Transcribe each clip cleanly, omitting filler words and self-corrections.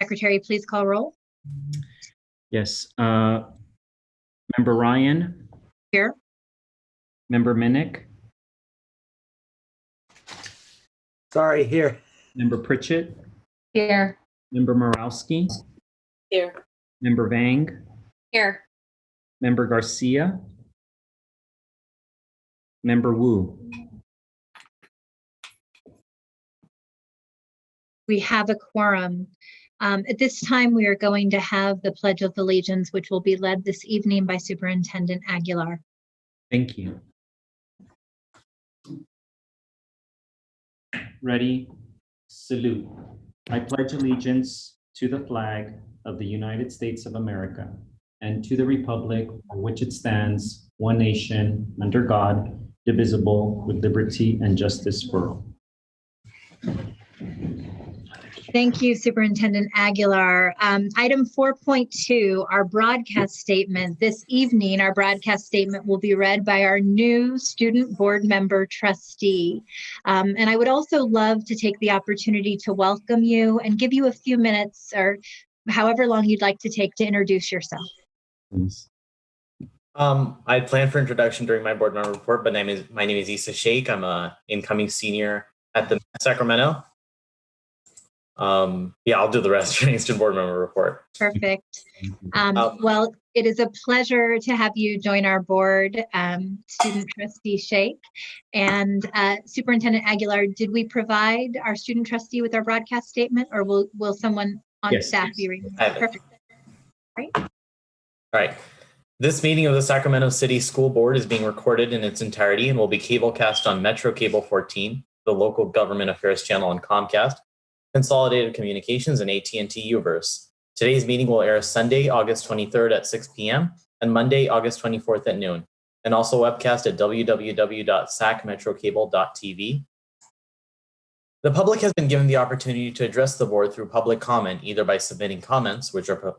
Secretary, please call roll. Yes. Member Ryan? Here. Member Minnick? Sorry, here. Member Pritchett? Here. Member Morowski? Here. Member Vang? Here. Member Garcia? Member Wu? We have a quorum. At this time, we are going to have the Pledge of Allegiance, which will be led this evening by Superintendent Aguilar. Thank you. Ready? Salute. I pledge allegiance to the flag of the United States of America and to the republic for which it stands, one nation, under God, indivisible, with liberty and justice for all. Thank you, Superintendent Aguilar. Item 4.2, our broadcast statement. This evening, our broadcast statement will be read by our new student board member trustee. And I would also love to take the opportunity to welcome you and give you a few minutes or however long you'd like to take to introduce yourself. Please. I planned for introduction during my board member report, but my name is Issa Sheikh. I'm an incoming senior at the Sacramento. I'll do the rest during student board member report. Perfect. Well, it is a pleasure to have you join our board, student trustee Sheikh. And Superintendent Aguilar, did we provide our student trustee with our broadcast statement, or will someone on staff be reading? Perfect. Great. All right. This meeting of the Sacramento City School Board is being recorded in its entirety and will be cablecast on Metro Cable 14, the local government affairs channel on Comcast, Consolidated Communications, and AT&T Uverse. Today's meeting will air Sunday, August 23rd at 6 p.m. and Monday, August 24th at noon, and also webcast at www.sacmetrocable.tv. The public has been given the opportunity to address the board through public comment, either by submitting comments, which are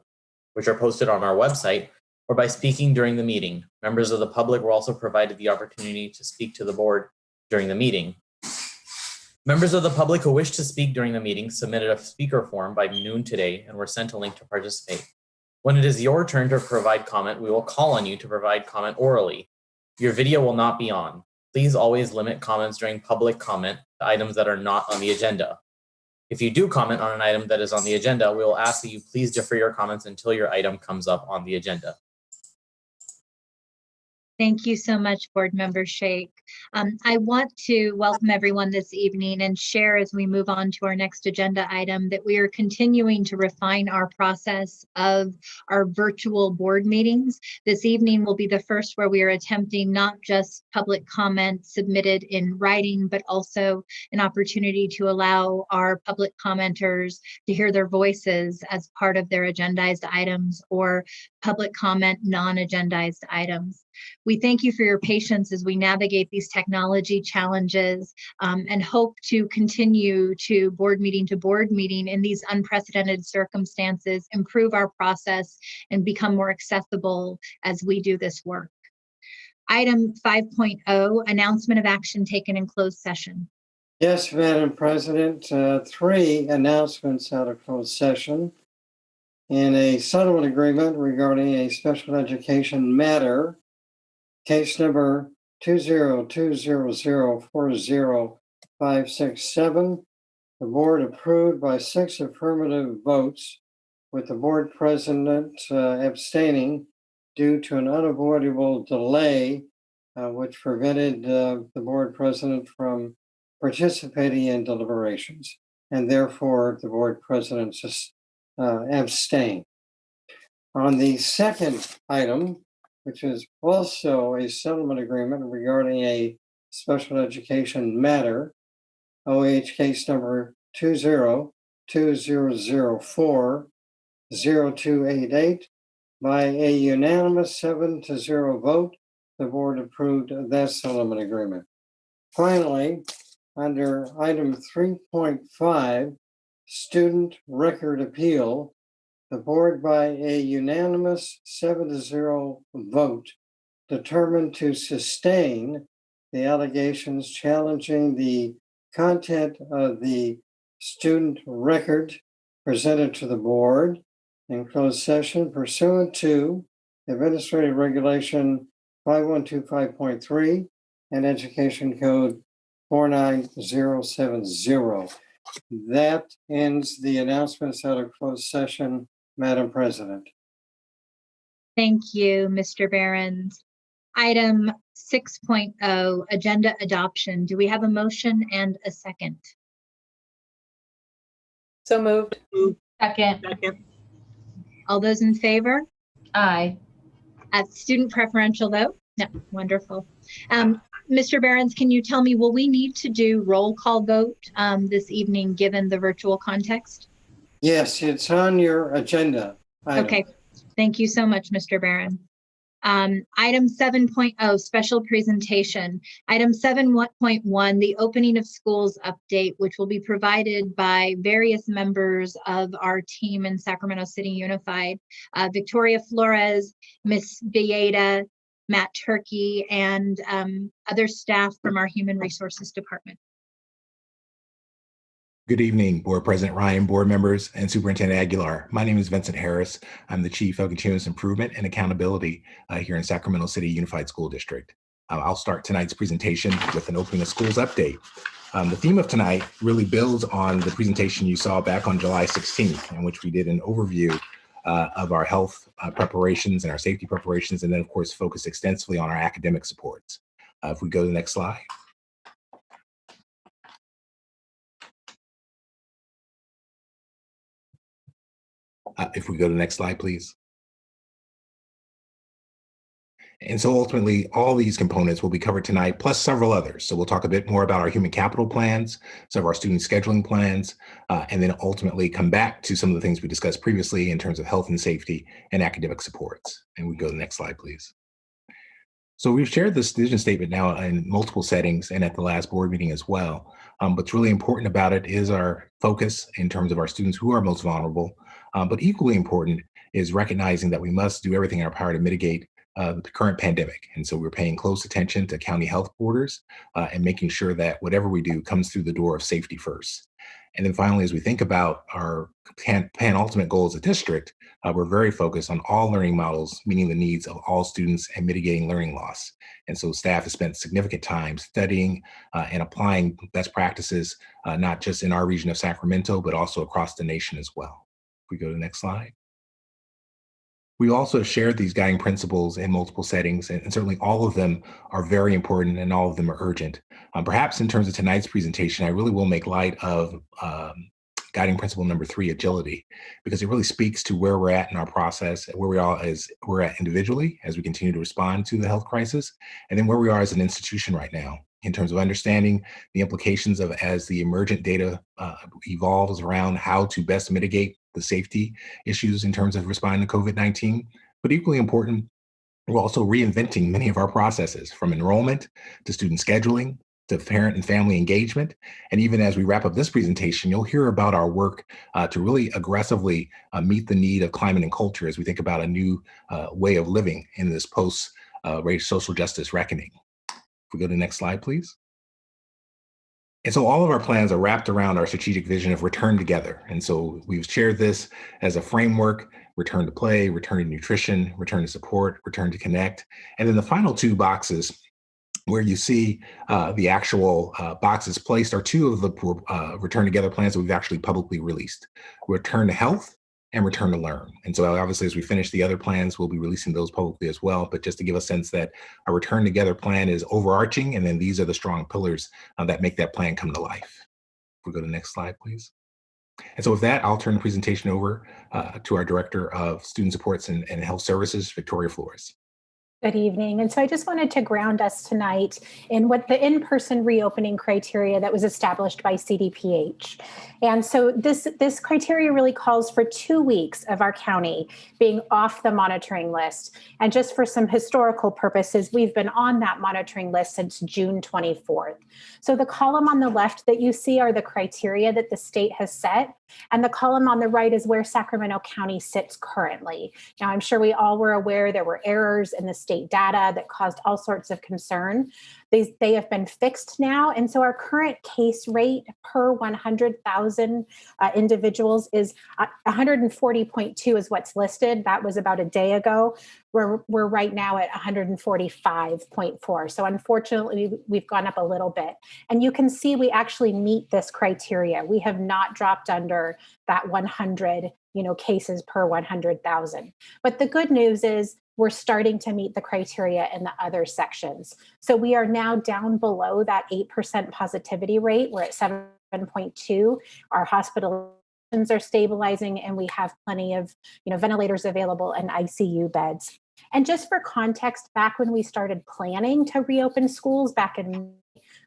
posted on our website, or by speaking during the meeting. Members of the public were also provided the opportunity to speak to the board during the meeting. Members of the public who wish to speak during the meeting submitted a speaker form by noon today and were sent a link to participate. When it is your turn to provide comment, we will call on you to provide comment orally. Your video will not be on. Please always limit comments during public comment to items that are not on the agenda. If you do comment on an item that is on the agenda, we will ask that you please defer your comments until your item comes up on the agenda. Thank you so much, Board Member Sheikh. I want to welcome everyone this evening and share as we move on to our next agenda item that we are continuing to refine our process of our virtual board meetings. This evening will be the first where we are attempting not just public comment submitted in writing, but also an opportunity to allow our public commenters to hear their voices as part of their agendized items or public comment non-agendized items. We thank you for your patience as we navigate these technology challenges and hope to continue to board meeting in these unprecedented circumstances, improve our process, and become more accessible as we do this work. Item 5.0, announcement of action taken in closed session. Yes, Madam President, 3 announcements out of closed session. In a settlement agreement regarding a special education matter, case number 20200400567, the board approved by 6 affirmative votes, with the board president abstaining due to an unavoidable delay, which prevented the board president from participating in deliberations, and therefore the board president abstained. On the second item, which is also a settlement agreement regarding a special education matter, OH case number 20200400288, by a unanimous 7-0 vote, the board approved that settlement agreement. Finally, under item 3.5, student record appeal, the board by a unanimous 7-0 vote determined to sustain the allegations challenging the content of the student record presented to the board in closed session pursuant to Administrative Regulation 5125.3 and Education Code 49070. That ends the announcements out of closed session, Madam President. Thank you, Mr. Behrens. Item 6.0, agenda adoption. Do we have a motion and a second? So moved. Second. All those in favor? Aye. Student preferential vote? No, wonderful. Mr. Behrens, can you tell me, will we need to do roll call vote this evening given the virtual context? Yes, it's on your agenda. Okay, thank you so much, Mr. Behrens. Item 7.0, special presentation. Item 7.1, the opening of schools update, which will be provided by various members of our team in Sacramento City Unified. Victoria Flores, Ms. Villeda, Matt Turkey, and other staff from our Human Resources Department. Good evening, Board President Ryan, board members, and Superintendent Aguilar. My name is Vincent Harris. I'm the Chief of Continuous Improvement and Accountability here in Sacramento City Unified School District. I'll start tonight's presentation with an opening of schools update. The theme of tonight really builds on the presentation you saw back on July 16th, in which we did an overview of our health preparations and our safety preparations, and then of course focused extensively on our academic supports. If we go to the next slide. If we go to the next slide, please. And so ultimately, all these components will be covered tonight, plus several others. So we'll talk a bit more about our human capital plans, some of our student scheduling plans, and then ultimately come back to some of the things we discussed previously in terms of health and safety and academic supports. And we go to the next slide, please. So we've shared this vision statement now in multiple settings and at the last board meeting as well. What's really important about it is our focus in terms of our students who are most vulnerable, but equally important is recognizing that we must do everything in our power to mitigate the current pandemic. And so we're paying close attention to county health borders and making sure that whatever we do comes through the door of safety first. And then finally, as we think about our penultimate goal as a district, we're very focused on all learning models, meeting the needs of all students and mitigating learning loss. And so staff has spent significant time studying and applying best practices, not just in our region of Sacramento, but also across the nation as well. If we go to the next slide. We also shared these guiding principles in multiple settings, and certainly all of them are very important and all of them are urgent. Perhaps in terms of tonight's presentation, I really will make light of guiding principle number 3, agility, because it really speaks to where we're at in our process, where we are as we're at individually as we continue to respond to the health crisis, and then where we are as an institution right now in terms of understanding the implications of as the emergent data evolves around how to best mitigate the safety issues in terms of responding to COVID-19. But equally important, we're also reinventing many of our processes, from enrollment to student scheduling to parent and family engagement. And even as we wrap up this presentation, you'll hear about our work to really aggressively meet the need of climate and culture as we think about a new way of living in this post-race social justice reckoning. If we go to the next slide, please. And so all of our plans are wrapped around our strategic vision of return together. And so we've shared this as a framework: return to play, return to nutrition, return to support, return to connect. And then the final 2 boxes where you see the actual boxes placed are 2 of the return together plans that we've actually publicly released: return to health and return to learn. And so obviously, as we finish the other plans, we'll be releasing those publicly as well. But just to give a sense that our return together plan is overarching, and then these are the strong pillars that make that plan come to life. If we go to the next slide, please. And so with that, I'll turn the presentation over to our Director of Student Supports and Health Services, Victoria Flores. Good evening. And so I just wanted to ground us tonight in what the in-person reopening criteria that was established by CDPH. And so this criteria really calls for 2 weeks of our county being off the monitoring list. And just for some historical purposes, we've been on that monitoring list since June 24th. So the column on the left that you see are the criteria that the state has set. And the column on the right is where Sacramento County sits currently. Now, I'm sure we all were aware there were errors in the state state data that caused all sorts of concern. They have been fixed now. And so our current case rate per 100,000 individuals is 140.2 is what's listed. That was about a day ago. We're right now at 145.4. So unfortunately, we've gone up a little bit. And you can see we actually meet this criteria. We have not dropped under that 100 cases per 100,000. But the good news is we're starting to meet the criteria in the other sections. So we are now down below that 8% positivity rate. We're at 7.2. Our hospitalizations are stabilizing, and we have plenty of ventilators available and ICU beds. And just for context, back when we started planning to reopen schools back in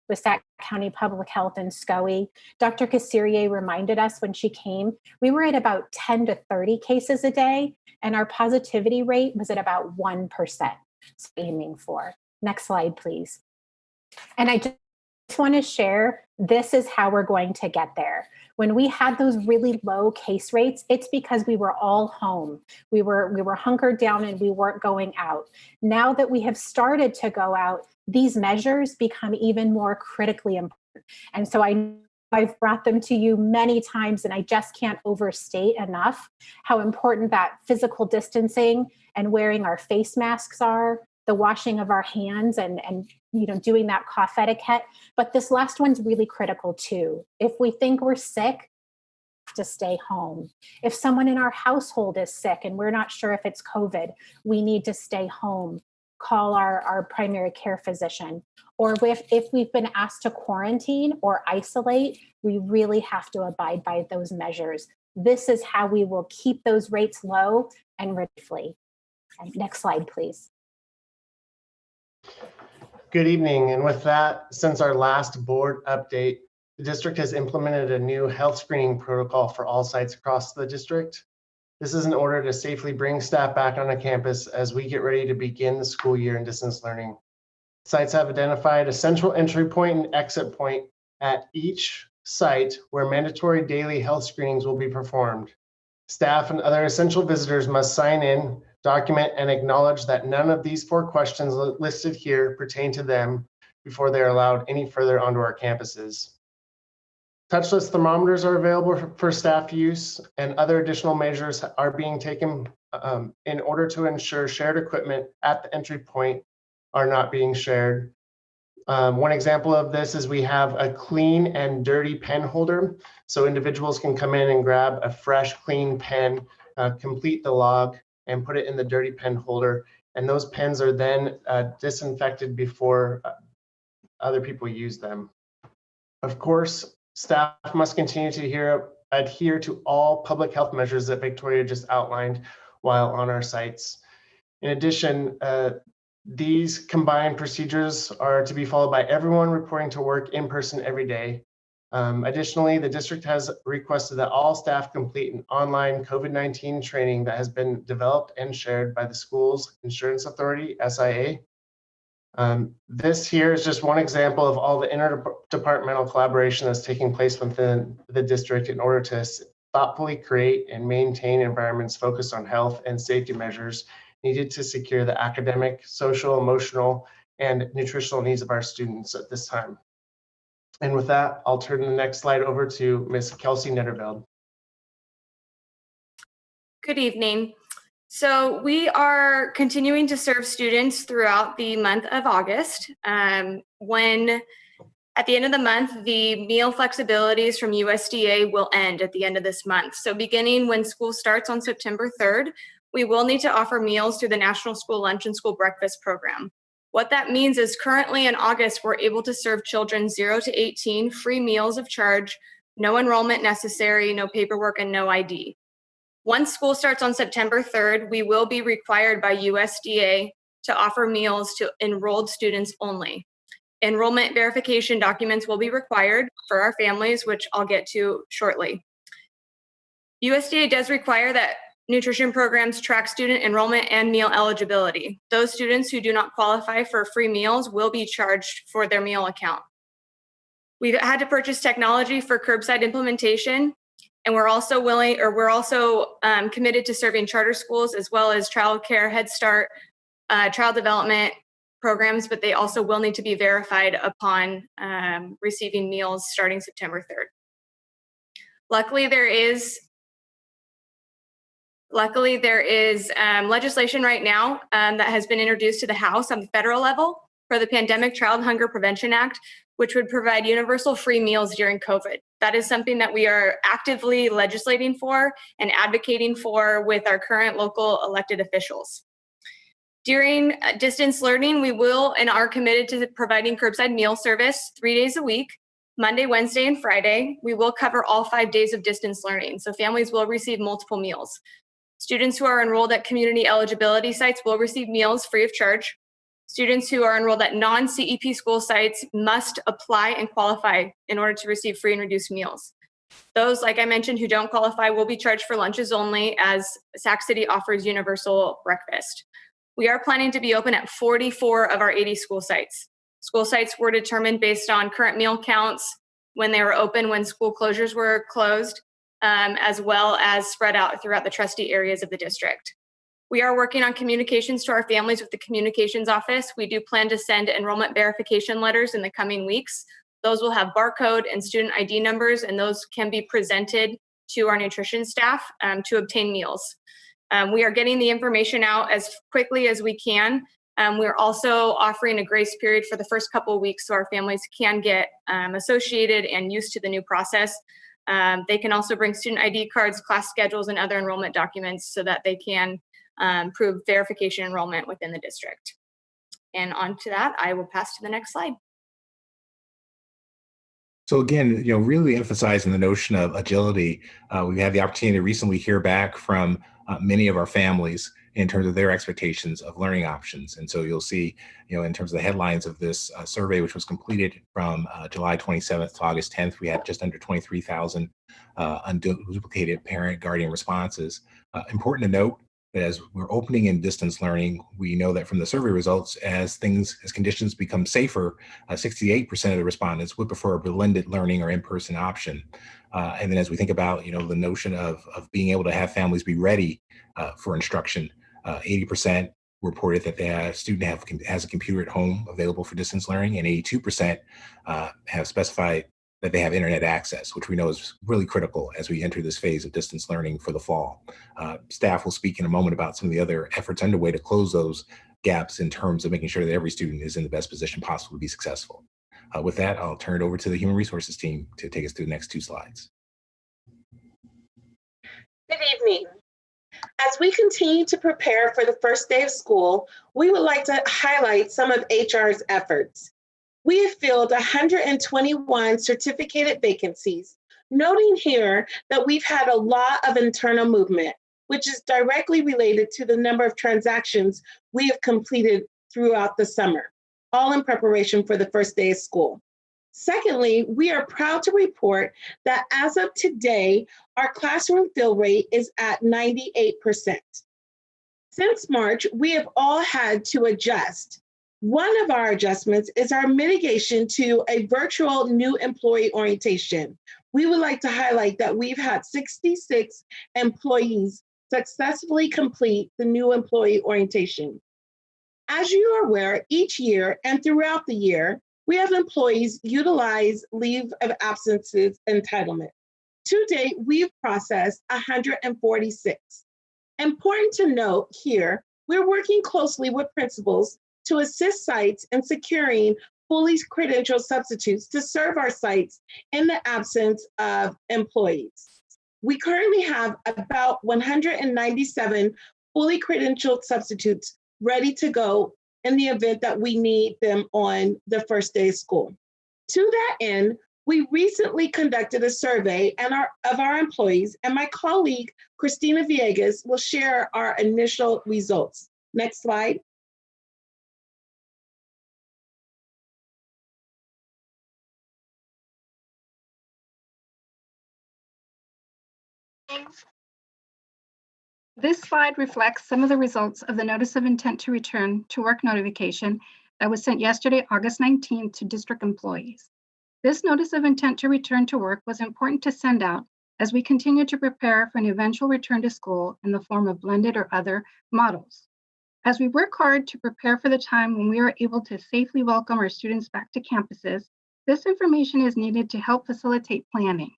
with Sac County Public Health and SCOE, Dr. Cassirier reminded us when she came, we were at about 10 to 30 cases a day, and our positivity rate was at about 1%. So aiming for. Next slide, please. And I just want to share, this is how we're going to get there. When we had those really low case rates, it's because we were all home. We were hunkered down and we weren't going out. Now that we have started to go out, these measures become even more critically important. And so I've brought them to you many times, and I just can't overstate enough how important that physical distancing and wearing our face masks are, the washing of our hands and doing that cough etiquette. But this last one's really critical too. If we think we're sick, we have to stay home. If someone in our household is sick and we're not sure if it's COVID, we need to stay home. Call our primary care physician. Or if we've been asked to quarantine or isolate, we really have to abide by those measures. This is how we will keep those rates low and reduce. Next slide, please. Good evening. And with that, since our last board update, the district has implemented a new health screening protocol for all sites across the district. This is in order to safely bring staff back on the campus as we get ready to begin the school year in distance learning. Sites have identified a central entry point and exit point at each site where mandatory daily health screenings will be performed. Staff and other essential visitors must sign in, document, and acknowledge that none of these 4 questions listed here pertain to them before they are allowed any further onto our campuses. Touchless thermometers are available for staff use, and other additional measures are being taken in order to ensure shared equipment at the entry point are not being shared. One example of this is we have a clean and dirty pen holder, so individuals can come in and grab a fresh, clean pen, complete the log, and put it in the dirty pen holder. And those pens are then disinfected before other people use them. Of course, staff must continue to adhere to all public health measures that Victoria just outlined while on our sites. In addition, these combined procedures are to be followed by everyone reporting to work in person every day. Additionally, the district has requested that all staff complete an online COVID-19 training that has been developed and shared by the school's insurance authority, SIA. This here is just one example of all the interdepartmental collaboration that's taking place within the district in order to thoughtfully create and maintain environments focused on health and safety measures needed to secure the academic, social, emotional, and nutritional needs of our students at this time. And with that, I'll turn the next slide over to Ms. Kelsey Netterveld. Good evening. So we are continuing to serve students throughout the month of August. When at the end of the month, the meal flexibilities from USDA will end at the end of this month. So beginning when school starts on September 3rd, we will need to offer meals through the National School Lunch and School Breakfast program. What that means is currently in August, we're able to serve children 0 to 18 free meals of charge, no enrollment necessary, no paperwork, and no ID. Once school starts on September 3rd, we will be required by USDA to offer meals to enrolled students only. Enrollment verification documents will be required for our families, which I'll get to shortly. USDA does require that nutrition programs track student enrollment and meal eligibility. Those students who do not qualify for free meals will be charged for their meal account. We've had to purchase technology for curbside implementation, and we're also committed to serving charter schools as well as childcare, Head Start, child development programs, but they also will need to be verified upon receiving meals starting September 3rd. Luckily, there is legislation right now that has been introduced to the House on the federal level for the Pandemic Child Hunger Prevention Act, which would provide universal free meals during COVID. That is something that we are actively legislating for and advocating for with our current local elected officials. During distance learning, we will and are committed to providing curbside meal service 3 days a week, Monday, Wednesday, and Friday. We will cover all 5 days of distance learning, so families will receive multiple meals. Students who are enrolled at community eligibility sites will receive meals free of charge. Students who are enrolled at non-CEP school sites must apply and qualify in order to receive free and reduced meals. Those, like I mentioned, who don't qualify will be charged for lunches only, as Sac City offers universal breakfast. We are planning to be open at 44 of our 80 school sites. School sites were determined based on current meal counts when they were open, when school closures were closed, as well as spread out throughout the trustee areas of the district. We are working on communications to our families with the communications office. We do plan to send enrollment verification letters in the coming weeks. Those will have barcode and student ID numbers, and those can be presented to our nutrition staff to obtain meals. We are getting the information out as quickly as we can. We're also offering a grace period for the first couple of weeks so our families can get associated and used to the new process. They can also bring student ID cards, class schedules, and other enrollment documents so that they can prove verification enrollment within the district. And on to that, I will pass to the next slide. So again, really emphasizing the notion of agility. We've had the opportunity to recently hear back from many of our families in terms of their expectations of learning options. And so you'll see, in terms of the headlines of this survey, which was completed from July 27th to August 10th, we had just under 23,000 unduplicated parent guardian responses. Important to note that as we're opening in distance learning, we know that from the survey results, as conditions become safer, 68% of the respondents would prefer a blended learning or in-person option. And then as we think about, the notion of being able to have families be ready for instruction, 80% reported that their student has a computer at home available for distance learning, and 82% have specified that they have internet access, which we know is really critical as we enter this phase of distance learning for the fall. Staff will speak in a moment about some of the other efforts underway to close those gaps in terms of making sure that every student is in the best position possible to be successful. With that, I'll turn it over to the Human Resources team to take us through the next 2 slides. Good evening. As we continue to prepare for the first day of school, we would like to highlight some of HR's efforts. We have filled 121 certificated vacancies, noting here that we've had a lot of internal movement, which is directly related to the number of transactions we have completed throughout the summer, all in preparation for the first day of school. Secondly, we are proud to report that as of today, our classroom fill rate is at 98%. Since March, we have all had to adjust. One of our adjustments is our mitigation to a virtual new employee orientation. We would like to highlight that we've had 66 employees successfully complete the new employee orientation. As you are aware, each year and throughout the year, we have employees utilize leave of absences entitlement. To date, we've processed 146. Important to note here, we're working closely with principals to assist sites in securing fully credentialed substitutes to serve our sites in the absence of employees. We currently have about 197 fully credentialed substitutes ready to go in the event that we need them on the first day of school. To that end, we recently conducted a survey of our employees, and my colleague, Christina Villegas, will share our initial results. Next slide. This slide reflects some of the results of the Notice of Intent to Return to Work notification that was sent yesterday, August 19th, to district employees. This Notice of Intent to Return to Work was important to send out as we continue to prepare for an eventual return to school in the form of blended or other models. As we work hard to prepare for the time when we are able to safely welcome our students back to campuses, this information is needed to help facilitate planning.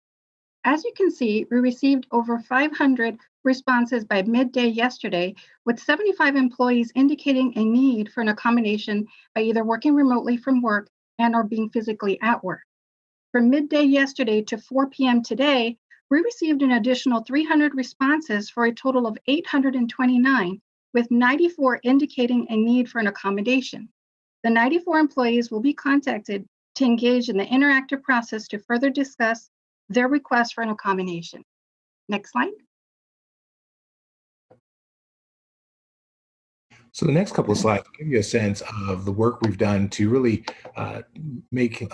As you can see, we received over 500 responses by midday yesterday, with 75 employees indicating a need for an accommodation by either working remotely from work and or being physically at work. From midday yesterday to 4 p.m. today, we received an additional 300 responses for a total of 829, with 94 indicating a need for an accommodation. The 94 employees will be contacted to engage in the interactive process to further discuss their request for an accommodation. Next slide. So the next couple of slides will give you a sense of the work we've done to really make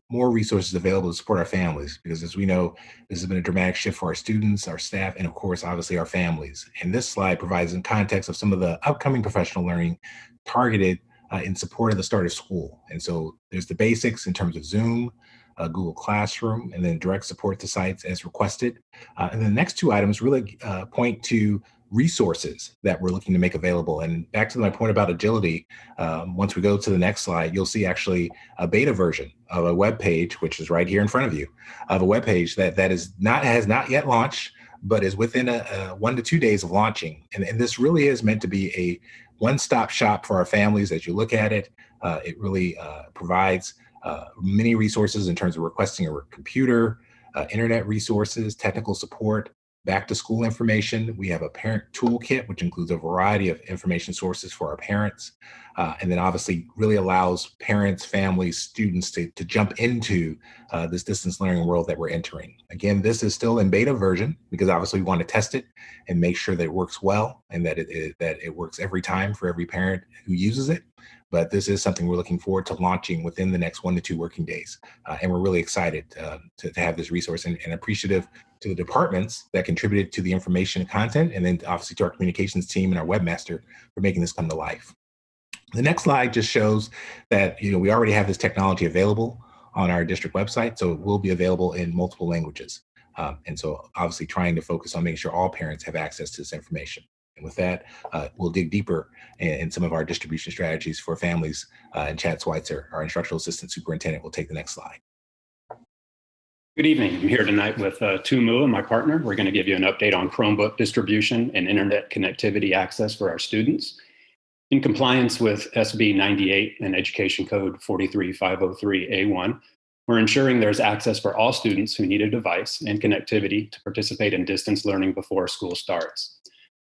more resources available to support our families, because as we know, this has been a dramatic shift for our students, our staff, and of course, obviously our families. And this slide provides in context of some of the upcoming professional learning targeted in support of the start of school. And so there's the basics in terms of Zoom, Google Classroom, and then direct support to sites as requested. And then the next two items really point to resources that we're looking to make available. And back to my point about agility, once we go to the next slide, you'll see actually a beta version of a web page, which is right here in front of you, of a web page that has not yet launched, but is within 1 to 2 days of launching. And this really is meant to be a one-stop shop for our families. As you look at it, it really provides many resources in terms of requesting a computer, internet resources, technical support, back to school information. We have a parent toolkit, which includes a variety of information sources for our parents. And then obviously really allows parents, families, students to jump into this distance learning world that we're entering. Again, this is still in beta version because obviously we want to test it and make sure that it works well and that it works every time for every parent who uses it. But this is something we're looking forward to launching within the next 1 to 2 working days. And we're really excited to have this resource and appreciative to the departments that contributed to the information and content, and then obviously to our communications team and our webmaster for making this come to life. The next slide just shows that we already have this technology available on our district website, so it will be available in multiple languages. And so obviously trying to focus on making sure all parents have access to this information. And with that, we'll dig deeper in some of our distribution strategies for families. And Chad Schweitzer, our instructional assistant superintendent, will take the next slide. Good evening. I'm here tonight with Tu Mua, my partner. We're going to give you an update on Chromebook distribution and internet connectivity access for our students. In compliance with SB 98 and Education Code 43503A1, we're ensuring there's access for all students who need a device and connectivity to participate in distance learning before school starts.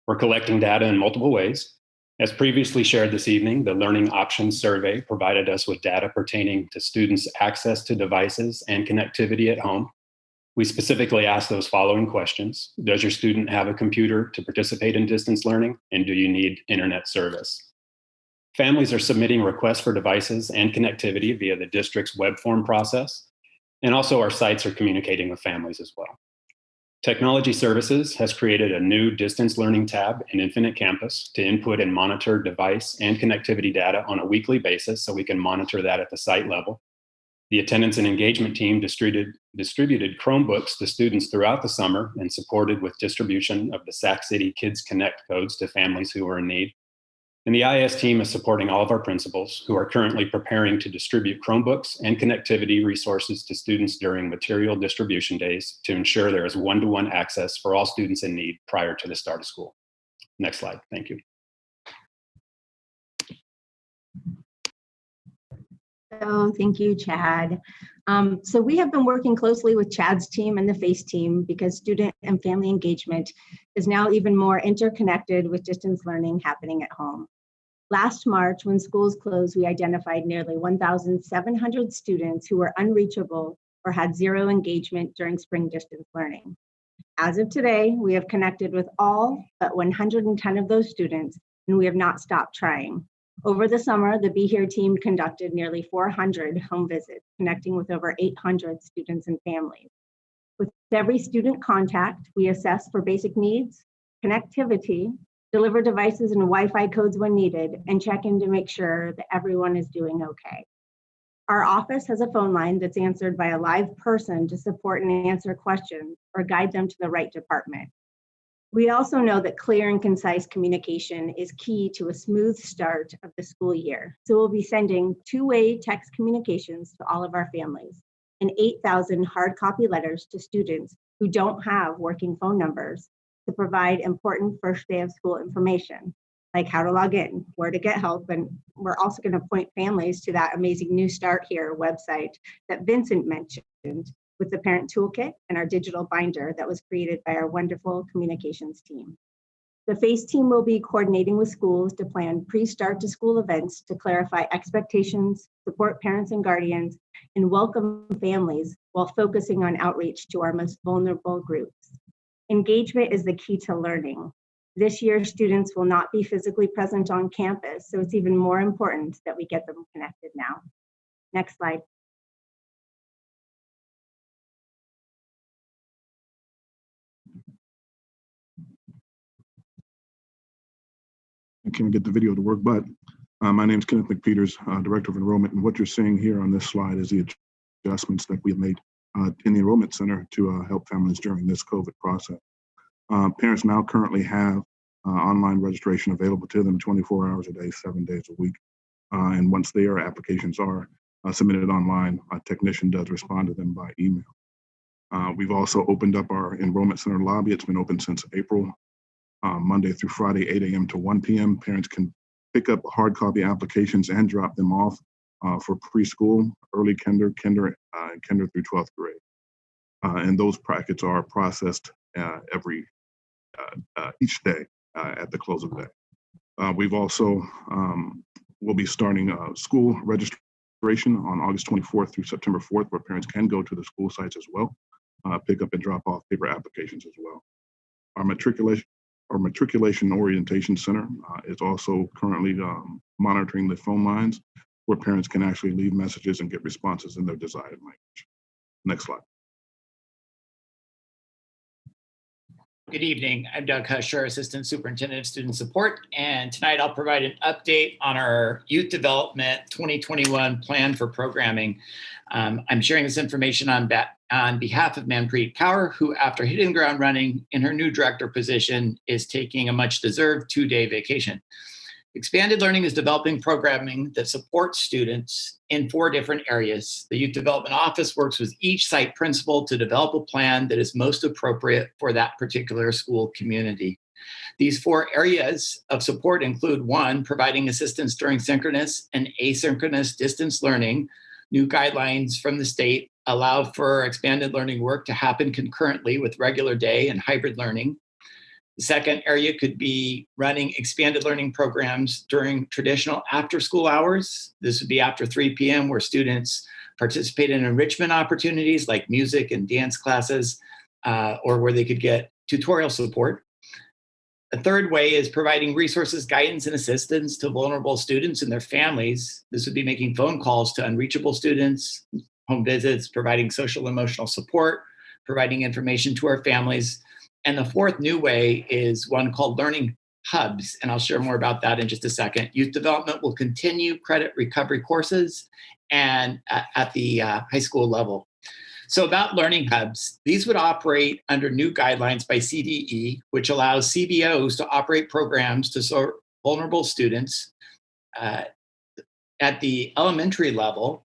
We're collecting data in multiple ways. As previously shared this evening, the Learning Options Survey provided us with data pertaining to students' access to devices and connectivity at home. We specifically asked those following questions. Does your student have a computer to participate in distance learning? And do you need internet service? Families are submitting requests for devices and connectivity via the district's web form process. And also our sites are communicating with families as well. Technology Services has created a new distance learning tab in Infinite Campus to input and monitor device and connectivity data on a weekly basis so we can monitor that at the site level. The attendance and engagement team distributed Chromebooks to students throughout the summer and supported with distribution of the Sac City Kids Connect codes to families who are in need. And the IS team is supporting all of our principals who are currently preparing to distribute Chromebooks and connectivity resources to students during material distribution days to ensure there is one-to-one access for all students in need prior to the start of school. Next slide, thank you. So thank you, Chad. So we have been working closely with Chad's team and the FACE team because student and family engagement is now even more interconnected with distance learning happening at home. Last March, when schools closed, we identified nearly 1,700 students who were unreachable or had zero engagement during spring distance learning. As of today, we have connected with all but 110 of those students, and we have not stopped trying. Over the summer, the Be Here team conducted nearly 400 home visits, connecting with over 800 students and families. With every student contact, we assess for basic needs, connectivity, deliver devices and Wi-Fi codes when needed, and check in to make sure that everyone is doing okay. Our office has a phone line that's answered by a live person to support and answer questions or guide them to the right department. We also know that clear and concise communication is key to a smooth start of the school year. So we'll be sending two-way text communications to all of our families and 8,000 hard copy letters to students who don't have working phone numbers to provide important first day of school information, like how to log in, where to get help. And we're also going to point families to that amazing New Start Here website that Vincent mentioned, with the parent toolkit and our digital binder that was created by our wonderful communications team. The FACE team will be coordinating with schools to plan pre-start to school events to clarify expectations, support parents and guardians, and welcome families while focusing on outreach to our most vulnerable groups. Engagement is the key to learning. This year, students will not be physically present on campus, so it's even more important that we get them connected now. Next slide. I can't get the video to work, but my name is Kenneth McPeters, Director of Enrollment, and what you're seeing here on this slide is the adjustments that we have made in the Enrollment Center to help families during this COVID process. Parents now currently have online registration available to them 24 hours a day, 7 days a week. And once their applications are submitted online, a technician does respond to them by email. We've also opened up our Enrollment Center lobby. It's been open since April. Monday through Friday, 8 a.m. to 1 p.m. Parents can pick up hard copy applications and drop them off for preschool, early kinder, and kinder through 12th grade. And those packets are processed each day at the close of the day. We've also will be starting school registration on August 24th through September 4th, where parents can go to the school sites as well, pick up and drop off paper applications as well. Our Matriculation Orientation Center is also currently monitoring the phone lines where parents can actually leave messages and get responses in their desired language. Next slide. Good evening. I'm Doug Husher, Assistant Superintendent of Student Support, and tonight I'll provide an update on our Youth Development 2021 Plan for Programming. I'm sharing this information on behalf of Manpreet Kaur, who, after hitting the ground running in her new director position, is taking a much-deserved 2-day vacation. Expanded Learning is developing programming that supports students in 4 different areas. The Youth Development Office works with each site principal to develop a plan that is most appropriate for that particular school community. These 4 areas of support include 1, providing assistance during synchronous and asynchronous distance learning. New guidelines from the state allow for expanded learning work to happen concurrently with regular day and hybrid learning. The second area could be running expanded learning programs during traditional after-school hours. This would be after 3 p.m. where students participate in enrichment opportunities like music and dance classes, or where they could get tutorial support. A third way is providing resources, guidance, and assistance to vulnerable students and their families. This would be making phone calls to unreachable students, home visits, providing social emotional support, providing information to our families. And the fourth new way is one called Learning Hubs, and I'll share more about that in just a second. Youth Development will continue credit recovery courses and at the high school level. So about Learning Hubs, these would operate under new guidelines by CDE, which allows CBOs to operate programs to serve vulnerable students at the elementary level.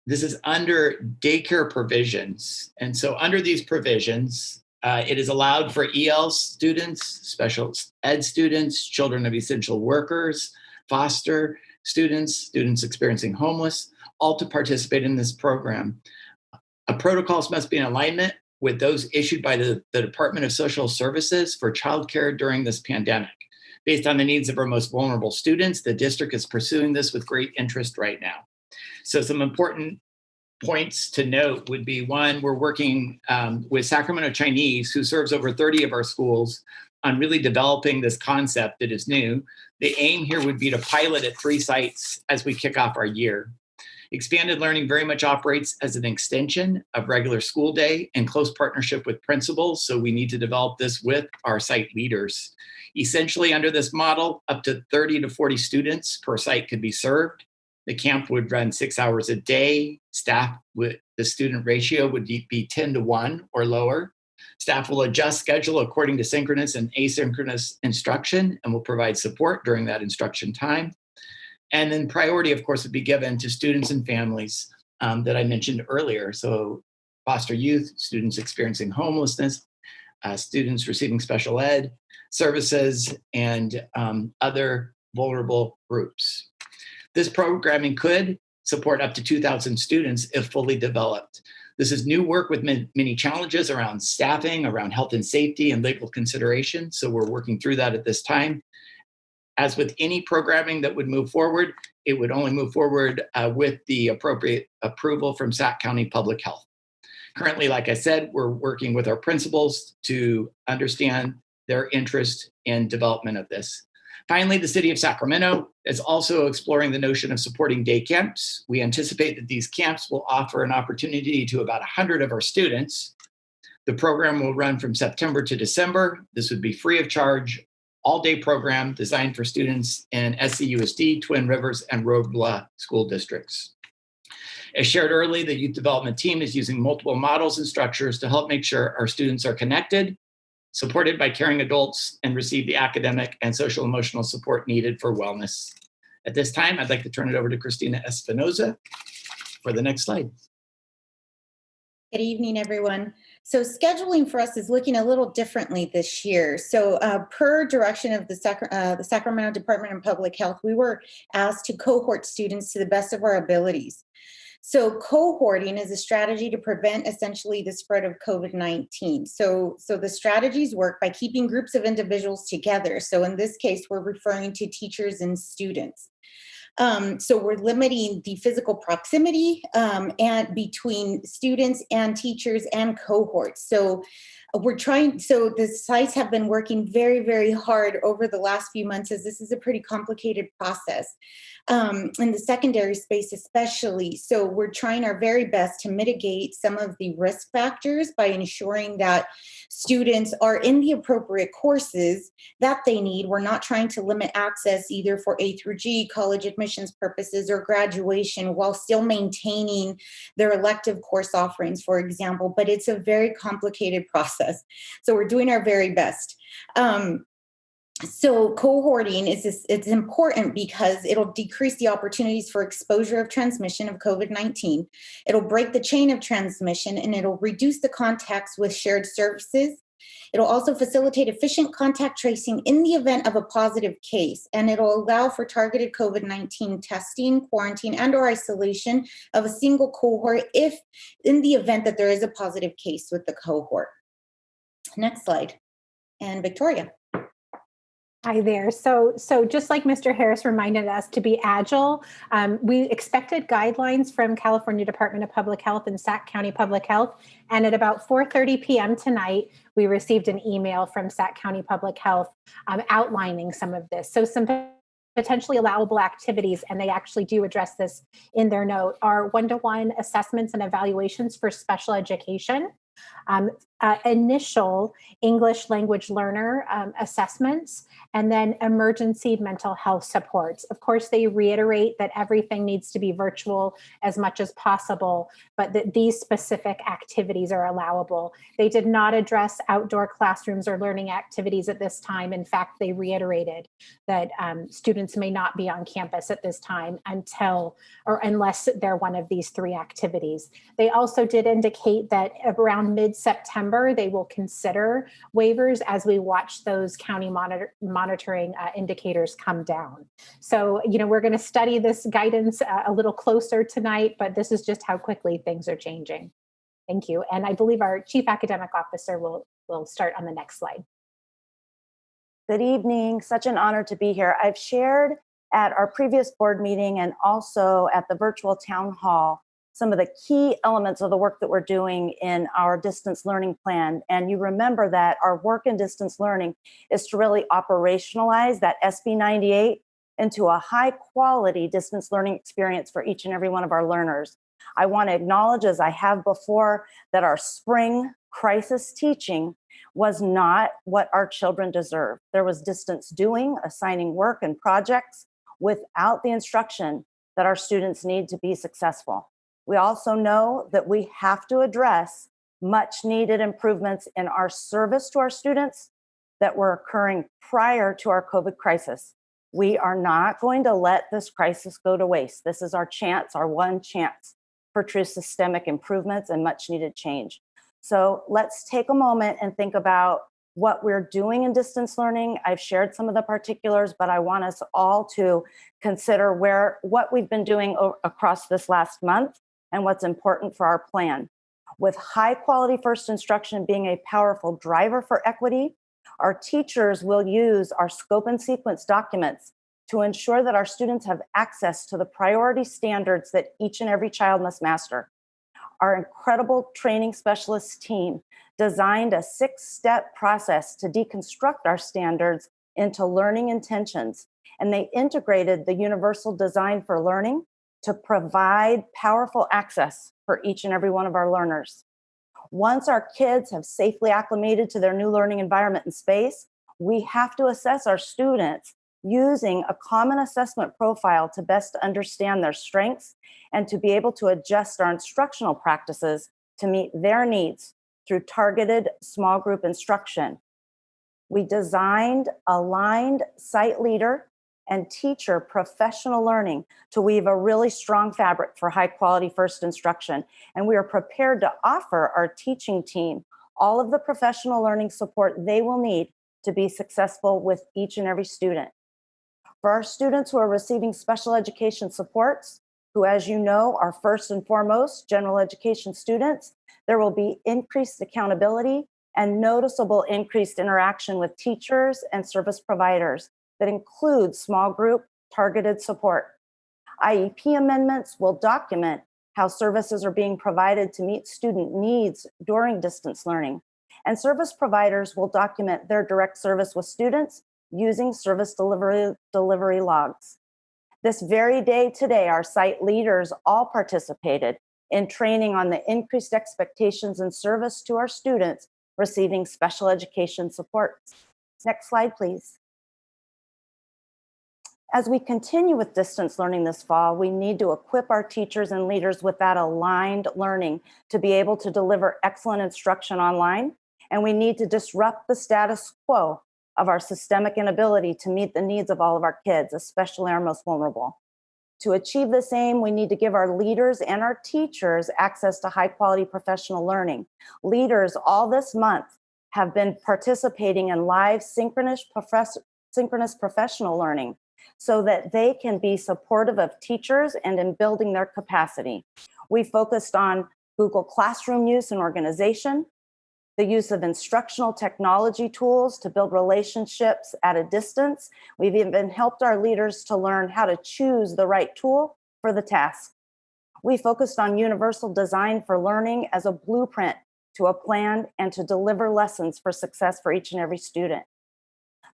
This is under daycare provisions. And so under these provisions, it is allowed for EL students, special ed students, children of essential workers, foster students, students experiencing homeless, all to participate in this program. Protocols must be in alignment with those issued by the Department of Social Services for childcare during this pandemic. Based on the needs of our most vulnerable students, the district is pursuing this with great interest right now. So some important points to note would be, 1, we're working with Sacramento Chinese, who serves over 30 of our schools, on really developing this concept that is new. The aim here would be to pilot at 3 sites as we kick off our year. Expanded learning very much operates as an extension of regular school day in close partnership with principals, so we need to develop this with our site leaders. Essentially, under this model, up to 30 to 40 students per site could be served. The camp would run 6 hours a day. Staff with the student ratio would be 10 to 1 or lower. Staff will adjust schedule according to synchronous and asynchronous instruction and will provide support during that instruction time. And then priority, of course, would be given to students and families that I mentioned earlier. So foster youth, students experiencing homelessness, students receiving special ed services, and other vulnerable groups. This programming could support up to 2,000 students if fully developed. This is new work with many challenges around staffing, around health and safety, and legal consideration. So we're working through that at this time. As with any programming that would move forward, it would only move forward with the appropriate approval from Sac County Public Health. Currently, like I said, we're working with our principals to understand their interest in development of this. Finally, the city of Sacramento is also exploring the notion of supporting day camps. We anticipate that these camps will offer an opportunity to about 100 of our students. The program will run from September to December. This would be free of charge, all-day program designed for students in SCUSD, Twin Rivers, and Robla school districts. As shared early, the youth development team is using multiple models and structures to help make sure our students are connected, supported by caring adults, and receive the academic and social emotional support needed for wellness. At this time, I'd like to turn it over to Christina Espinoza for the next slide. Good evening, everyone. So scheduling for us is looking a little differently this year. So per direction of the Sacramento Department of Public Health, we were asked to cohort students to the best of our abilities. So cohorting is a strategy to prevent essentially the spread of COVID-19. So the strategies work by keeping groups of individuals together. So in this case, we're referring to teachers and students. So we're limiting the physical proximity and between students and teachers and cohorts. So the sites have been working very, very hard over the last few months, as this is a pretty complicated process. In the secondary space especially. So we're trying our very best to mitigate some of the risk factors by ensuring that students are in the appropriate courses that they need. We're not trying to limit access either for A through G, college admissions purposes, or graduation, while still maintaining their elective course offerings, for example, but it's a very complicated process. So we're doing our very best. So cohorting it's important because it'll decrease the opportunities for exposure of transmission of COVID-19. It'll break the chain of transmission, and it'll reduce the contacts with shared services. It'll also facilitate efficient contact tracing in the event of a positive case, and it'll allow for targeted COVID-19 testing, quarantine, and/or isolation of a single cohort if in the event that there is a positive case with the cohort. Next slide. And Victoria. Hi there. So just like Mr. Harris reminded us to be agile, we expected guidelines from California Department of Public Health and Sac County Public Health. And at about 4:30 p.m. tonight, we received an email from Sac County Public Health outlining some of this. So some potentially allowable activities, and they actually do address this in their note, are one-to-one assessments and evaluations for special education, initial English language learner assessments, and then emergency mental health supports. Of course, they reiterate that everything needs to be virtual as much as possible, but that these specific activities are allowable. They did not address outdoor classrooms or learning activities at this time. In fact, they reiterated that students may not be on campus at this time unless they're one of these three activities. They also did indicate that around mid-September, they will consider waivers as we watch those county monitoring indicators come down. So, we're going to study this guidance a little closer tonight, but this is just how quickly things are changing. Thank you. And I believe our Chief Academic Officer will start on the next slide. Good evening. Such an honor to be here. I've shared at our previous board meeting and also at the virtual town hall some of the key elements of the work that we're doing in our distance learning plan. And you remember that our work in distance learning is to really operationalize that SB 98 into a high quality distance learning experience for each and every one of our learners. I want to acknowledge, as I have before, that our spring crisis teaching was not what our children deserve. There was distance doing, assigning work and projects without the instruction that our students need to be successful. We also know that we have to address much needed improvements in our service to our students that were occurring prior to our COVID crisis. We are not going to let this crisis go to waste. This is our chance, our one chance for true systemic improvements and much needed change. So let's take a moment and think about what we're doing in distance learning. I've shared some of the particulars, but I want us all to consider what we've been doing across this last month and what's important for our plan. With high quality first instruction being a powerful driver for equity, our teachers will use our scope and sequence documents to ensure that our students have access to the priority standards that each and every child must master. Our incredible training specialist team designed a 6-step process to deconstruct our standards into learning intentions, and they integrated the universal design for learning to provide powerful access for each and every one of our learners. Once our kids have safely acclimated to their new learning environment and space, we have to assess our students using a common assessment profile to best understand their strengths and to be able to adjust our instructional practices to meet their needs through targeted small group instruction. We designed aligned site leader and teacher professional learning to weave a really strong fabric for high quality first instruction. And we are prepared to offer our teaching team all of the professional learning support they will need to be successful with each and every student. For our students who are receiving special education supports, who, as you know, are first and foremost general education students, there will be increased accountability and noticeable increased interaction with teachers and service providers that includes small group targeted support. IEP amendments will document how services are being provided to meet student needs during distance learning. And service providers will document their direct service with students using service delivery logs. This very day today, our site leaders all participated in training on the increased expectations and service to our students receiving special education support. Next slide, please. As we continue with distance learning this fall, we need to equip our teachers and leaders with that aligned learning to be able to deliver excellent instruction online. And we need to disrupt the status quo of our systemic inability to meet the needs of all of our kids, especially our most vulnerable. To achieve this aim, we need to give our leaders and our teachers access to high quality professional learning. Leaders all this month have been participating in live synchronous professional learning so that they can be supportive of teachers and in building their capacity. We focused on Google Classroom use and organization, the use of instructional technology tools to build relationships at a distance. We've even helped our leaders to learn how to choose the right tool for the task. We focused on universal design for learning as a blueprint to a plan and to deliver lessons for success for each and every student.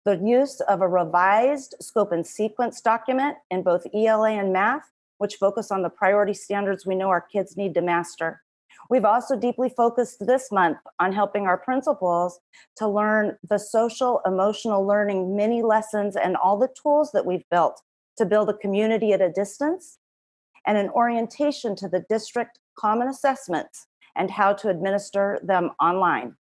The use of a revised scope and sequence document in both ELA and math, which focus on the priority standards we know our kids need to master. We've also deeply focused this month on helping our principals to learn the social emotional learning mini lessons and all the tools that we've built to build a community at a distance, and an orientation to the district common assessments and how to administer them online.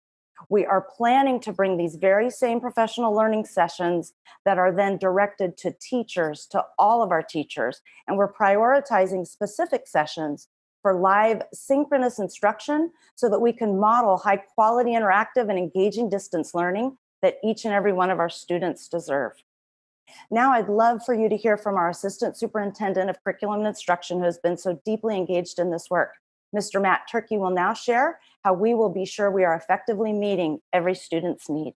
We are planning to bring these very same professional learning sessions that are then directed to teachers, to all of our teachers, and we're prioritizing specific sessions for live synchronous instruction so that we can model high quality interactive and engaging distance learning that each and every one of our students deserve. Now I'd love for you to hear from our Assistant Superintendent of Curriculum and Instruction who has been so deeply engaged in this work. Mr. Matt Turkey will now share how we will be sure we are effectively meeting every student's need.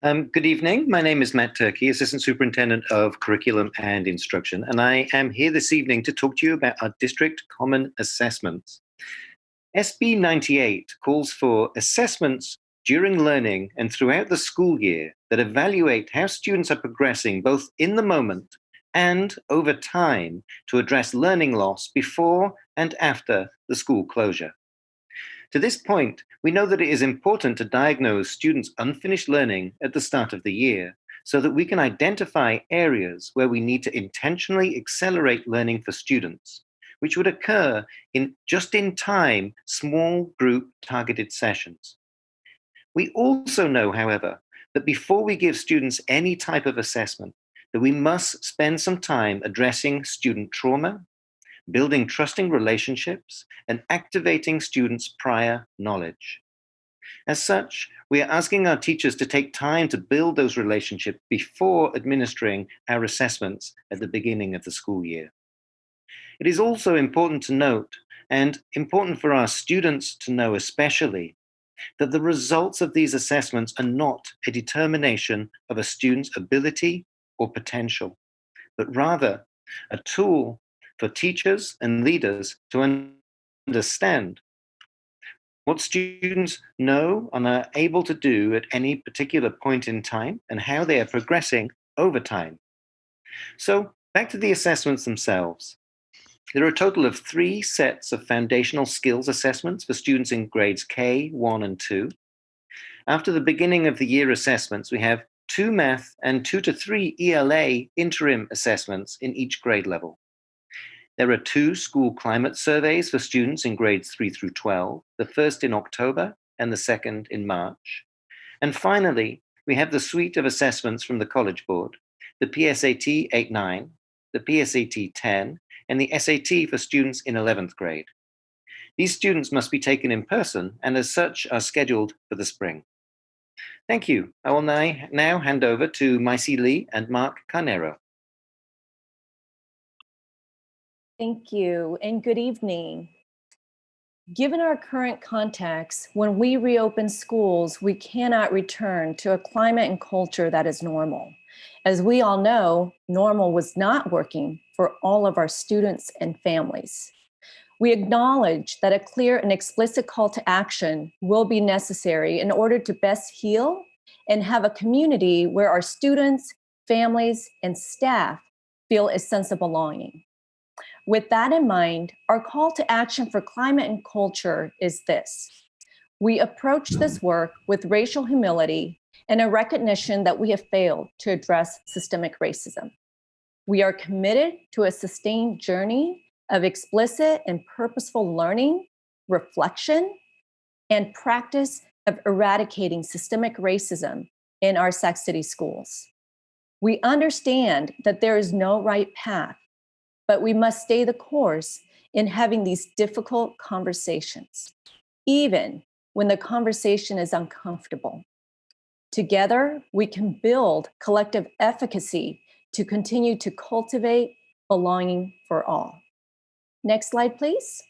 Good evening. My name is Matt Turkey, Assistant Superintendent of Curriculum and Instruction, and I am here this evening to talk to you about our district common assessments. SB 98 calls for assessments during learning and throughout the school year that evaluate how students are progressing both in the moment and over time to address learning loss before and after the school closure. To this point, we know that it is important to diagnose students' unfinished learning at the start of the year so that we can identify areas where we need to intentionally accelerate learning for students, which would occur in just-in-time small group targeted sessions. We also know, however, that before we give students any type of assessment, that we must spend some time addressing student trauma, building trusting relationships, and activating students' prior knowledge. As such, we are asking our teachers to take time to build those relationships before administering our assessments at the beginning of the school year. It is also important to note, and important for our students to know especially, that the results of these assessments are not a determination of a student's ability or potential, but rather a tool for teachers and leaders to understand what students know and are able to do at any particular point in time and how they are progressing over time. So back to the assessments themselves. There are a total of 3 sets of foundational skills assessments for students in grades K, 1, and 2. After the beginning of the year assessments, we have 2 math and 2 to 3 ELA interim assessments in each grade level. There are 2 school climate surveys for students in grades 3 through 12, the first in October and the second in March. And finally, we have the suite of assessments from the College Board, the PSAT 8-9, the PSAT 10, and the SAT for students in 11th grade. These students must be taken in person and as such are scheduled for the spring. Thank you. I will now hand over to Maisie Lee and Mark Carnero. Thank you, and good evening. Given our current context, when we reopen schools, we cannot return to a climate and culture that is normal. As we all know, normal was not working for all of our students and families. We acknowledge that a clear and explicit call to action will be necessary in order to best heal and have a community where our students, families, and staff feel a sense of belonging. With that in mind, our call to action for climate and culture is this. We approach this work with racial humility and a recognition that we have failed to address systemic racism. We are committed to a sustained journey of explicit and purposeful learning, reflection, and practice of eradicating systemic racism in our Sac City schools. We understand that there is no right path, but we must stay the course in having these difficult conversations, even when the conversation is uncomfortable. Together, we can build collective efficacy to continue to cultivate belonging for all. Next slide, please.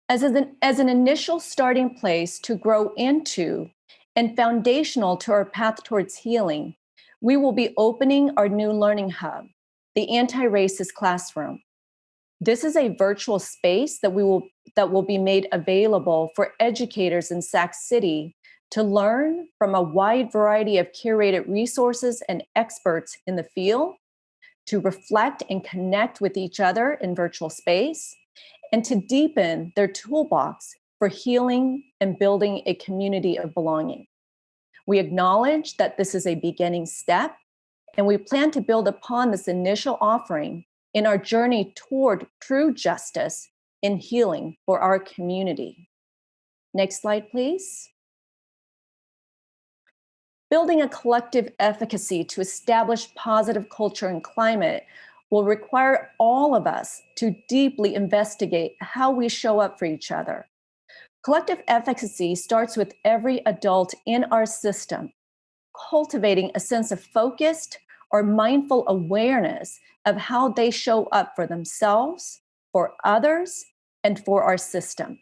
As an initial starting place to grow into and foundational to our path towards healing, we will be opening our new learning hub, the Antiracist Classroom. This is a virtual space that will be made available for educators in Sac City to learn from a wide variety of curated resources and experts in the field, to reflect and connect with each other in virtual space, and to deepen their toolbox for healing and building a community of belonging. We acknowledge that this is a beginning step, and we plan to build upon this initial offering in our journey toward true justice and healing for our community. Next slide, please. Building a collective efficacy to establish positive culture and climate will require all of us to deeply investigate how we show up for each other. Collective efficacy starts with every adult in our system, cultivating a sense of focused or mindful awareness of how they show up for themselves, for others, and for our system.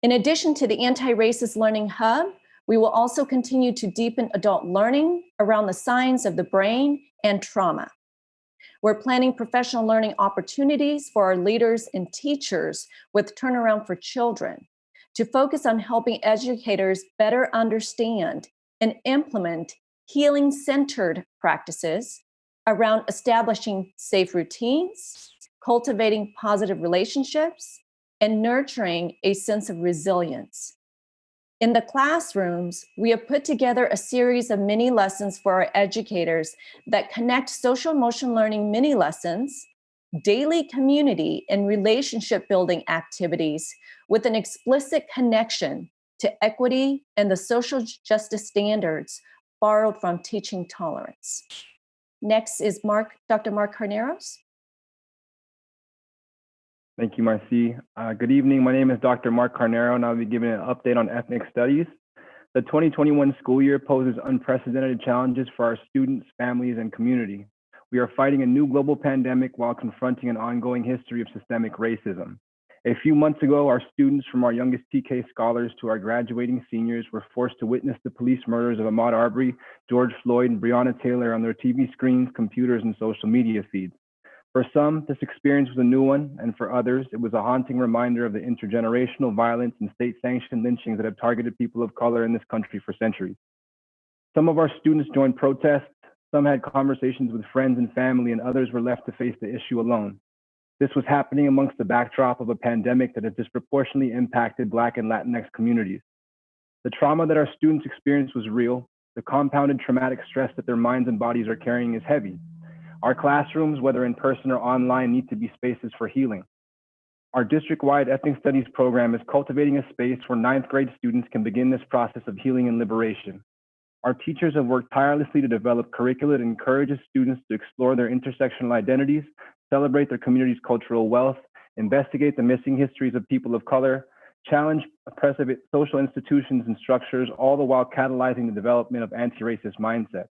In addition to the Antiracist Learning Hub, we will also continue to deepen adult learning around the science of the brain and trauma. We're planning professional learning opportunities for our leaders and teachers with Turnaround for Children to focus on helping educators better understand and implement healing-centered practices around establishing safe routines, cultivating positive relationships, and nurturing a sense of resilience. In the classrooms, we have put together a series of mini lessons for our educators that connect social emotion learning mini lessons daily community and relationship building activities with an explicit connection to equity and the social justice standards borrowed from teaching tolerance. Next is Dr. Mark Carneros. Thank you, Marcy. Good evening. My name is Dr. Mark Carnero, and I'll be giving an update on ethnic studies. The 2021 school year poses unprecedented challenges for our students, families, and community. We are fighting a new global pandemic while confronting an ongoing history of systemic racism. A few months ago, our students, from our youngest TK scholars to our graduating seniors, were forced to witness the police murders of Ahmaud Arbery, George Floyd, and Breonna Taylor on their TV screens, computers, and social media feeds. For some, this experience was a new one, and for others, it was a haunting reminder of the intergenerational violence and state-sanctioned lynchings that have targeted people of color in this country for centuries. Some of our students joined protests, some had conversations with friends and family, and others were left to face the issue alone. This was happening amongst the backdrop of a pandemic that has disproportionately impacted Black and Latinx communities. The trauma that our students experienced was real. The compounded traumatic stress that their minds and bodies are carrying is heavy. Our classrooms, whether in person or online, need to be spaces for healing. Our district-wide ethnic studies program is cultivating a space where 9th grade students can begin this process of healing and liberation. Our teachers have worked tirelessly to develop curricula that encourages students to explore their intersectional identities, celebrate their community's cultural wealth, investigate the missing histories of people of color, challenge oppressive social institutions and structures, all the while catalyzing the development of anti-racist mindsets.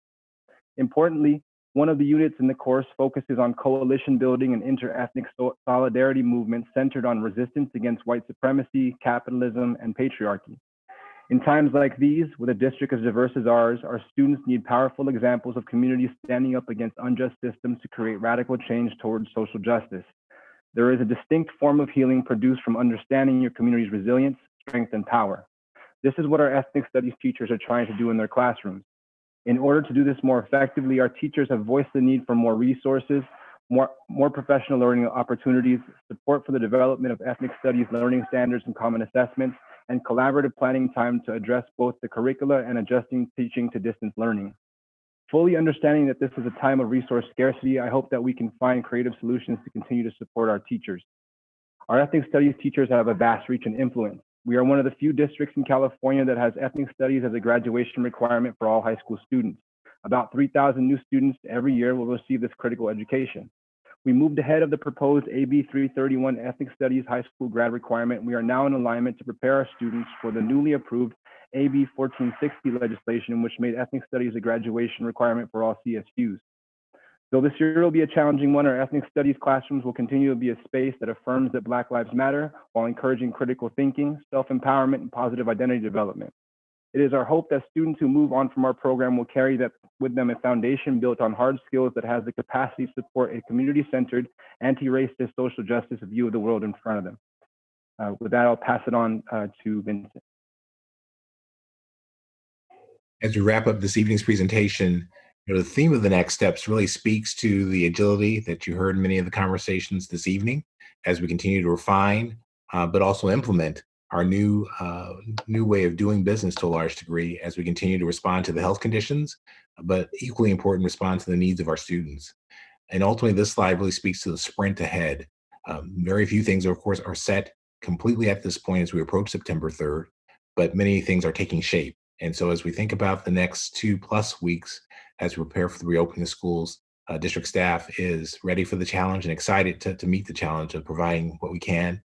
Importantly, one of the units in the course focuses on coalition building and inter-ethnic solidarity movements centered on resistance against white supremacy, capitalism, and patriarchy. In times like these, with a district as diverse as ours, our students need powerful examples of communities standing up against unjust systems to create radical change towards social justice. There is a distinct form of healing produced from understanding your community's resilience, strength, and power. This is what our ethnic studies teachers are trying to do in their classrooms. In order to do this more effectively, our teachers have voiced the need for more resources, more professional learning opportunities, support for the development of ethnic studies learning standards and common assessments, and collaborative planning time to address both the curricula and adjusting teaching to distance learning. Fully understanding that this is a time of resource scarcity, I hope that we can find creative solutions to continue to support our teachers. Our ethnic studies teachers have a vast reach and influence. We are one of the few districts in California that has ethnic studies as a graduation requirement for all high school students. About 3,000 new students every year will receive this critical education. We moved ahead of the proposed AB 331 Ethnic Studies high school grad requirement. We are now in alignment to prepare our students for the newly approved AB 1460 legislation, which made ethnic studies a graduation requirement for all CSUs. Though this year will be a challenging one, our ethnic studies classrooms will continue to be a space that affirms that Black lives matter while encouraging critical thinking, self-empowerment, and positive identity development. It is our hope that students who move on from our program will carry that with them a foundation built on hard skills that has the capacity to support a community-centered, anti-racist, social justice view of the world in front of them. With that, I'll pass it on to Vincent. As we wrap up this evening's presentation, the theme of the next steps really speaks to the agility that you heard in many of the conversations this evening as we continue to refine, but also implement our new way of doing business to a large degree as we continue to respond to the health conditions, but equally important, respond to the needs of our students. And ultimately, this slide really speaks to the sprint ahead. Very few things, of course, are set completely at this point as we approach September 3rd, but many things are taking shape. And so as we think about the next 2+ weeks, as we prepare for the reopening of schools, district staff is ready for the challenge and excited to meet the challenge of providing what we can,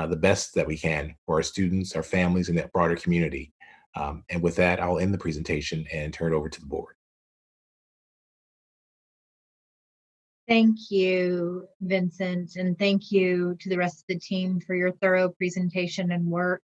the best that we can for our students, our families, and that broader community. And with that, I'll end the presentation and turn it over to the board. Thank you, Vincent, and thank you to the rest of the team for your thorough presentation and work.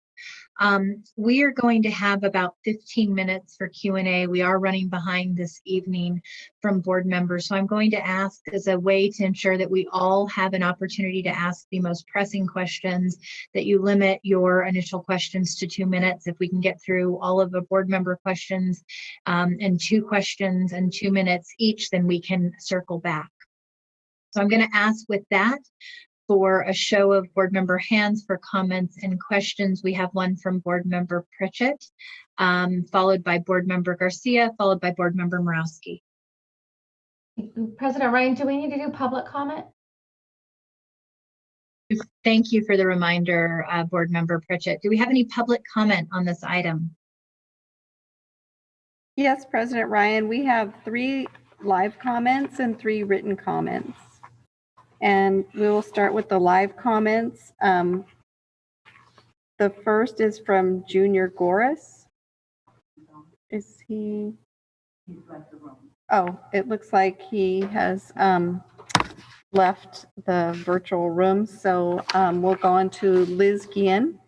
We are going to have about 15 minutes for Q&A. We are running behind this evening from board members. So I'm going to ask, as a way to ensure that we all have an opportunity to ask the most pressing questions, that you limit your initial questions to 2 minutes. If we can get through all of the board member questions and 2 questions and 2 minutes each, then we can circle back. So I'm going to ask with that for a show of board member hands for comments and questions. We have one from board member Pritchett, followed by board member Garcia, followed by board member Morawski. President Ryan, do we need to do public comment? Thank you for the reminder, Board Member Pritchett. Do we have any public comment on this item? Yes, President Ryan, we have 3 live comments and 3 written comments. And we will start with the live comments. The first is from Junior Goris. Is he? Oh, it looks like he has left the virtual room. So we'll go on to Liz Guillen.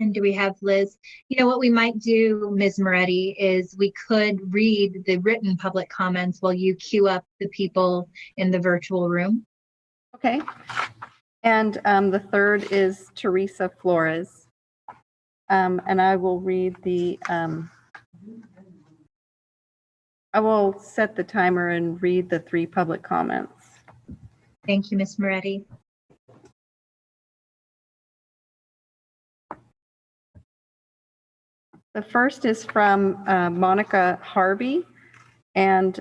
And do we have Liz? You know what we might do, Ms. Moretti, is we could read the written public comments while you queue up the people in the virtual room. Okay. And the third is Teresa Flores. And I will read the, I will set the timer and read the 3 public comments. Thank you, Ms. Moretti. The first is from Monica Harvey, and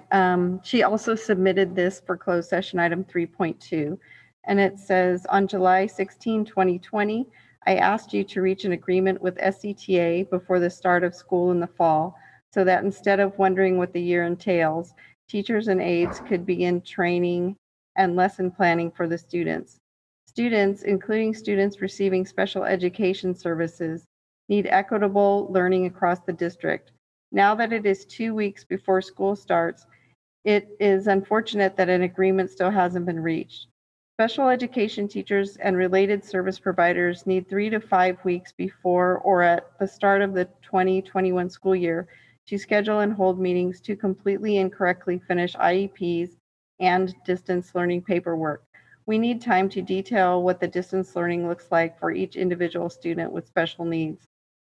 she also submitted this for closed session item 3.2. And it says, on July 16, 2020, I asked you to reach an agreement with SCTA before the start of school in the fall, so that instead of wondering what the year entails, teachers and aides could begin training and lesson planning for the students. Students, including students receiving special education services, need equitable learning across the district. Now that it is 2 weeks before school starts, it is unfortunate that an agreement still hasn't been reached. Special education teachers and related service providers need 3 to 5 weeks before or at the start of the 2021 school year to schedule and hold meetings to completely and correctly finish IEPs and distance learning paperwork. We need time to detail what the distance learning looks like for each individual student with special needs.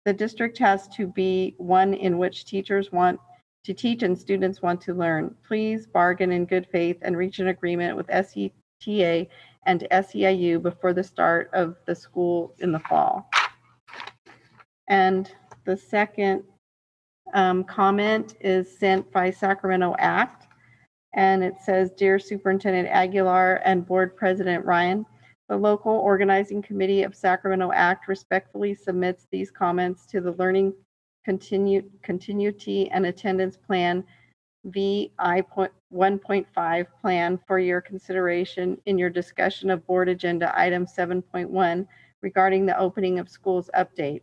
The district has to be one in which teachers want to teach and students want to learn. Please bargain in good faith and reach an agreement with SCTA and SEIU before the start of the school in the fall. And the second comment is sent by Sacramento ACT, and it says, Dear Superintendent Aguilar and Board President Ryan, the local organizing committee of Sacramento ACT respectfully submits these comments to the Learning Continuity and Attendance Plan VI 1.5 plan for your consideration in your discussion of Board Agenda Item 7.1 regarding the opening of schools update.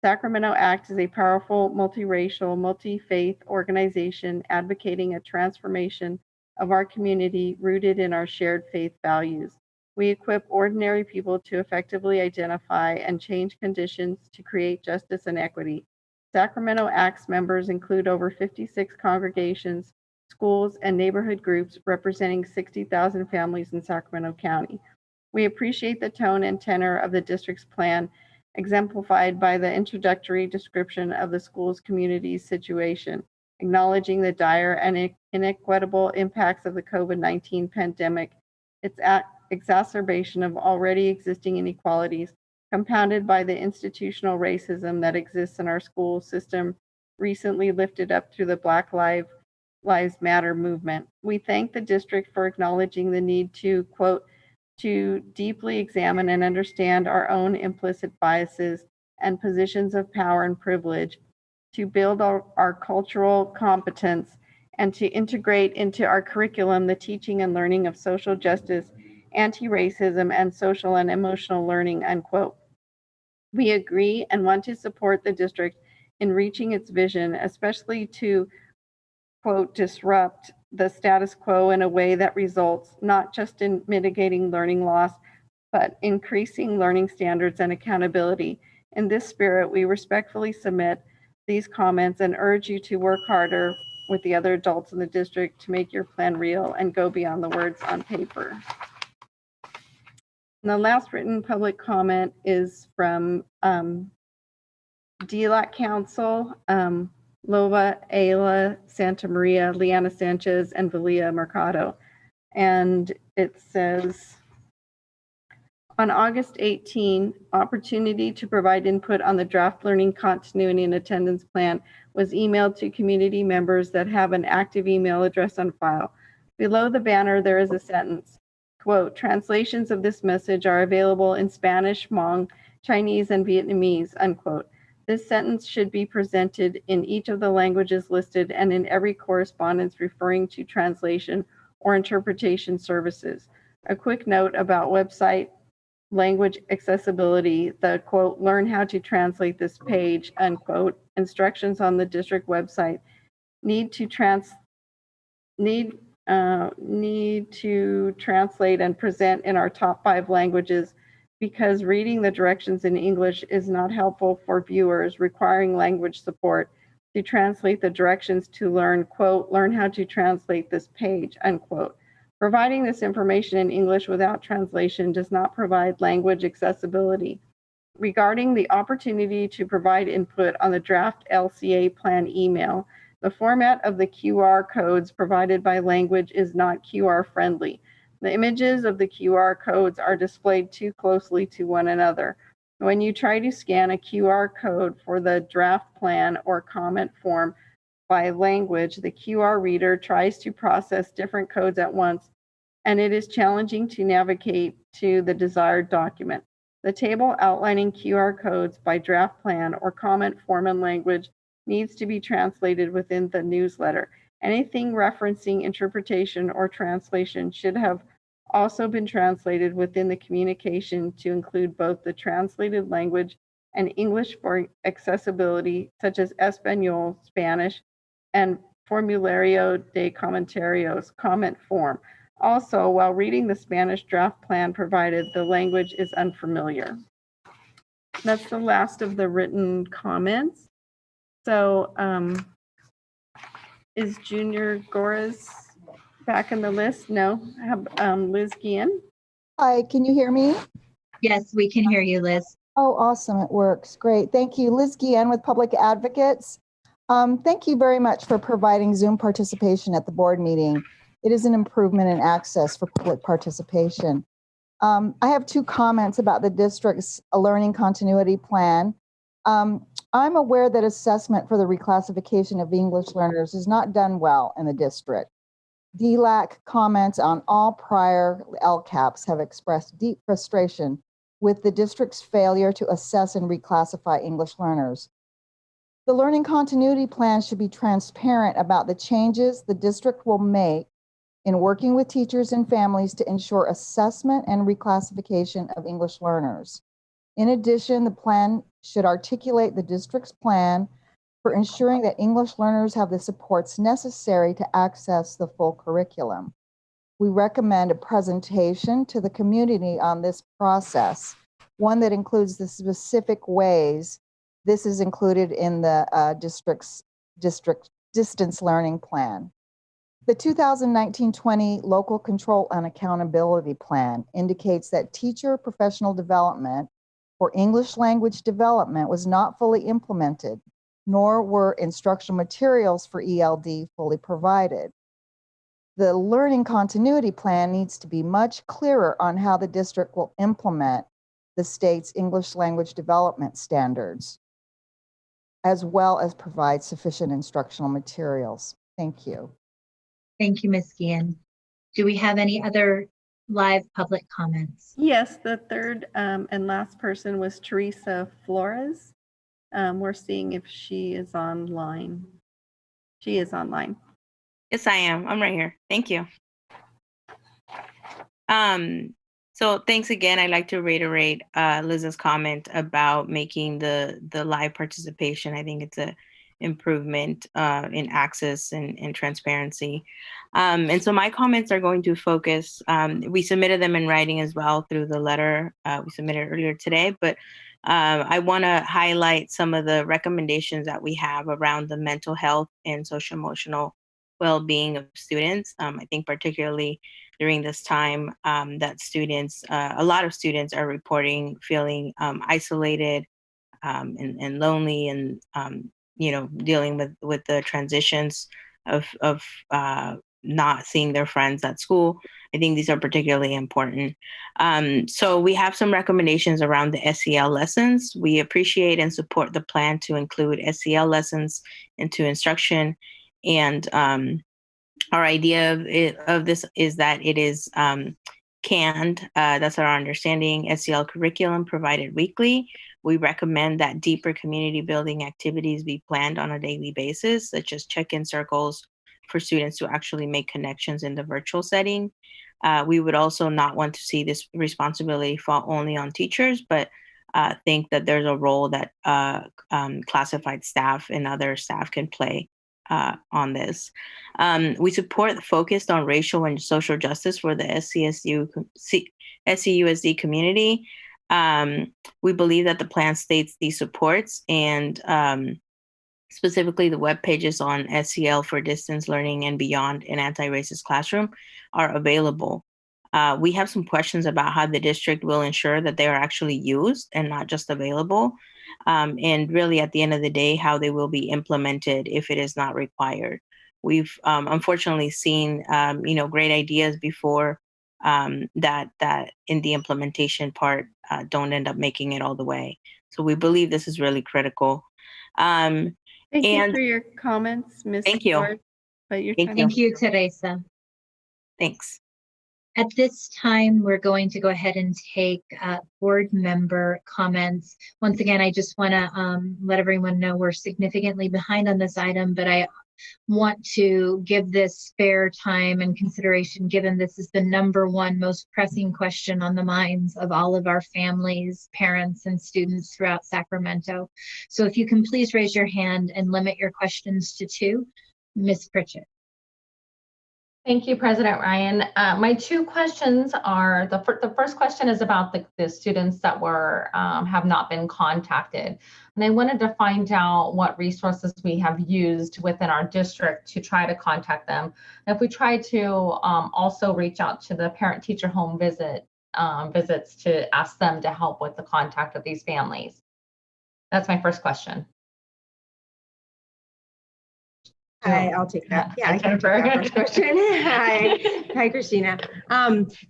Sacramento ACT is a powerful, multiracial, multi-faith organization advocating a transformation of our community rooted in our shared faith values. We equip ordinary people to effectively identify and change conditions to create justice and equity. Sacramento ACT's members include over 56 congregations, schools, and neighborhood groups representing 60,000 families in Sacramento County. We appreciate the tone and tenor of the district's plan, exemplified by the introductory description of the school's community situation, acknowledging the dire and inequitable impacts of the COVID-19 pandemic, its exacerbation of already existing inequalities, compounded by the institutional racism that exists in our school system, recently lifted up through the Black Lives Matter movement. We thank the district for acknowledging the need to, quote, to deeply examine and understand our own implicit biases and positions of power and privilege, to build our cultural competence, and to integrate into our curriculum the teaching and learning of social justice, anti-racism, and social and emotional learning, unquote. We agree and want to support the district in reaching its vision, especially to, quote, disrupt the status quo in a way that results not just in mitigating learning loss, but increasing learning standards and accountability. In this spirit, we respectfully submit these comments and urge you to work harder with the other adults in the district to make your plan real and go beyond the words on paper. And the last written public comment is from DLAC Council, Lova, Ayla, Santa Maria, Liana Sanchez, and Valia Mercado. And it says, On August 18, opportunity to provide input on the draft learning continuity and attendance plan was emailed to community members that have an active email address on file. Below the banner, there is a sentence, quote, translations of this message are available in Spanish, Hmong, Chinese, and Vietnamese, unquote. This sentence should be presented in each of the languages listed and in every correspondence referring to translation or interpretation services. A quick note about website language accessibility, the quote, learn how to translate this page, unquote, instructions on the district website need to translate and present in our top 5 languages because reading the directions in English is not helpful for viewers requiring language support to translate the directions to learn, quote, learn how to translate this page, unquote. Providing this information in English without translation does not provide language accessibility. Regarding the opportunity to provide input on the draft LCA plan email, the format of the QR codes provided by language is not QR friendly. The images of the QR codes are displayed too closely to one another. When you try to scan a QR code for the draft plan or comment form by language, the QR reader tries to process different codes at once, and it is challenging to navigate to the desired document. The table outlining QR codes by draft plan or comment form and language needs to be translated within the newsletter. Anything referencing interpretation or translation should have also been translated within the communication to include both the translated language and English for accessibility, such as Espanol, Spanish, and Formulario de Comentarios comment form. Also, while reading the Spanish draft plan provided, the language is unfamiliar. That's the last of the written comments. So is Junior Goras back in the list? No, I have Liz Guillen. Hi, can you hear me? Yes, we can hear you, Liz. Oh, awesome, it works, great. Thank you, Liz Guillen with Public Advocates. Thank you very much for providing Zoom participation at the board meeting. It is an improvement in access for public participation. I have 2 comments about the district's learning continuity plan. I'm aware that assessment for the reclassification of English learners is not done well in the district. DLAC comments on all prior LCAPs have expressed deep frustration with the district's failure to assess and reclassify English learners. The learning continuity plan should be transparent about the changes the district will make in working with teachers and families to ensure assessment and reclassification of English learners. In addition, the plan should articulate the district's plan for ensuring that English learners have the supports necessary to access the full curriculum. We recommend a presentation to the community on this process, one that includes the specific ways this is included in the district distance learning plan. The 2019-20 Local Control and Accountability Plan indicates that teacher professional development for English language development was not fully implemented, nor were instructional materials for ELD fully provided. The learning continuity plan needs to be much clearer on how the district will implement the state's English language development standards, as well as provide sufficient instructional materials. Thank you. Thank you, Ms. Guillen. Do we have any other live public comments? Yes, the third and last person was Teresa Flores. We're seeing if she is online. She is online. Yes, I am. I'm right here. Thank you. So thanks again. I'd like to reiterate Liz's comment about making the live participation. I think it's a improvement in access and transparency. And so my comments are going to focus, we submitted them in writing as well through the letter we submitted earlier today, but I want to highlight some of the recommendations that we have around the mental health and social emotional well-being of students. I think particularly during this time that students, a lot of students are reporting feeling isolated and lonely and dealing with the transitions of not seeing their friends at school. I think these are particularly important. So we have some recommendations around the SEL lessons. We appreciate and support the plan to include SEL lessons into instruction. And our idea of this is that it is canned. That's our understanding. SEL curriculum provided weekly. We recommend that deeper community building activities be planned on a daily basis, such as check-in circles for students to actually make connections in the virtual setting. We would also not want to see this responsibility fall only on teachers, but think that there's a role that classified staff and other staff can play on this. We support the focus on racial and social justice for the SCUSD community. We believe that the plan states these supports, and specifically the web pages on SEL for distance learning and beyond an anti-racist classroom are available. We have some questions about how the district will ensure that they are actually used and not just available. And really at the end of the day, how they will be implemented if it is not required. We've unfortunately seen, great ideas before that in the implementation part don't end up making it all the way. So we believe this is really critical. Thank you for your comments, Ms. Thank you. Ford. Thank you, Teresa. Thanks. At this time, we're going to go ahead and take board member comments. Once again, I just want to let everyone know we're significantly behind on this item, but I want to give this fair time and consideration, given this is the #1 most pressing question on the minds of all of our families, parents, and students throughout Sacramento. So if you can please raise your hand and limit your questions to 2. Ms. Pritchett. Thank you, President Ryan. My 2 questions are, the first question is about the students that were have not been contacted. And I wanted to find out what resources we have used within our district to try to contact them. And if we try to also reach out to the parent-teacher home visits to ask them to help with the contact of these families. That's my first question. Hi, I'll take that. Yeah, I can take that first question. Hi, Christina.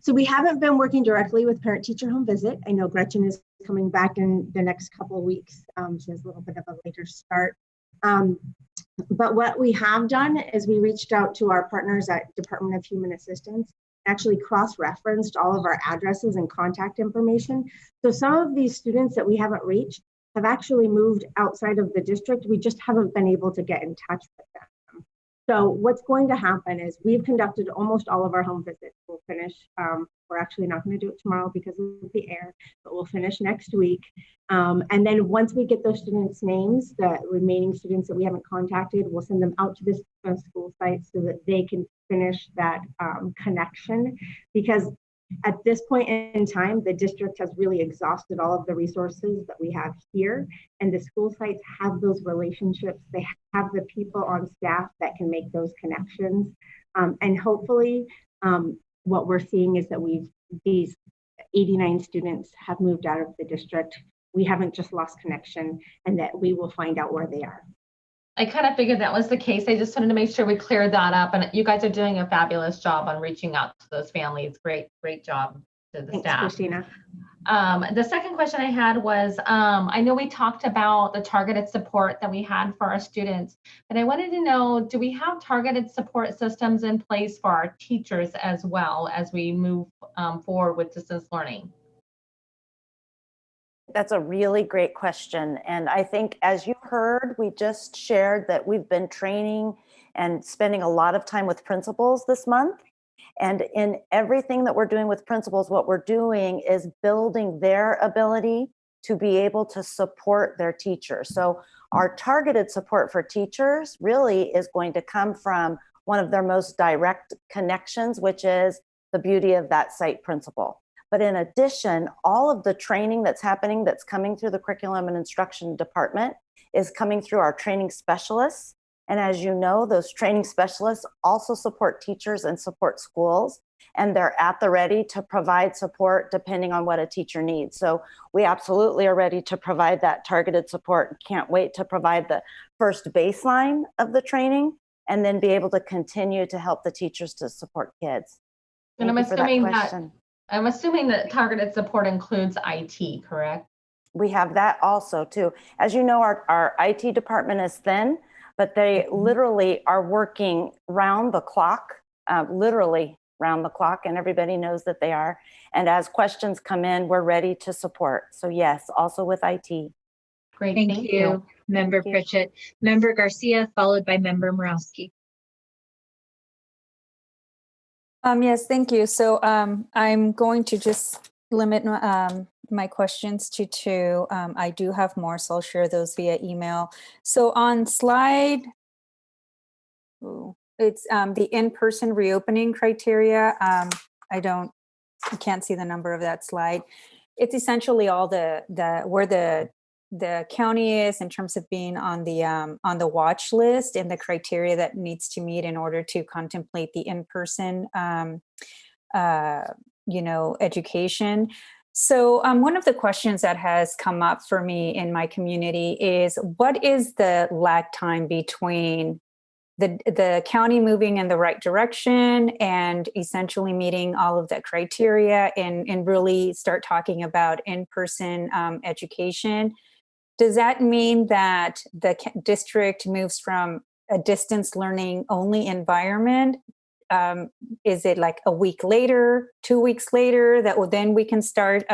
So we haven't been working directly with parent-teacher home visit. I know Gretchen is coming back in the next couple of weeks. She has a little bit of a later start. But what we have done is we reached out to our partners at Department of Human Assistance, actually cross-referenced all of our addresses and contact information. So some of these students that we haven't reached have actually moved outside of the district. We just haven't been able to get in touch with them. So what's going to happen is we've conducted almost all of our home visits. We'll finish, we're actually not going to do it tomorrow because of the air, but we'll finish next week. And then once we get those students' names, the remaining students that we haven't contacted, we'll send them out to the school site so that they can finish that connection. Because at this point in time, the district has really exhausted all of the resources that we have here, and the school sites have those relationships. They have the people on staff that can make those connections. And hopefully what we're seeing is that these 89 students have moved out of the district. We haven't just lost connection, and that we will find out where they are. I kind of figured that was the case. I just wanted to make sure we cleared that up. And you guys are doing a fabulous job on reaching out to those families. Great job to the staff. Thanks, Christina. The second question I had was, I know we talked about the targeted support that we had for our students, but I wanted to know, do we have targeted support systems in place for our teachers as well as we move forward with distance learning? That's a really great question. And I think, as you heard, we just shared that we've been training and spending a lot of time with principals this month. And in everything that we're doing with principals, what we're doing is building their ability to be able to support their teachers. So our targeted support for teachers really is going to come from one of their most direct connections, which is the beauty of that site principal. But in addition, all of the training that's happening, that's coming through the curriculum and instruction department, is coming through our training specialists. And as you know, those training specialists also support teachers and support schools, and they're at the ready to provide support depending on what a teacher needs. So we absolutely are ready to provide that targeted support. Can't wait to provide the first baseline of the training. and then be able to continue to help the teachers to support kids. And Thank you for that question. I'm assuming that targeted support includes IT, correct? We have that also too. As you know, our IT department is thin, but they literally are working round the clock, literally round the clock, and everybody knows that they are. And as questions come in, we're ready to support. So yes, also with IT. Great, Thank you, Member Pritchett. Member Garcia, followed by Member Morowski. Yes, thank you. So I'm going to just limit my questions to two. I do have more, so I'll share those via email. So on slide, it's the in-person reopening criteria. I can't see the number of that slide. It's essentially all where the county is in terms of being on the watch list and the criteria that needs to meet in order to contemplate the in-person education. So one of the questions that has come up for me in my community is, what is the lag time between the county moving in the right direction and essentially meeting all of the criteria and really start talking about in-person education? Does that mean that the district moves from a distance learning only environment? Is it like a week later, 2 weeks later, then we can start?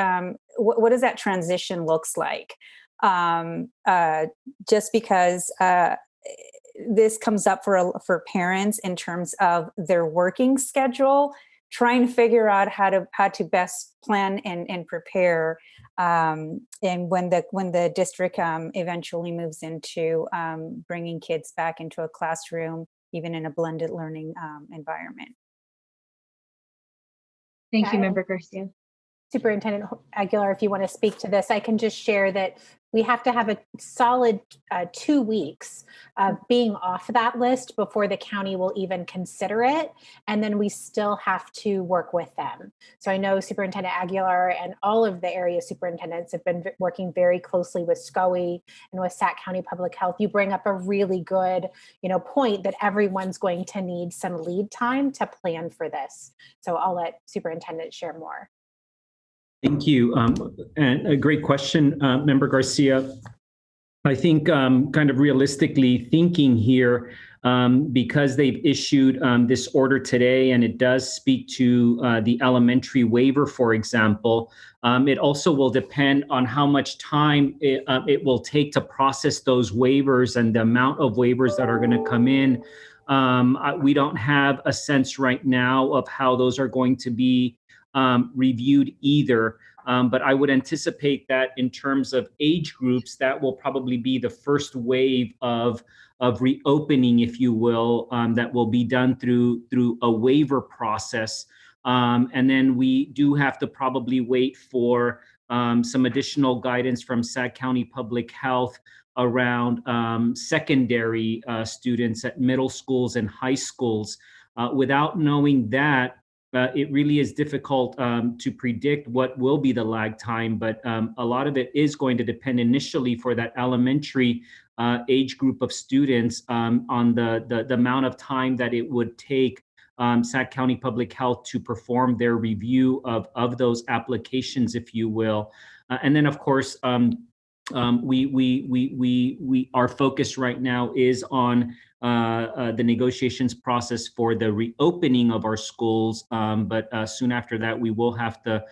What does that transition looks like? Just because this comes up for parents in terms of their working schedule, trying to figure out how to best plan and prepare. And when the district eventually moves into bringing kids back into a classroom, even in a blended learning environment. Thank you, Member Garcia. Superintendent Aguilar, if you want to speak to this, I can just share that we have to have a solid 2 weeks of being off that list before the county will even consider it. And then we still have to work with them. So I know Superintendent Aguilar and all of the area superintendents have been working very closely with SCOE and with Sac County Public Health. You bring up a really good, point that everyone's going to need some lead time to plan for this. So I'll let Superintendent share more. Thank you. And a great question, Member Garcia. I think kind of realistically thinking here, because they've issued this order today, and it does speak to the elementary waiver, for example, it also will depend on how much time it will take to process those waivers and the amount of waivers that are going to come in. We don't have a sense right now of how those are going to be reviewed either. But I would anticipate that in terms of age groups, that will probably be the first wave of reopening, if you will, that will be done through a waiver process. And then we do have to probably wait for some additional guidance from Sac County Public Health around secondary students at middle schools and high schools. Without knowing that, it really is difficult to predict what will be the lag time, but a lot of it is going to depend initially for that elementary age group of students on the amount of time that it would take Sac County Public Health to perform their review of those applications, if you will. And then, of course, our focus right now is on the negotiations process for the reopening of our schools. But soon after that, we will have to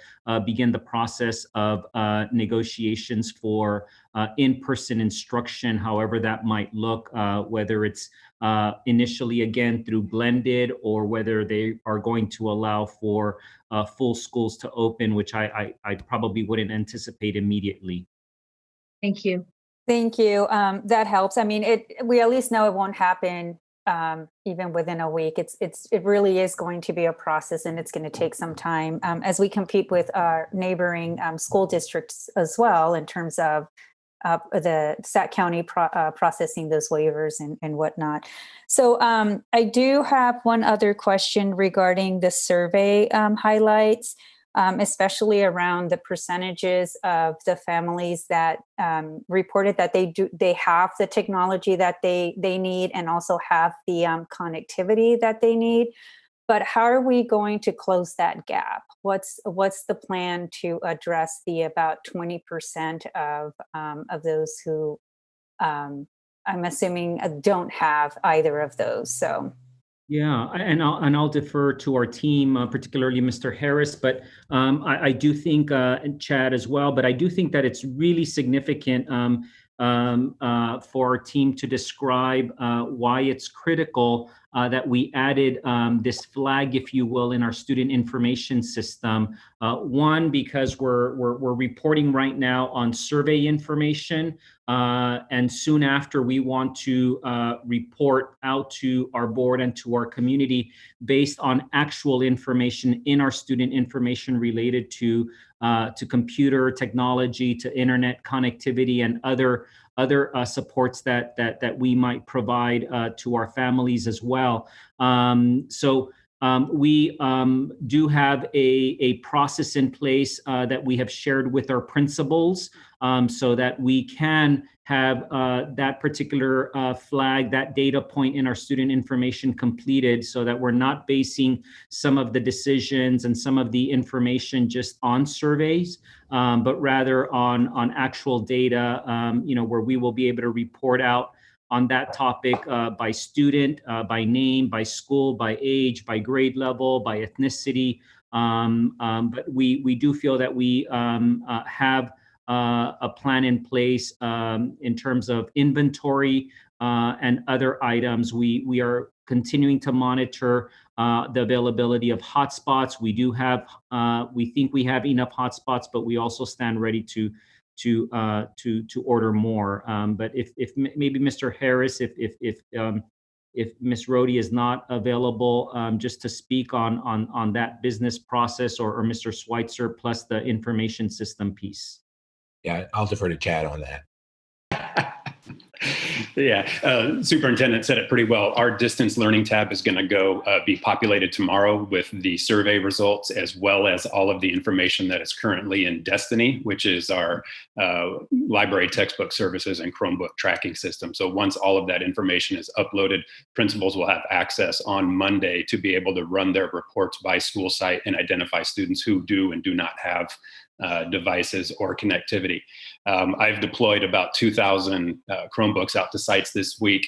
begin the process of negotiations for in-person instruction, however that might look, whether it's initially, again, through blended, or whether they are going to allow for full schools to open, which I probably wouldn't anticipate immediately. Thank you. Thank you. That helps. I mean, we at least know it won't happen even within a week. It really is going to be a process, and it's going to take some time as we compete with our neighboring school districts as well, in terms of the Sac County processing those waivers and whatnot. So I do have one other question regarding the survey highlights. especially around the percentages of the families that reported that they have the technology that they need and also have the connectivity that they need. But how are we going to close that gap? What's the plan to address the about 20% of those who I'm assuming don't have either of those? So. Yeah, and I'll defer to our team, particularly Mr. Harris, but I do think, and Chad as well, but I do think that it's really significant for our team to describe why it's critical that we added this flag, if you will, in our student information system. One, because we're reporting right now on survey information, and soon after we want to report out to our board and to our community based on actual information in our student information related to computer technology, to internet connectivity, and other supports that we might provide to our families as well. We do have a process in place that we have shared with our principals so that we can have that particular flag, that data point in our student information completed, so that we're not basing some of the decisions and some of the information just on surveys, but rather on actual data, where we will be able to report out on that topic by student, by name, by school, by age, by grade level, by ethnicity. But we do feel that we have a plan in place in terms of inventory and other items. We are continuing to monitor the availability of hotspots. We do have, we think we have enough hotspots, but we also stand ready to order more. But if maybe Mr. Harris, if Ms. Rohde is not available, just to speak on that business process, or Mr. Schweitzer plus the information system piece. Yeah, I'll defer to Chad on that. Yeah, superintendent said it pretty well. Our distance learning tab is going to be populated tomorrow with the survey results, as well as all of the information that is currently in Destiny, which is our library textbook services and Chromebook tracking system. So once all of that information is uploaded, principals will have access on Monday to be able to run their reports by school site and identify students who do and do not have devices or connectivity. I've deployed about 2,000 Chromebooks out to sites this week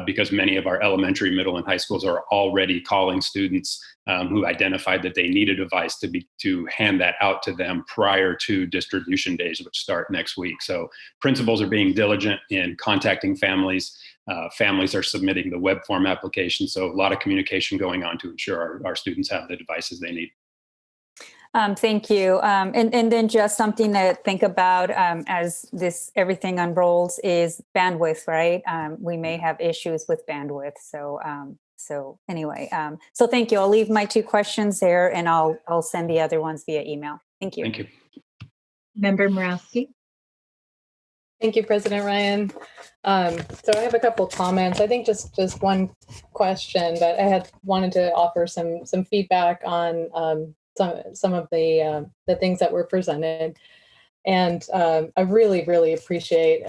because many of our elementary, middle, and high schools are already calling students who identified that they need a device to hand that out to them prior to distribution days, which start next week. So principals are being diligent in contacting families. Families are submitting the web form application. So a lot of communication going on to ensure our students have the devices they need. Thank you. And then just something to think about as everything unrolls is bandwidth, right? We may have issues with bandwidth. So anyway, so thank you. I'll leave my 2 questions there, and I'll send the other ones via email. Thank you. Thank you. Member Morawski. Thank you, President Ryan. So I have a couple of comments. I think just one question, but I had wanted to offer some feedback on some of the things that were presented. And I really appreciate,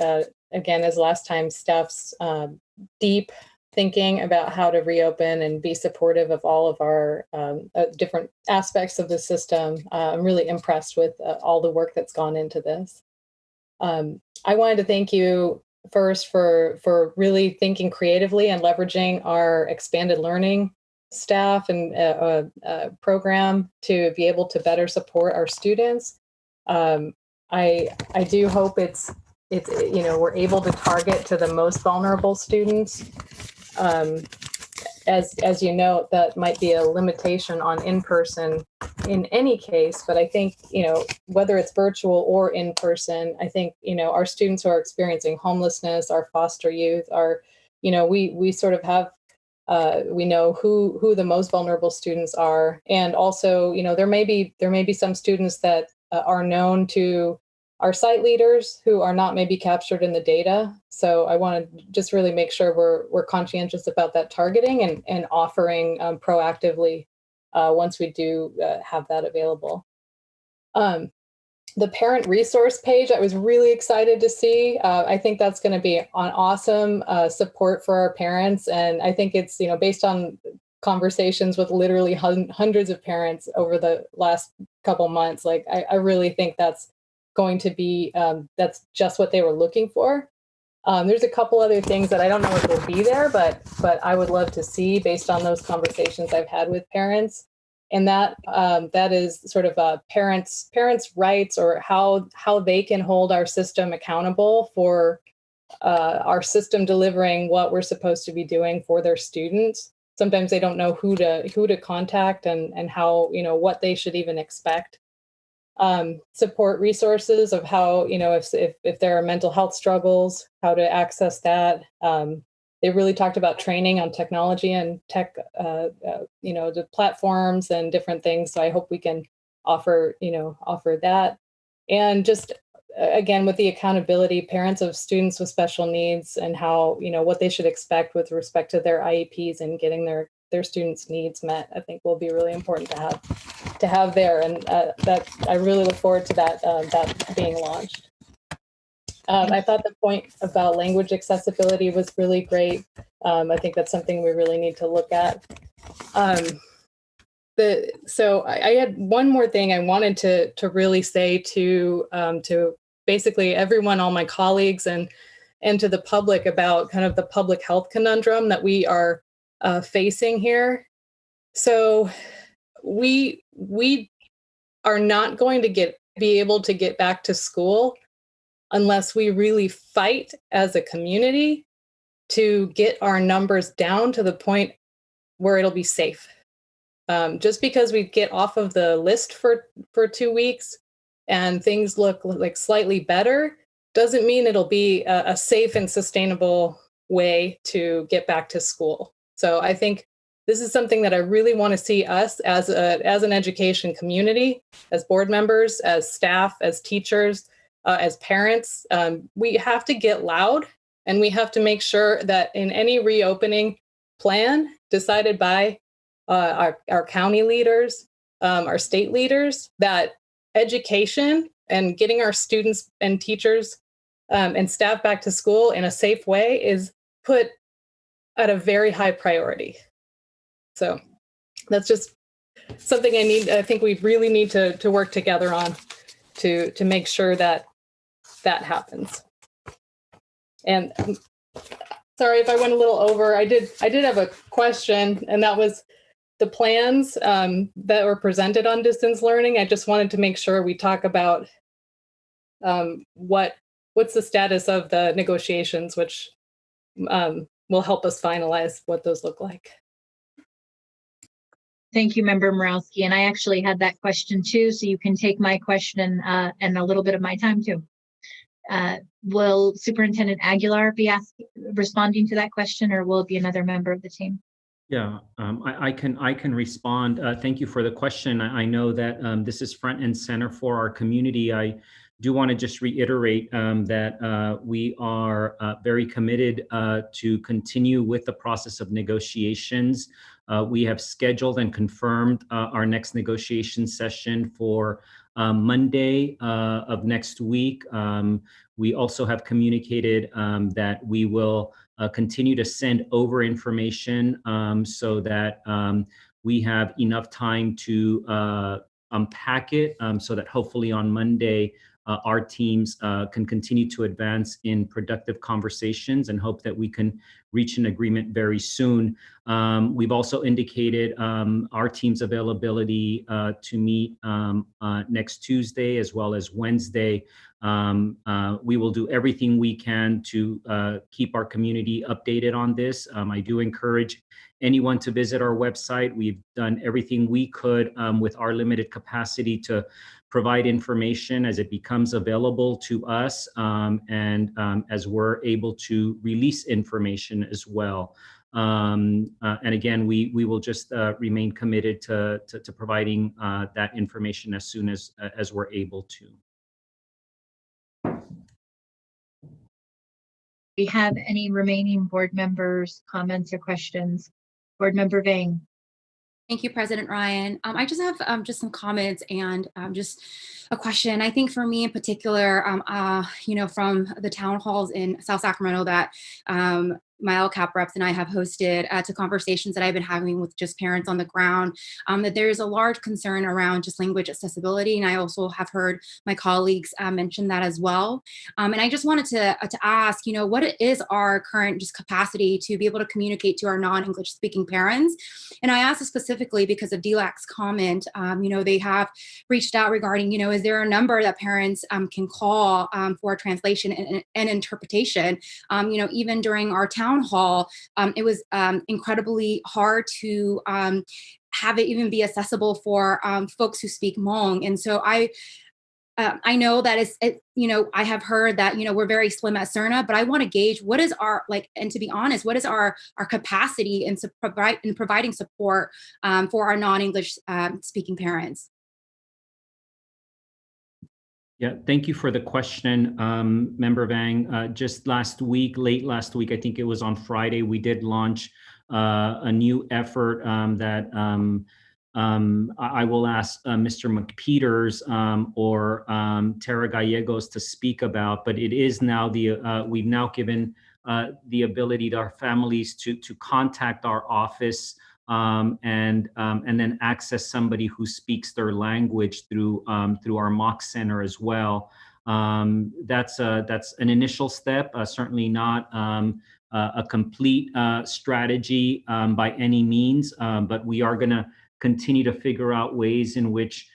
again, as last time, Steph's deep thinking about how to reopen and be supportive of all of our different aspects of the system. I'm really impressed with all the work that's gone into this. I wanted to thank you first for really thinking creatively and leveraging our expanded learning staff and program to be able to better support our students. I do hope it's we're able to target to the most vulnerable students. As you know, that might be a limitation on in-person in any case, but I think, whether it's virtual or in person, I think, our students who are experiencing homelessness, our foster youth, we sort of have we know who the most vulnerable students are. And also, there may be some students that are known to our site leaders who are not maybe captured in the data. So I want to just really make sure we're conscientious about that targeting and offering proactively once we do have that available. The parent resource page, I was really excited to see. I think that's going to be an awesome support for our parents. And I think it's, based on conversations with literally hundreds of parents over the last couple months, like I really think that's going to be, that's just what they were looking for. There's a couple other things that I don't know if will be there, but I would love to see based on those conversations I've had with parents. And that is sort of parents' rights, or how they can hold our system accountable for our system delivering what we're supposed to be doing for their students. Sometimes they don't know who to contact and how, what they should even expect. Support resources of how, if there are mental health struggles, how to access that. They really talked about training on technology and tech, the platforms and different things. So I hope we can offer that. And just, again, with the accountability, parents of students with special needs and how, what they should expect with respect to their IEPs and getting their students' needs met, I think will be really important to have there. And that I really look forward to that being launched. I thought the point about language accessibility was really great. I think that's something we really need to look at. So I had one more thing I wanted to really say to basically everyone, all my colleagues, and to the public about kind of the public health conundrum that we are facing here. So we are not going to be able to get back to school unless we really fight as a community to get our numbers down to the point where it'll be safe. Just because we get off of the list for 2 weeks and things look like slightly better doesn't mean it'll be a safe and sustainable way to get back to school. So I think this is something that I really want to see us as an education community, as board members, as staff, as teachers, as parents. We have to get loud, and we have to make sure that in any reopening plan decided by our county leaders, our state leaders, that education and getting our students and teachers and staff back to school in a safe way is put at a very high priority. So that's just something I think we really need to work together on to make sure that happens. And sorry if I went a little over. I did have a question, and that was the plans that were presented on distance learning. I just wanted to make sure we talk about what's the status of the negotiations, which will help us finalize what those look like. Thank you, Member Morawski. And I actually had that question too, so you can take my question and a little bit of my time too. Will Superintendent Aguilar be responding to that question, or will it be another member of the team? Yeah, I can respond. Thank you for the question. I know that this is front and center for our community. I do want to just reiterate that we are very committed to continue with the process of negotiations. We have scheduled and confirmed our next negotiation session for Monday of next week. We also have communicated that we will continue to send over information so that we have enough time to unpack it so that hopefully on Monday our teams can continue to advance in productive conversations and hope that we can reach an agreement very soon. We've also indicated our team's availability to meet next Tuesday as well as Wednesday. We will do everything we can to keep our community updated on this. I do encourage anyone to visit our website. We've done everything we could with our limited capacity to provide information as it becomes available to us and as we're able to release information as well. And again, we will just remain committed to providing that information as soon as we're able to. Do we have any remaining board members' comments or questions? Board Member Vang. Thank you, President Ryan. I just have just some comments and just a question. I think for me in particular, from the town halls in South Sacramento that my LCAP reps and I have hosted to conversations that I've been having with just parents on the ground, that there is a large concern around just language accessibility. And I also have heard my colleagues mention that as well. And I just wanted to ask, what is our current just capacity to be able to communicate to our non-English speaking parents? And I asked this specifically because of DLAC's comment. They have reached out regarding, is there a number that parents can call for translation and interpretation? Even during our town hall, it was incredibly hard to have it even be accessible for folks who speak Hmong. And so I know that I have heard that, we're very slim at CERNA, but I want to gauge what is our, and to be honest, what is our capacity in providing support for our non-English speaking parents? Yeah, thank you for the question, Member Vang. Just late last week, I think it was on Friday, we did launch a new effort that I will ask Mr. McPeters or Tara Gallegos to speak about, but it is now we've now given the ability to our families to contact our office and then access somebody who speaks their language through our mock center as well. That's an initial step, certainly not a complete strategy by any means, but we are going to continue to figure out ways in which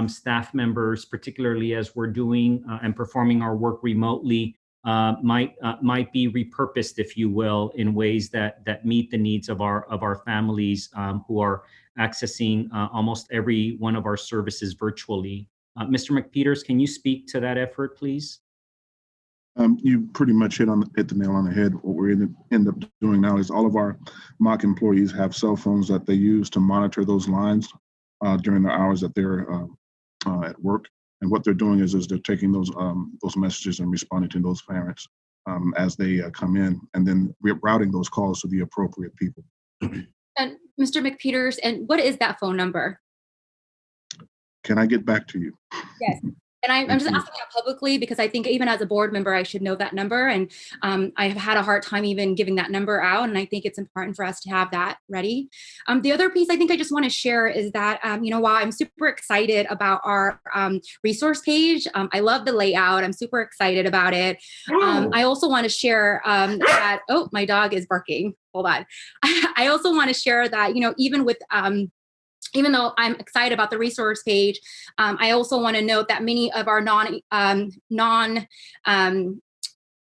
staff members, particularly as we're doing and performing our work remotely, might be repurposed, if you will, in ways that meet the needs of our families who are accessing almost every one of our services virtually. Mr. McPeters, can you speak to that effort, please? You pretty much hit the nail on the head. What we're end up doing now is all of our mock employees have cell phones that they use to monitor those lines during the hours that they're at work. And what they're doing is they're taking those messages and responding to those parents as they come in, and then we're routing those calls to the appropriate people. And Mr. McPeters, and what is that phone number? Can I get back to you? Yes. And I'm just asking that publicly because I think even as a board member, I should know that number. And I have had a hard time even giving that number out. And I think it's important for us to have that ready. The other piece I think I just want to share is that, while I'm super excited about our resource page, I love the layout. I'm super excited about it. I also want to share that, oh, my dog is barking. Hold on. I also want to share that, even though I'm excited about the resource page, I also want to note that many of our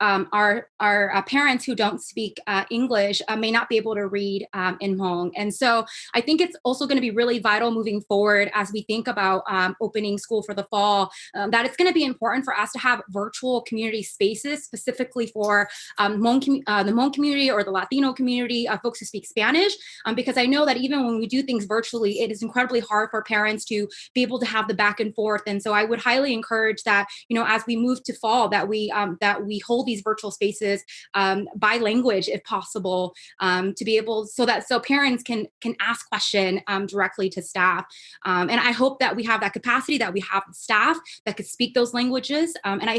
our parents who don't speak English may not be able to read in Hmong. And so I think it's also going to be really vital moving forward as we think about opening school for the fall, that it's going to be important for us to have virtual community spaces specifically for the Hmong community or the Latino community, folks who speak Spanish, because I know that even when we do things virtually, it is incredibly hard for parents to be able to have the back and forth. And so I would highly encourage that, as we move to fall, that we hold these virtual spaces by language, if possible, to be able so parents can ask questions directly to staff. And I hope that we have that capacity, that we have staff that could speak those languages. And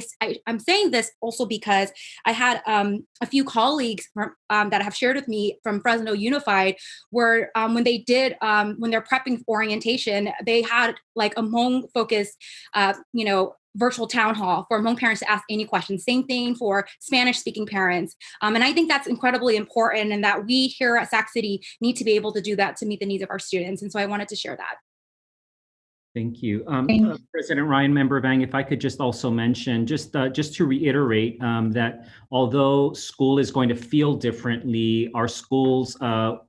I'm saying this also because I had a few colleagues that have shared with me from Fresno Unified, where when they're prepping for orientation, they had like a Hmong focused, virtual town hall for Hmong parents to ask any questions. Same thing for Spanish speaking parents. And I think that's incredibly important, and that we here at Sac City need to be able to do that to meet the needs of our students. And so I wanted to share that. Thank you. President Ryan, Member Vang, if I could just also mention, just to reiterate that although school is going to feel differently, our schools are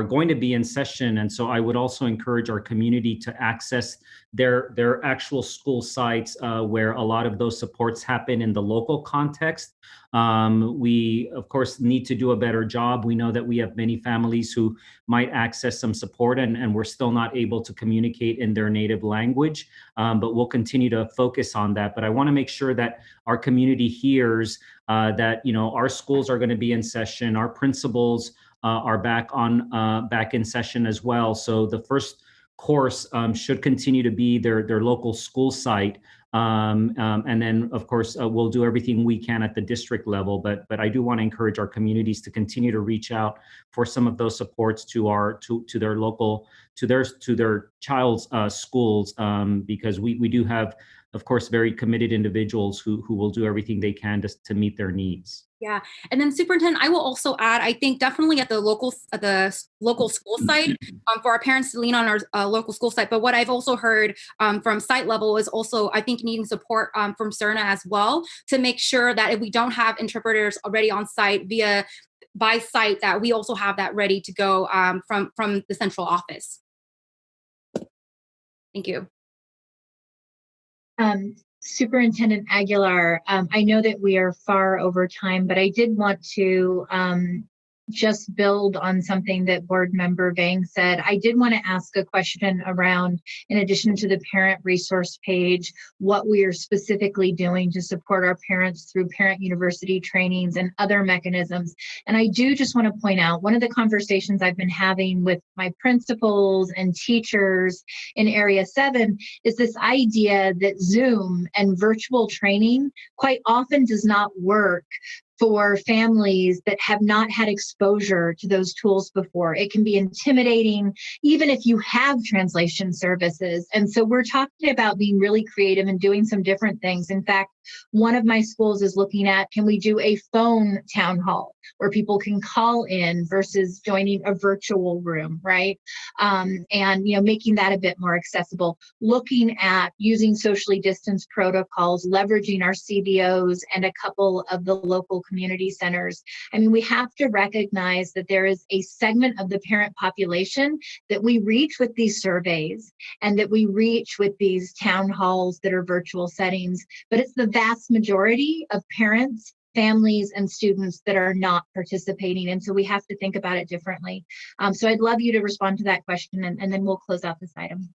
going to be in session. And so I would also encourage our community to access their actual school sites where a lot of those supports happen in the local context. We, of course, need to do a better job. We know that we have many families who might access some support and we're still not able to communicate in their native language, but we'll continue to focus on that. But I want to make sure that our community hears that, our schools are going to be in session. Our principals are back in session as well. So the first course should continue to be their local school site. And then, of course, we'll do everything we can at the district level. But I do want to encourage our communities to continue to reach out for some of those supports to their local, to their child's schools, because we do have, of course, very committed individuals who will do everything they can to meet their needs. Yeah, and then Superintendent, I will also add, I think definitely at the local school site, for our parents to lean on our local school site. But what I've also heard from site level is also, I think, needing support from CERNA as well, to make sure that if we don't have interpreters already on site by site, that we also have that ready to go from the central office. Thank you. Superintendent Aguilar, I know that we are far over time, but I did want to just build on something that Board Member Vang said. I did want to ask a question around, in addition to the parent resource page, what we are specifically doing to support our parents through parent university trainings and other mechanisms. And I do just want to point out, one of the conversations I've been having with my principals and teachers in Area 7 is this idea that Zoom and virtual training quite often does not work for families that have not had exposure to those tools before. It can be intimidating, even if you have translation services. And so we're talking about being really creative and doing some different things. In fact, one of my schools is looking at, can we do a phone town hall where people can call in versus joining a virtual room, right? And making that a bit more accessible. Looking at using socially distanced protocols, leveraging our CBOs and a couple of the local community centers. I mean, we have to recognize that there is a segment of the parent population that we reach with these surveys and that we reach with these town halls that are virtual settings, but it's the vast majority of parents, families, and students that are not participating. And so we have to think about it differently. So I'd love you to respond to that question, and then we'll close out this item.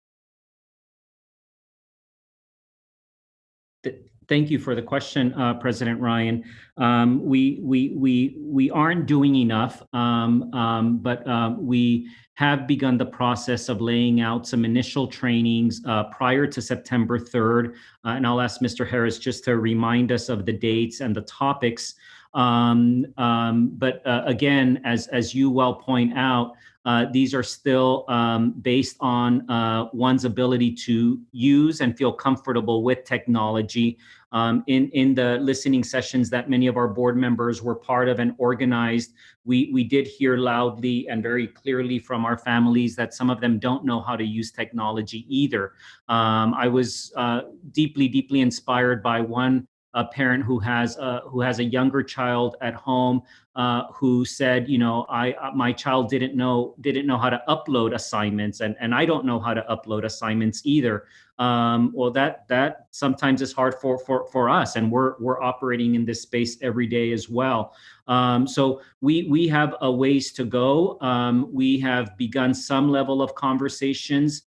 Thank you for the question, President Ryan. We aren't doing enough, but we have begun the process of laying out some initial trainings prior to September 3rd. And I'll ask Mr. Harris just to remind us of the dates and the topics. But again, as you well point out, these are still based on one's ability to use and feel comfortable with technology. In the listening sessions that many of our board members were part of and organized, we did hear loudly and very clearly from our families that some of them don't know how to use technology either. I was deeply inspired by one parent who has a younger child at home who said, my child didn't know how to upload assignments, and I don't know how to upload assignments either. Well, that sometimes is hard for us, and we're operating in this space every day as well. So we have a ways to go. We have begun some level of conversations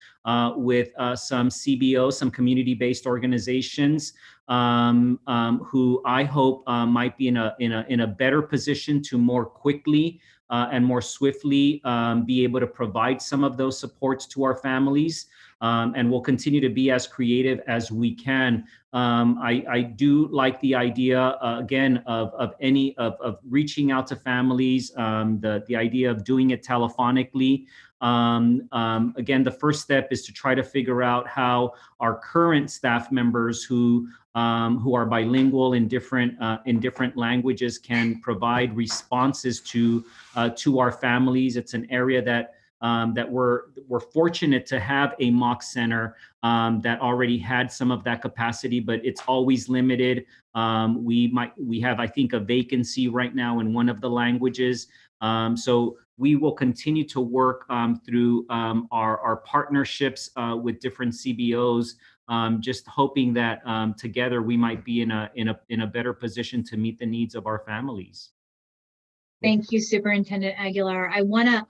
with some CBOs, some community-based organizations, who I hope might be in a better position to more quickly and more swiftly be able to provide some of those supports to our families. And we'll continue to be as creative as we can. I do like the idea again of reaching out to families. The idea of doing it telephonically. Again, the first step is to try to figure out how our current staff members who are bilingual in different languages can provide responses to our families. It's an area that we're fortunate to have a mock center that already had some of that capacity, but it's always limited. We have, I think, a vacancy right now in one of the languages. So we will continue to work through our partnerships with different CBOs, just hoping that together we might be in a better position to meet the needs of our families. Thank you, Superintendent Aguilar. I want to,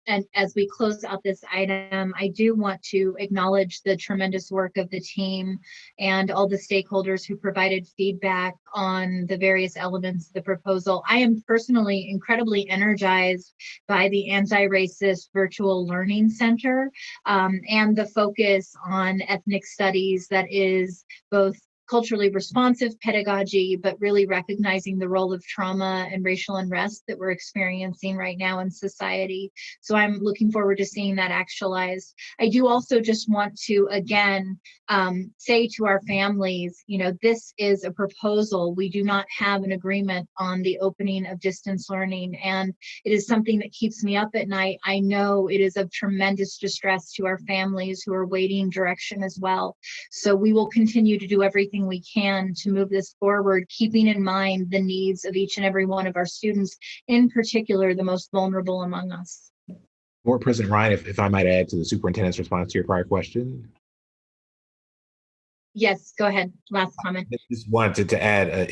and as we close out this item, I do want to acknowledge the tremendous work of the team and all the stakeholders who provided feedback on the various elements of the proposal. I am personally incredibly energized by the Antiracist Virtual Learning Center and the focus on ethnic studies that is both culturally responsive pedagogy, but really recognizing the role of trauma and racial unrest that we're experiencing right now in society. So I'm looking forward to seeing that actualized. I do also just want to, again, say to our families, you know, this is a proposal. We do not have an agreement on the opening of distance learning, and it is something that keeps me up at night. I know it is of tremendous distress to our families who are waiting direction as well. So we will continue to do everything we can to move this forward, keeping in mind the needs of each and every one of our students, in particular, the most vulnerable among us. Board President Ryan, if I might add to the superintendent's response to your prior question. Yes, go ahead. Last comment. I just wanted to add,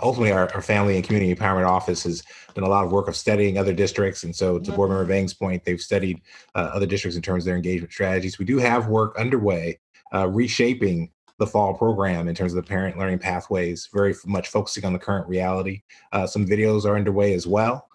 ultimately our Family and Community Empowerment Office has done a lot of work of studying other districts. And so to Board Member Vang's point, they've studied other districts in terms of their engagement strategies. We do have work underway reshaping the fall program in terms of the parent learning pathways, very much focusing on the current reality. Some videos are underway as well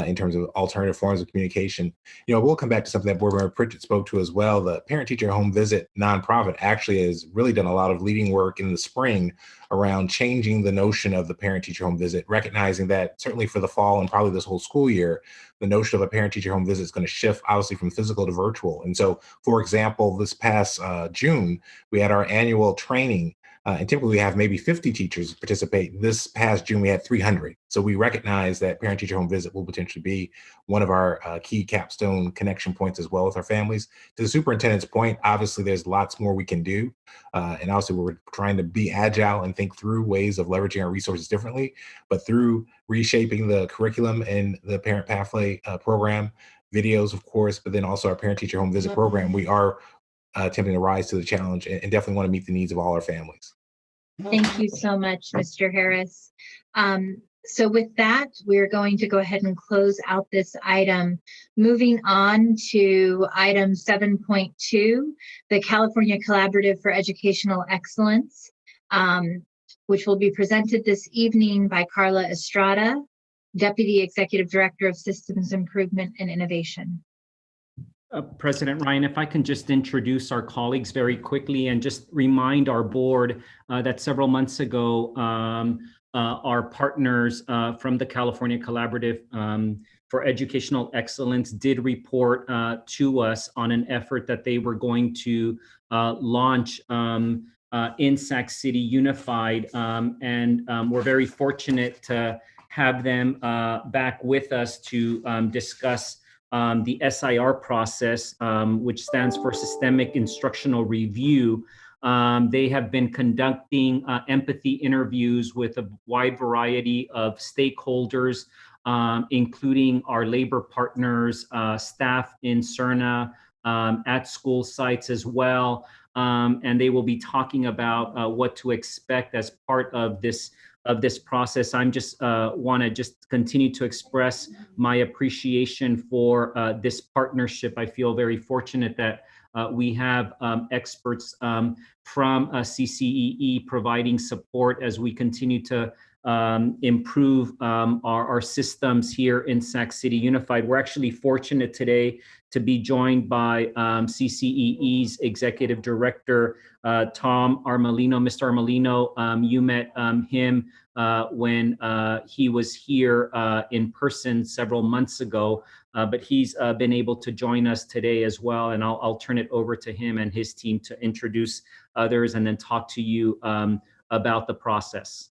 in terms of alternative forms of communication. You know, we'll come back to something that Board Member Pritchett spoke to as well. The Parent Teacher Home Visit nonprofit actually has really done a lot of leading work in the spring around changing the notion of the Parent Teacher Home Visit, recognizing that certainly for the fall and probably this whole school year, the notion of a Parent Teacher Home Visit is going to shift obviously from physical to virtual. And so, for example, this past June, we had our annual training. And typically we have maybe 50 teachers participate. This past June, we had 300. So we recognize that Parent-Teacher Home Visit will potentially be one of our key capstone connection points as well with our families. To the superintendent's point, obviously there's lots more we can do. And obviously we're trying to be agile and think through ways of leveraging our resources differently, but through reshaping the curriculum and the Parent Pathway program, videos, of course, but then also our Parent-Teacher Home Visit program, we are attempting to rise to the challenge and definitely want to meet the needs of all our families. Thank you so much, Mr. Harris. So with that, we're going to go ahead and close out this item. Moving on to item 7.2, the California Collaborative for Educational Excellence, which will be presented this evening by Carla Estrada, Deputy Executive Director of Systems Improvement and Innovation. President Ryan, if I can just introduce our colleagues very quickly and just remind our board that several months ago, our partners from the California Collaborative for Educational Excellence did report to us on an effort that they were going to launch in Sac City Unified. And we're very fortunate to have them back with us to discuss the SIR process, which stands for Systemic Instructional Review. They have been conducting empathy interviews with a wide variety of stakeholders, including our labor partners, staff in CERNA, at school sites as well. And they will be talking about what to expect as part of this process. I'm just want to just continue to express my appreciation for this partnership. I feel very fortunate that we have experts from CCEE providing support as we continue to improve our systems here in Sac City Unified. We're actually fortunate today to be joined by CCEE's Executive Director, Tom Armelino. Mr. Armelino, you met him when he was here in person several months ago, but he's been able to join us today as well. And I'll turn it over to him and his team to introduce others and then talk to you about the process.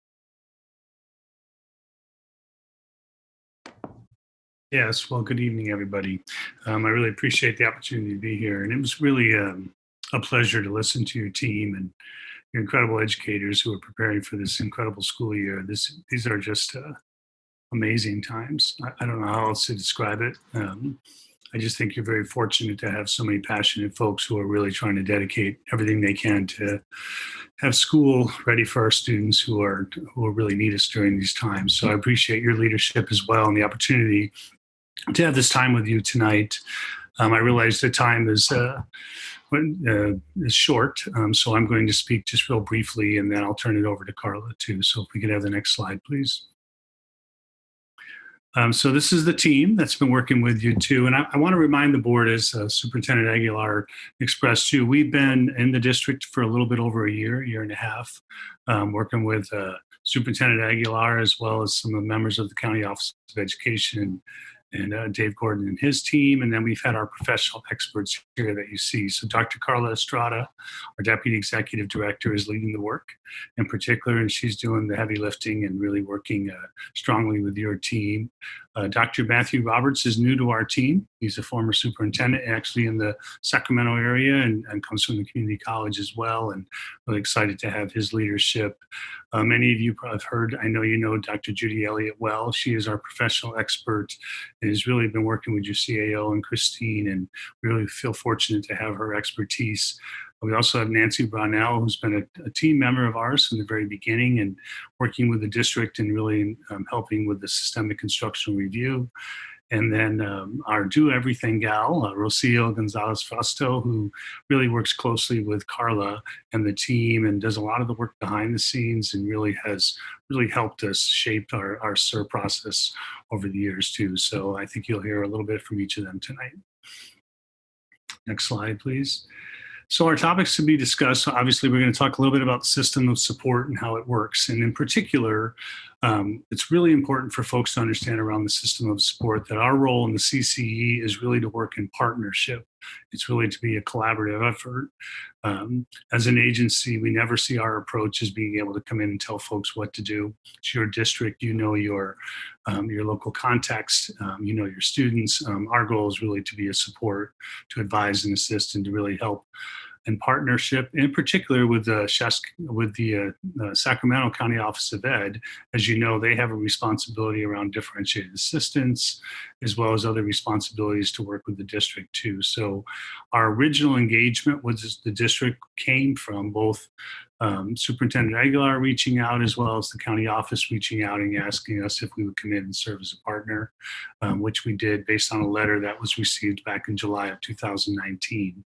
Yes, well, good evening, everybody. I really appreciate the opportunity to be here. And it was really a pleasure to listen to your team and your incredible educators who are preparing for this incredible school year. These are just amazing times. I don't know how else to describe it. I just think you're very fortunate to have so many passionate folks who are really trying to dedicate everything they can to have school ready for our students who really need us during these times. So I appreciate your leadership as well and the opportunity to have this time with you tonight. I realize the time is short, so I'm going to speak just real briefly, and then I'll turn it over to Carla too. So if we could have the next slide, please. So this is the team that's been working with you too. And I want to remind the board, as Superintendent Aguilar expressed too, we've been in the district for a little bit over a year and a half, working with Superintendent Aguilar, as well as some of the members of the County Office of Education and Dave Gordon and his team. And then we've had our professional experts here that you see. So Dr. Carla Estrada, our Deputy Executive Director, is leading the work in particular, and she's doing the heavy lifting and really working strongly with your team. Dr. Matthew Roberts is new to our team. He's a former superintendent actually in the Sacramento area and comes from the community college as well, and really excited to have his leadership. Many of you have heard, I know you know Dr. Judy Elliott well. She is our professional expert and has really been working with your CAO and Christine, and we really feel fortunate to have her expertise. We also have Nancy Brownell, who's been a team member of ours from the very beginning and working with the district and really helping with the systemic instructional review. And then our Do Everything gal, Rocio Gonzalez Fausto, who really works closely with Carla and the team and does a lot of the work behind the scenes and really has helped us shape our SIR process over the years too. So I think you'll hear a little bit from each of them tonight. Next slide, please. So our topics to be discussed, obviously we're going to talk a little bit about the system of support and how it works. And in particular, it's really important for folks to understand around the system of support that our role in the CCE is really to work in partnership. It's really to be a collaborative effort. As an agency, we never see our approach as being able to come in and tell folks what to do. It's your district, you know your local context, you know your students. Our goal is really to be a support, to advise and assist, and to really help in partnership, in particular with the Sacramento County Office of Ed. As you know, they have a responsibility around differentiated assistance, as well as other responsibilities to work with the district too. So our original engagement with the district came from both Superintendent Aguilar reaching out, as well as the county office reaching out and asking us if we would come in and serve as a partner, which we did based on a letter that was received back in July of 2019.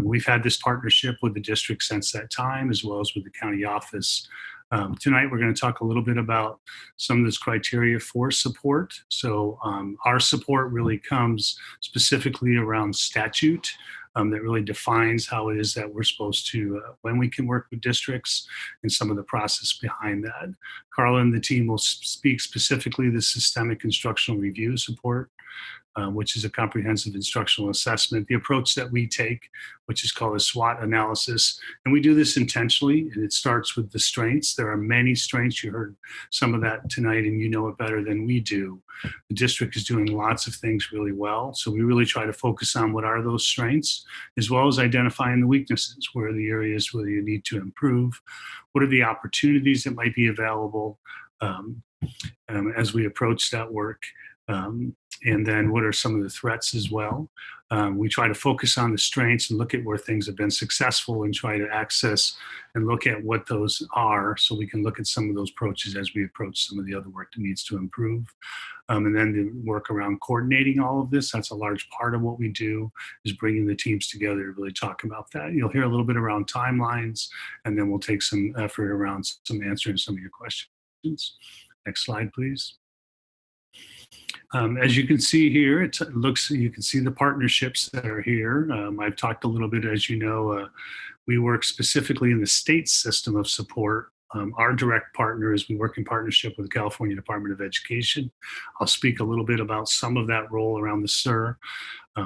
We've had this partnership with the district since that time, as well as with the county office. Tonight, we're going to talk a little bit about some of this criteria for support. So our support really comes specifically around statute that really defines how it is that we're supposed to, when we can work with districts and some of the process behind that. Carla and the team will speak specifically the systemic instructional review support, which is a comprehensive instructional assessment, the approach that we take, which is called a SWOT analysis. And we do this intentionally, and it starts with the strengths. There are many strengths. You heard some of that tonight, and you know it better than we do. The district is doing lots of things really well. So we really try to focus on what are those strengths, as well as identifying the weaknesses, where are the areas where you need to improve, what are the opportunities that might be available as we approach that work. And then what are some of the threats as well? We try to focus on the strengths and look at where things have been successful and try to access and look at what those are, so we can look at some of those approaches as we approach some of the other work that needs to improve. And then the work around coordinating all of this, that's a large part of what we do, is bringing the teams together to really talk about that. You'll hear a little bit around timelines, and then we'll take some effort around some answering some of your questions. Next slide, please. As you can see here, you can see the partnerships that are here. I've talked a little bit, as you know, we work specifically in the state system of support. Our direct partner is we work in partnership with the California Department of Education. I'll speak a little bit about some of that role around the SIR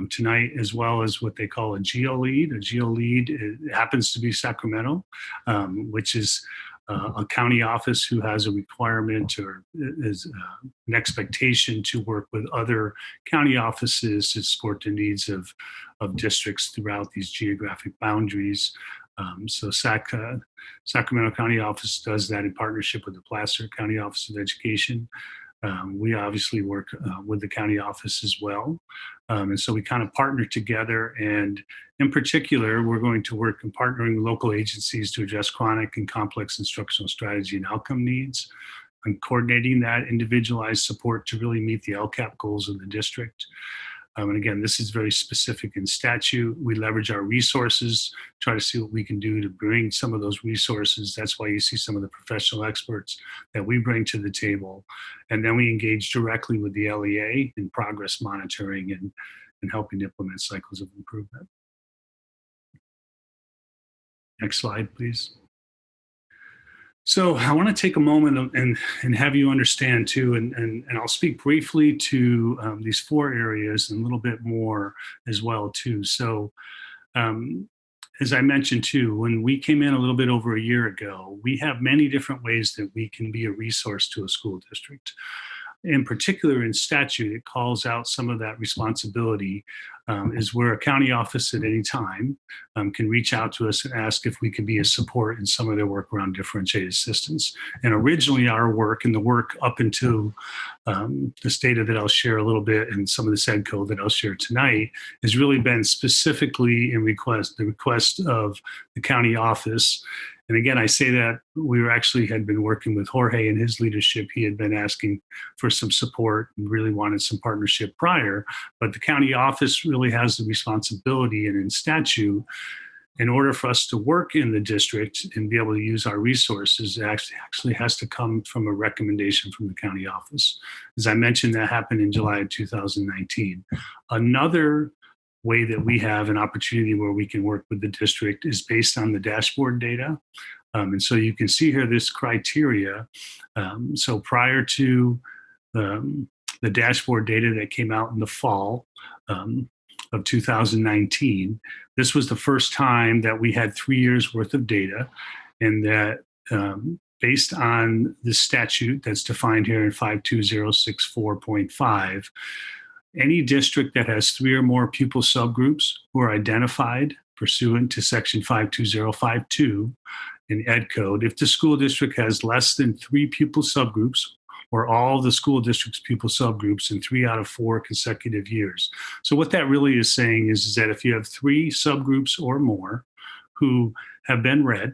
tonight, as well as what they call a GEO lead. A GEO lead, it happens to be Sacramento, which is a county office who has a requirement or is an expectation to work with other county offices to support the needs of districts throughout these geographic boundaries. So Sacramento County Office does that in partnership with the Placer County Office of Education. We obviously work with the county office as well. And so we kind of partner together. And in particular, we're going to work in partnering with local agencies to address chronic and complex instructional strategy and outcome needs, and coordinating that individualized support to really meet the LCAP goals of the district. And again, this is very specific in statute. We leverage our resources, try to see what we can do to bring some of those resources. That's why you see some of the professional experts that we bring to the table. And then we engage directly with the LEA in progress monitoring and helping implement cycles of improvement. Next slide, please. So I want to take a moment and have you understand too, and I'll speak briefly to these 4 areas and a little bit more as well too. So as I mentioned too, when we came in a little bit over a year ago, we have many different ways that we can be a resource to a school district. In particular, in statute, it calls out some of that responsibility is where a county office at any time can reach out to us and ask if we can be a support in some of their work around differentiated assistance. And originally our work and the work up into this data that I'll share a little bit and some of the SED code that I'll share tonight has really been specifically in the request of the county office. And again, I say that we had been working with Jorge and his leadership. He had been asking for some support and really wanted some partnership prior, but the county office really has the responsibility, and in statute, in order for us to work in the district and be able to use our resources, it actually has to come from a recommendation from the county office. As I mentioned, that happened in July of 2019. Another way that we have an opportunity where we can work with the district is based on the dashboard data. And so you can see here this criteria. So prior to the dashboard data that came out in the fall of 2019, this was the first time that we had 3 years worth of data, and that based on the statute that's defined here in 52064.5, any district that has 3 or more pupil subgroups who are identified pursuant to section 52052 in Ed Code, if the school district has less than 3 pupil subgroups or all the school district's pupil subgroups in 3 out of 4 consecutive years. So what that really is saying is that if you have 3 subgroups or more who have been read,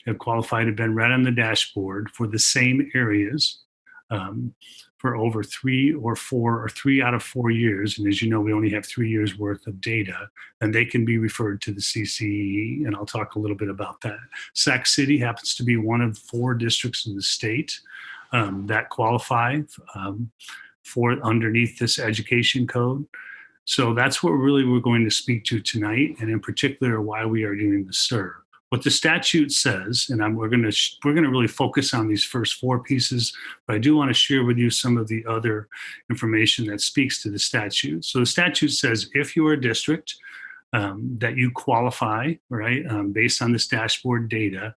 have qualified, have been read on the dashboard for the same areas, for over 3 or 4 or 3 out of 4 years, and as you know, we only have 3 years worth of data, then they can be referred to the CCE, and I'll talk a little bit about that. Sac City happens to be one of 4 districts in the state that qualify for underneath this education code. So that's what really we're going to speak to tonight, and in particular, why we are doing the SIR. What the statute says, and we're going to really focus on these first 4 pieces, but I do want to share with you some of the other information that speaks to the statute. So the statute says if you're a district that you qualify, right, based on this dashboard data,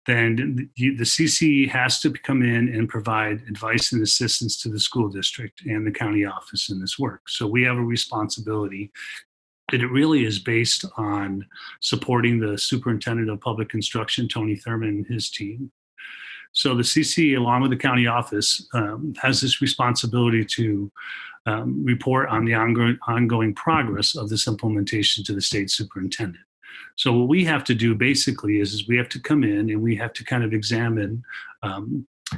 then the CCE has to come in and provide advice and assistance to the school district and the county office in this work. So we have a responsibility. And it really is based on supporting the superintendent of public instruction, Tony Thurman, and his team. So the CCE, along with the county office, has this responsibility to report on the ongoing progress of this implementation to the state superintendent. So what we have to do basically is we have to come in and we have to kind of examine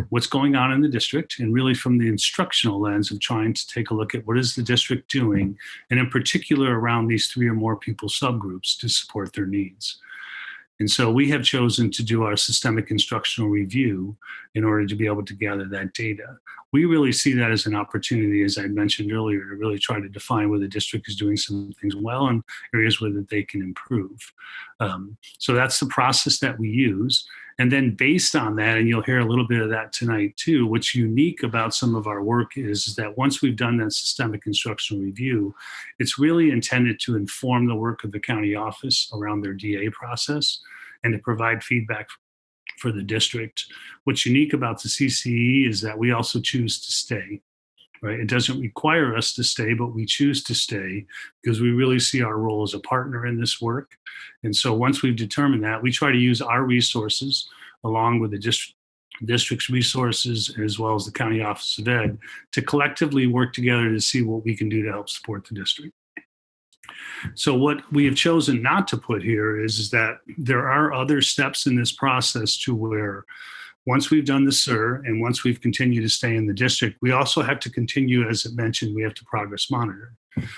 what's going on in the district, and really from the instructional lens of trying to take a look at what is the district doing, and in particular around these 3 or more pupil subgroups to support their needs. And so we have chosen to do our systemic instructional review in order to be able to gather that data. We really see that as an opportunity, as I mentioned earlier, to really try to define where the district is doing some things well and areas where that they can improve. So that's the process that we use. And then based on that, and you'll hear a little bit of that tonight too, what's unique about some of our work is that once we've done that systemic instructional review, it's really intended to inform the work of the county office around their DA process and to provide feedback for the district. What's unique about the CCE is that we also choose to stay. Right? It doesn't require us to stay, but we choose to stay because we really see our role as a partner in this work. And so once we've determined that, we try to use our resources along with the district's resources, as well as the County Office of Ed, to collectively work together to see what we can do to help support the district. So what we have chosen not to put here is that there are other steps in this process to where once we've done the SIR and once we've continued to stay in the district, we also have to continue, as it mentioned, we have to progress monitor.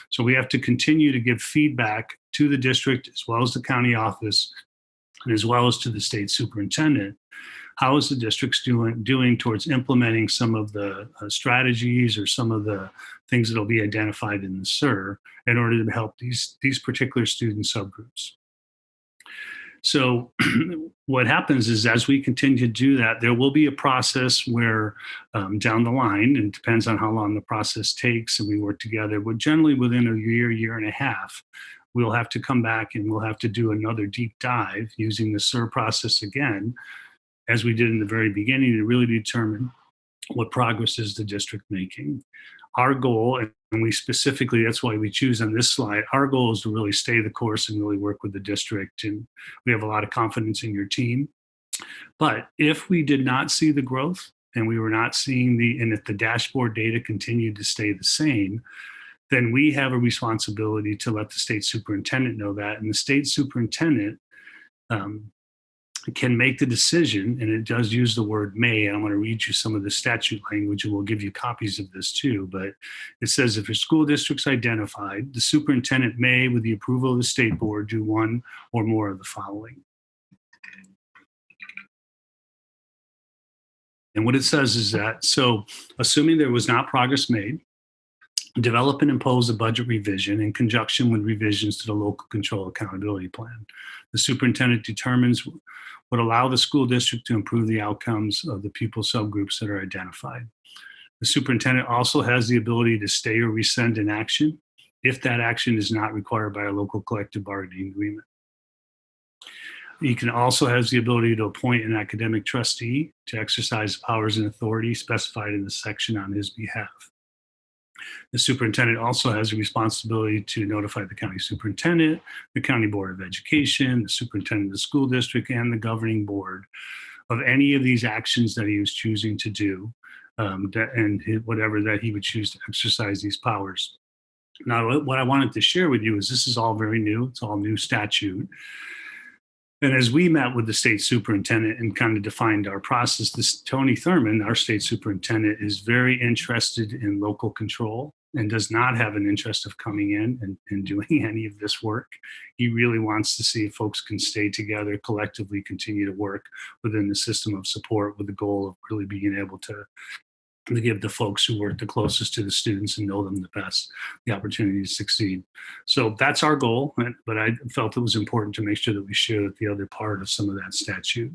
So we have to continue to give feedback to the district as well as the county office and as well as to the state superintendent. How is the district doing towards implementing some of the strategies or some of the things that will be identified in the SIR in order to help these particular student subgroups? So what happens is as we continue to do that, there will be a process where down the line, and it depends on how long the process takes and we work together, but generally within a year and a half, we'll have to come back and we'll have to do another deep dive using the SIR process again, as we did in the very beginning, to really determine what progress is the district making. Our goal, and we specifically, that's why we choose on this slide, our goal is to really stay the course and really work with the district. And we have a lot of confidence in your team. But if we did not see the growth and we were not seeing and if the dashboard data continued to stay the same, then we have a responsibility to let the state superintendent know that. And the state superintendent can make the decision, and it does use the word may, and I'm going to read you some of the statute language, and we'll give you copies of this too, but it says if a school district's identified, the superintendent may, with the approval of the state board, do one or more of the following. And what it says is that, so assuming there was not progress made, develop and impose a budget revision in conjunction with revisions to the local control accountability plan. The superintendent determines would allow the school district to improve the outcomes of the pupil subgroups that are identified. The superintendent also has the ability to stay or rescind an action if that action is not required by a local collective bargaining agreement. He can also has the ability to appoint an academic trustee to exercise powers and authority specified in the section on his behalf. The superintendent also has a responsibility to notify the county superintendent, the county board of education, the superintendent of the school district, and the governing board of any of these actions that he was choosing to do, whatever that he would choose to exercise these powers. Now, what I wanted to share with you is this is all very new. It's all new statute. And as we met with the state superintendent and kind of defined our process, Tony Thurman, our state superintendent, is very interested in local control and does not have an interest of coming in and doing any of this work. He really wants to see if folks can stay together, collectively continue to work within the system of support with the goal of really being able to give the folks who work the closest to the students and know them the best the opportunity to succeed. So that's our goal, but I felt it was important to make sure that we share the other part of some of that statute.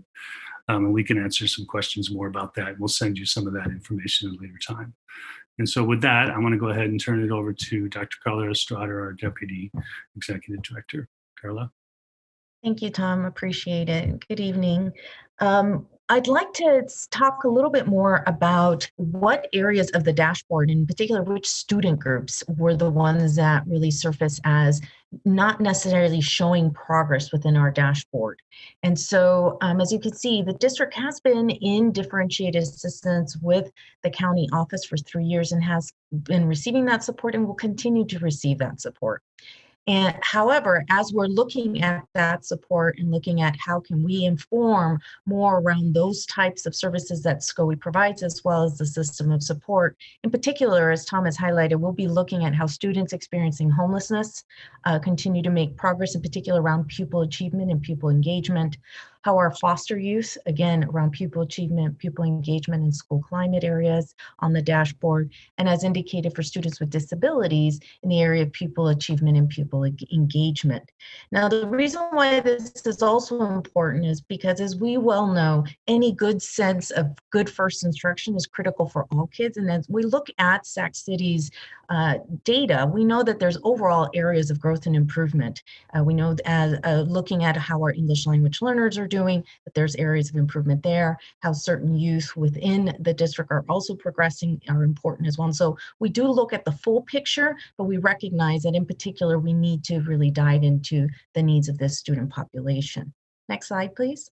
And we can answer some questions more about that. We'll send you some of that information at a later time. And so with that, I'm going to go ahead and turn it over to Dr. Carla Estrada, our Deputy Executive Director. Carla. Thank you, Tom. Appreciate it. Good evening. I'd like to talk a little bit more about what areas of the dashboard, in particular, which student groups were the ones that really surfaced as not necessarily showing progress within our dashboard. And so, as you can see, the district has been in differentiated assistance with the county office for 3 years and has been receiving that support and will continue to receive that support. And however, as we're looking at that support and looking at how can we inform more around those types of services that SCOE provides, as well as the system of support, in particular, as Tom has highlighted, we'll be looking at how students experiencing homelessness continue to make progress, in particular around pupil achievement and pupil engagement, how our foster youth, again, around pupil achievement, pupil engagement, and school climate areas on the dashboard, and as indicated for students with disabilities in the area of pupil achievement and pupil engagement. Now, the reason why this is also important is because, as we well know, any good sense of good first instruction is critical for all kids. And as we look at Sac City's data, we know that there's overall areas of growth and improvement. We know as looking at how our English language learners are doing, that there's areas of improvement there, how certain youth within the district are also progressing are important as well. And so we do look at the full picture, but we recognize that in particular, we need to really dive into the needs of this student population. Next slide, please.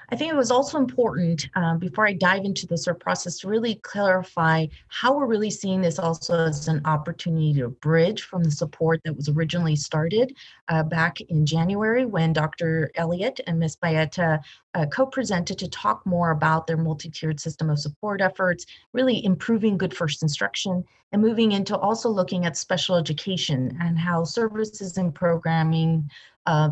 I think it was also important, before I dive into the SERP process, to really clarify how we're really seeing this also as an opportunity to bridge from the support that was originally started back in January when Dr. Elliott and Ms. Baeta co-presented to talk more about their multi-tiered system of support efforts, really improving good first instruction, and moving into also looking at special education and how services and programming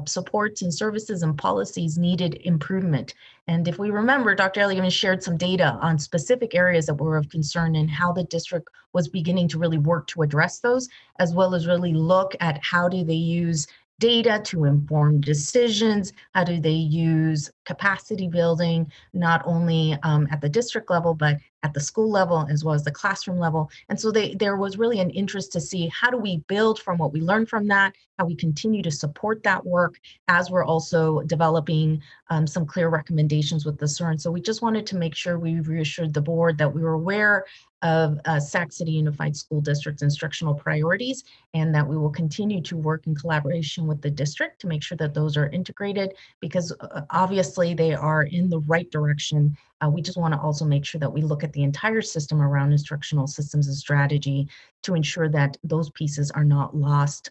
supports and services and policies needed improvement. And if we remember, Dr. Elliott shared some data on specific areas that were of concern and how the district was beginning to really work to address those, as well as really look at how do they use data to inform decisions, how do they use capacity building, not only at the district level, but at the school level as well as the classroom level. And so there was really an interest to see how do we build from what we learned from that, how we continue to support that work as we're also developing some clear recommendations with the CERN. So we just wanted to make sure we reassured the board that we were aware of Sac City Unified School District's instructional priorities, and that we will continue to work in collaboration with the district to make sure that those are integrated, because obviously they are in the right direction. We just want to also make sure that we look at the entire system around instructional systems and strategy to ensure that those pieces are not lost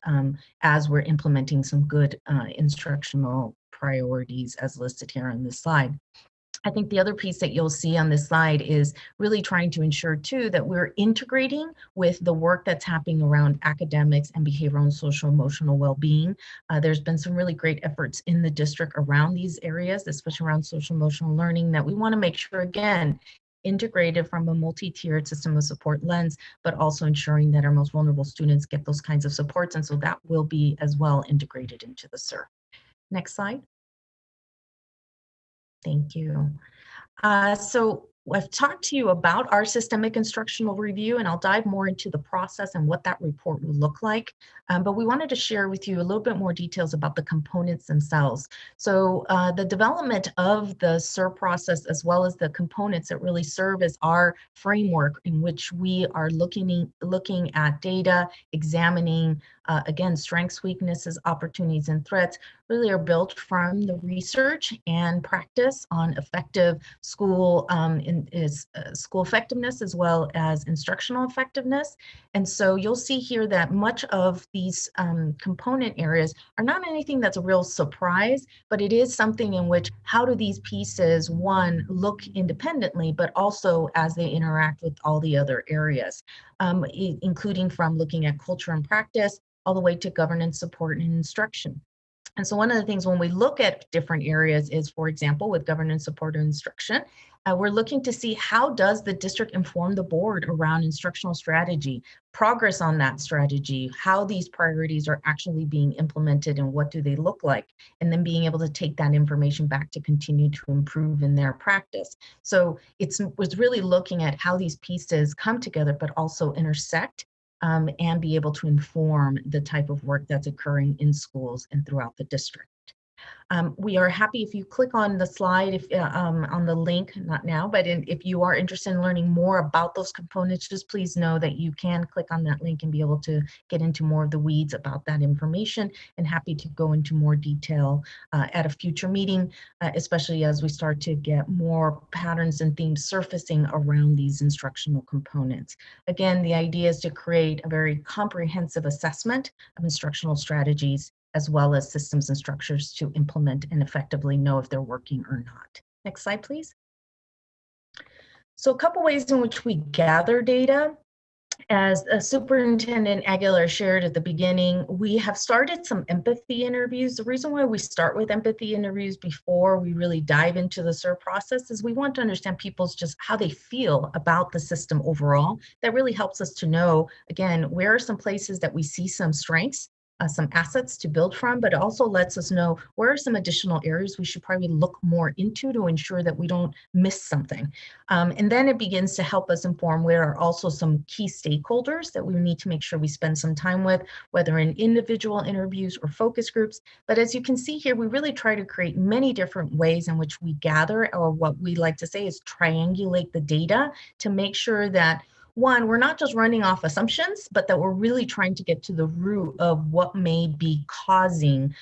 as we're implementing some good instructional priorities as listed here on this slide. I think the other piece that you'll see on this slide is really trying to ensure too that we're integrating with the work that's happening around academics and behavioral and social emotional well-being. There's been some really great efforts in the district around these areas, especially around social emotional learning, that we want to make sure, again, integrated from a multi-tiered system of support lens, but also ensuring that our most vulnerable students get those kinds of supports. And so that will be as well integrated into the SERP. Next slide. Thank you. So I've talked to you about our systemic instructional review, and I'll dive more into the process and what that report will look like. But we wanted to share with you a little bit more details about the components themselves. So the development of the SERP process, as well as the components that really serve as our framework in which we are looking at data, examining, again, strengths, weaknesses, opportunities, and threats, really are built from the research and practice on effective school school effectiveness as well as instructional effectiveness. And so you'll see here that much of these component areas are not anything that's a real surprise, but it is something in which how do these pieces, one, look independently, but also as they interact with all the other areas, including from looking at culture and practice all the way to governance, support, and instruction. And so one of the things when we look at different areas is, for example, with governance, support, and instruction, we're looking to see how does the district inform the board around instructional strategy, progress on that strategy, how these priorities are actually being implemented and what do they look like, and then being able to take that information back to continue to improve in their practice. So it was really looking at how these pieces come together, but also intersect and be able to inform the type of work that's occurring in schools and throughout the district. We are happy if you click on the slide, on the link, not now, but if you are interested in learning more about those components, just please know that you can click on that link and be able to get into more of the weeds about that information, and happy to go into more detail at a future meeting, especially as we start to get more patterns and themes surfacing around these instructional components. Again, the idea is to create a very comprehensive assessment of instructional strategies as well as systems and structures to implement and effectively know if they're working or not. Next slide, please. So a couple ways in which we gather data. As Superintendent Aguilar shared at the beginning, we have started some empathy interviews. The reason why we start with empathy interviews before we really dive into the SERP process is we want to understand people's just how they feel about the system overall. That really helps us to know, again, where are some places that we see some strengths, some assets to build from, but it also lets us know where are some additional areas we should probably look more into to ensure that we don't miss something. And then it begins to help us inform where are also some key stakeholders that we need to make sure we spend some time with, whether in individual interviews or focus groups. But as you can see here, we really try to create many different ways in which we gather, or what we like to say is triangulate the data to make sure that one, we're not just running off assumptions, but that we're really trying to get to the root of what may be causing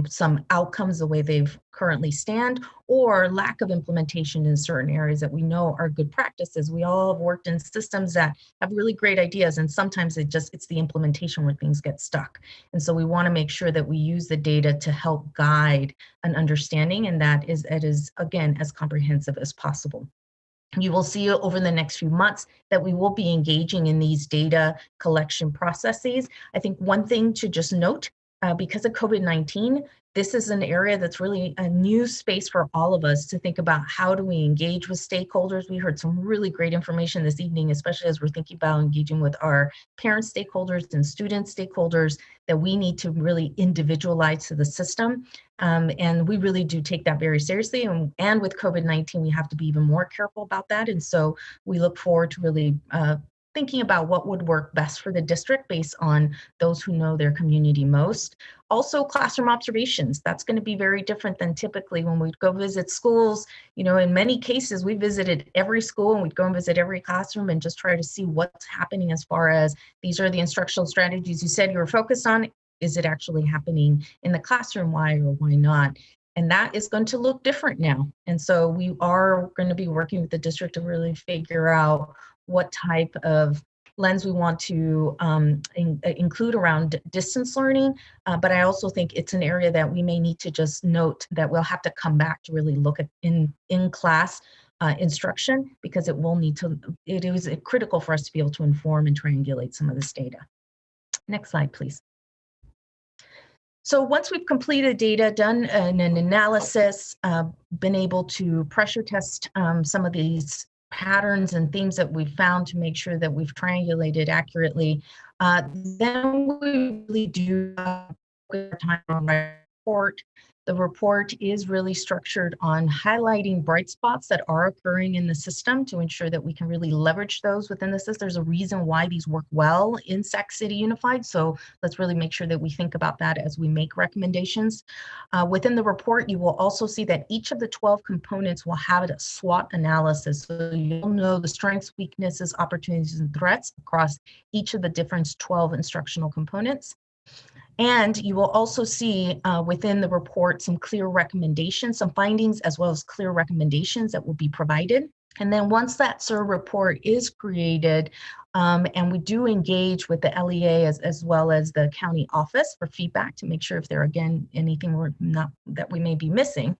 some outcomes the way they've currently stand, or lack of implementation in certain areas that we know are good practices. We all have worked in systems that have really great ideas, and sometimes it's the implementation where things get stuck. And so we want to make sure that we use the data to help guide an understanding, and that it is again as comprehensive as possible. You will see over the next few months that we will be engaging in these data collection processes. I think one thing to just note, because of COVID-19, this is an area that's really a new space for all of us to think about how do we engage with stakeholders. We heard some really great information this evening, especially as we're thinking about engaging with our parent stakeholders and student stakeholders, that we need to really individualize to the system. And we really do take that very seriously. And with COVID-19, we have to be even more careful about that. And so we look forward to really thinking about what would work best for the district based on those who know their community most. Also, classroom observations. That's going to be very different than typically when we go visit schools. You know, in many cases, we visited every school and we'd go and visit every classroom and just try to see what's happening as far as these are the instructional strategies you said you were focused on. Is it actually happening in the classroom? Why or why not? And that is going to look different now. And so we are going to be working with the district to really figure out what type of lens we want to include around distance learning. But I also think it's an area that we may need to just note that we'll have to come back to really look at in-class instruction, because it is critical for us to be able to inform and triangulate some of this data. Next slide, please. So once we've completed data, done an analysis, been able to pressure test some of these patterns and themes that we've found to make sure that we've triangulated accurately, then we really do time on report. The report is really structured on highlighting bright spots that are occurring in the system to ensure that we can really leverage those within the system. There's a reason why these work well in Sac City Unified, so let's really make sure that we think about that as we make recommendations. Within the report, you will also see that each of the 12 components will have a SWOT analysis, so you'll know the strengths, weaknesses, opportunities, and threats across each of the different 12 instructional components. And you will also see within the report some clear recommendations, some findings, as well as clear recommendations that will be provided. And then once that SIR report is created, and we do engage with the LEA as well as the county office for feedback to make sure if there, again, anything that we may be missing,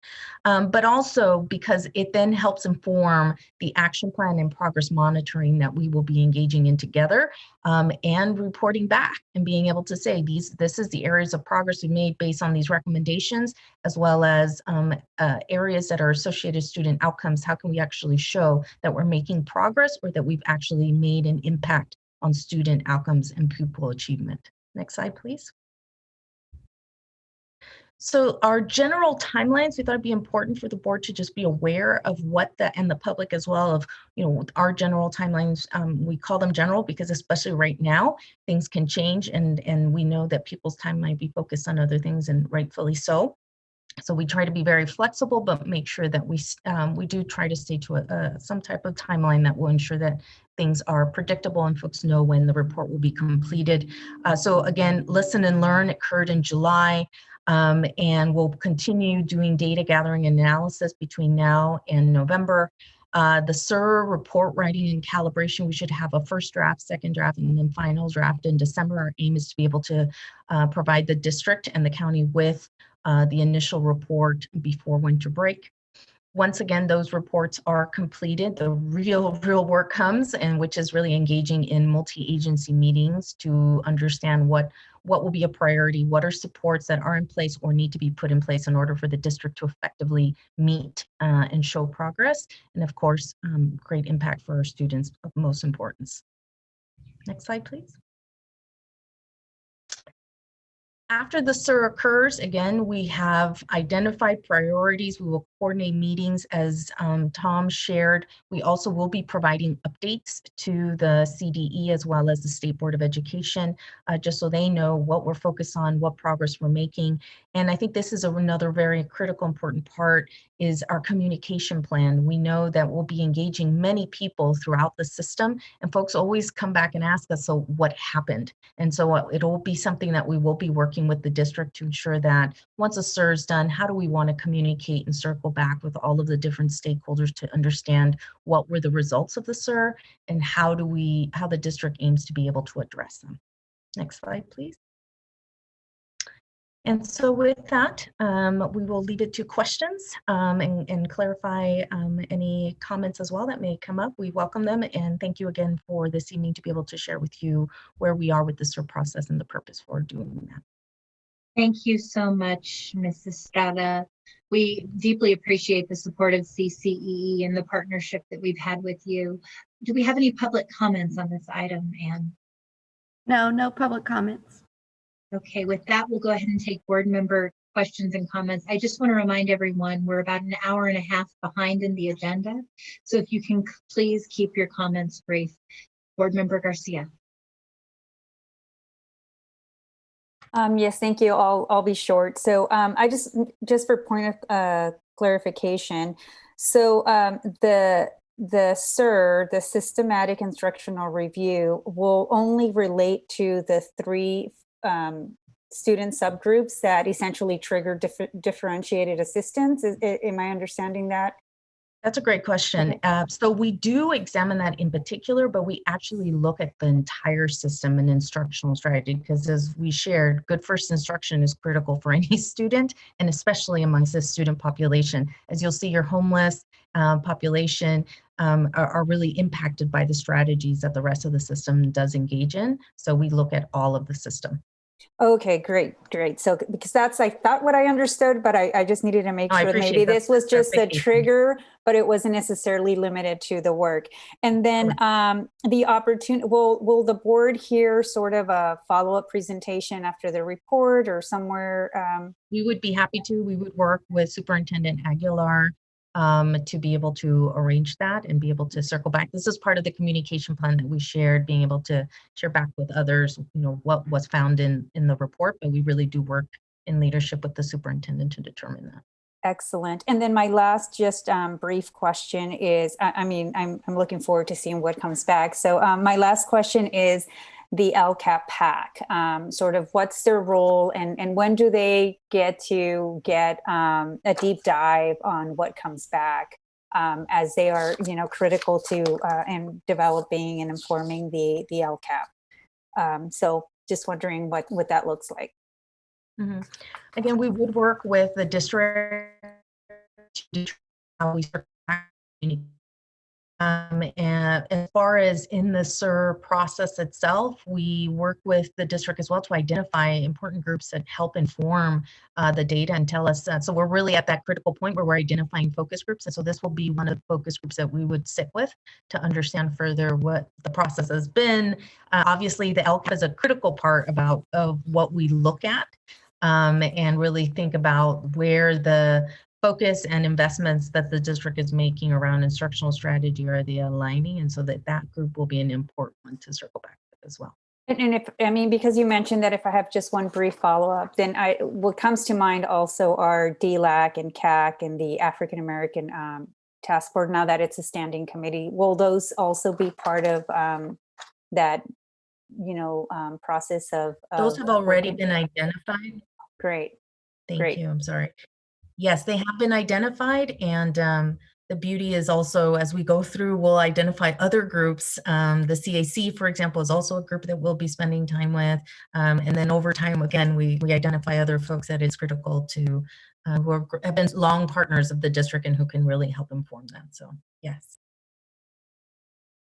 but also because it then helps inform the action plan and progress monitoring that we will be engaging in together, and reporting back and being able to say this is the areas of progress we made based on these recommendations, as well as areas that are associated student outcomes. How can we actually show that we're making progress or that we've actually made an impact on student outcomes and pupil achievement? Next slide, please. So our general timelines, we thought it'd be important for the board to just be aware of and the public as well, of our general timelines. We call them general because especially right now, things can change, and we know that people's time might be focused on other things, and rightfully so. So we try to be very flexible, but make sure that we do try to stay to some type of timeline that will ensure that things are predictable and folks know when the report will be completed. So again, Listen and Learn occurred in July, and we'll continue doing data gathering and analysis between now and November. The SIR report writing and calibration, we should have a first draft, second draft, and then final draft in December. Our aim is to be able to provide the district and the county with the initial report before winter break. Once again, those reports are completed, the real work comes, and which is really engaging in multi-agency meetings to understand what will be a priority, what are supports that are in place or need to be put in place in order for the district to effectively meet and show progress. And of course, great impact for our students of most importance. Next slide, please. After the SIR occurs, again, we have identified priorities. We will coordinate meetings, as Tom shared. We also will be providing updates to the CDE as well as the State Board of Education, just so they know what we're focused on, what progress we're making. And I think this is another very critical, important part is our communication plan. We know that we'll be engaging many people throughout the system, and folks always come back and ask us, so what happened? And so it'll be something that we will be working with the district to ensure that once a SIR is done, how do we want to communicate and circle back with all of the different stakeholders to understand what were the results of the SIR and how the district aims to be able to address them. Next slide, please. And so with that, we will leave it to questions and clarify any comments as well that may come up. We welcome them, and thank you again for this evening to be able to share with you where we are with the SIR process and the purpose for doing that. Thank you so much, Ms. Estrada. We deeply appreciate the support of CCEE and the partnership that we've had with you. Do we have any public comments on this item, Anne? No public comments. Okay, with that, we'll go ahead and take board member questions and comments. I just want to remind everyone we're about an hour and a half behind in the agenda. So if you can please keep your comments brief. Board member Garcia. Yes, thank you. I'll be short. So I just for point of clarification. So the SIR, the systematic instructional review, will only relate to the 3 student subgroups that essentially trigger differentiated assistance. Am I understanding that? That's a great question. Okay. So we do examine that in particular, but we actually look at the entire system and instructional strategy, because as we shared, good first instruction is critical for any student, and especially amongst this student population. As you'll see, your homeless population are really impacted by the strategies that the rest of the system does engage in. So we look at all of the system. Okay, great. So because that's, I thought what I understood, but I just needed to make sure maybe this was just the trigger, but it wasn't necessarily limited to the work. And then the opportunity, will the board hear sort of a follow-up presentation after the report or somewhere? We would be happy to. We would work with Superintendent Aguilar to be able to arrange that and be able to circle back. This is part of the communication plan that we shared, being able to share back with others, what was found in the report, but we really do work in leadership with the superintendent to determine that. Excellent. And then my last just brief question is, I'm looking forward to seeing what comes back. So my last question is the LCAP PAC, sort of what's their role and when do they get to get a deep dive on what comes back as they are, critical to and developing and informing the LCAP. So just wondering what that looks like. Mm-hmm. Again, we would work with the district to how we start. And as far as in the SIR process itself, we work with the district as well to identify important groups that help inform the data and tell us. So we're really at that critical point where we're identifying focus groups. And so this will be one of the focus groups that we would sit with to understand further what the process has been. Obviously, the LCAP is a critical part of what we look at and really think about where the focus and investments that the district is making around instructional strategy are they aligning, and so that group will be an important one to circle back with as well. And because you mentioned that if I have just one brief follow-up, then what comes to mind also are DLAC and CAC and the African American Task Force. Now that it's a standing committee, will those also be part of that process of those have already been identified? Great. Thank you. I'm sorry. Yes, they have been identified, and the beauty is also as we go through, we'll identify other groups. The CAC, for example, is also a group that we'll be spending time with. And then over time, again, we identify other folks that it's critical to, who have been long partners of the district and who can really help inform that. So, yes.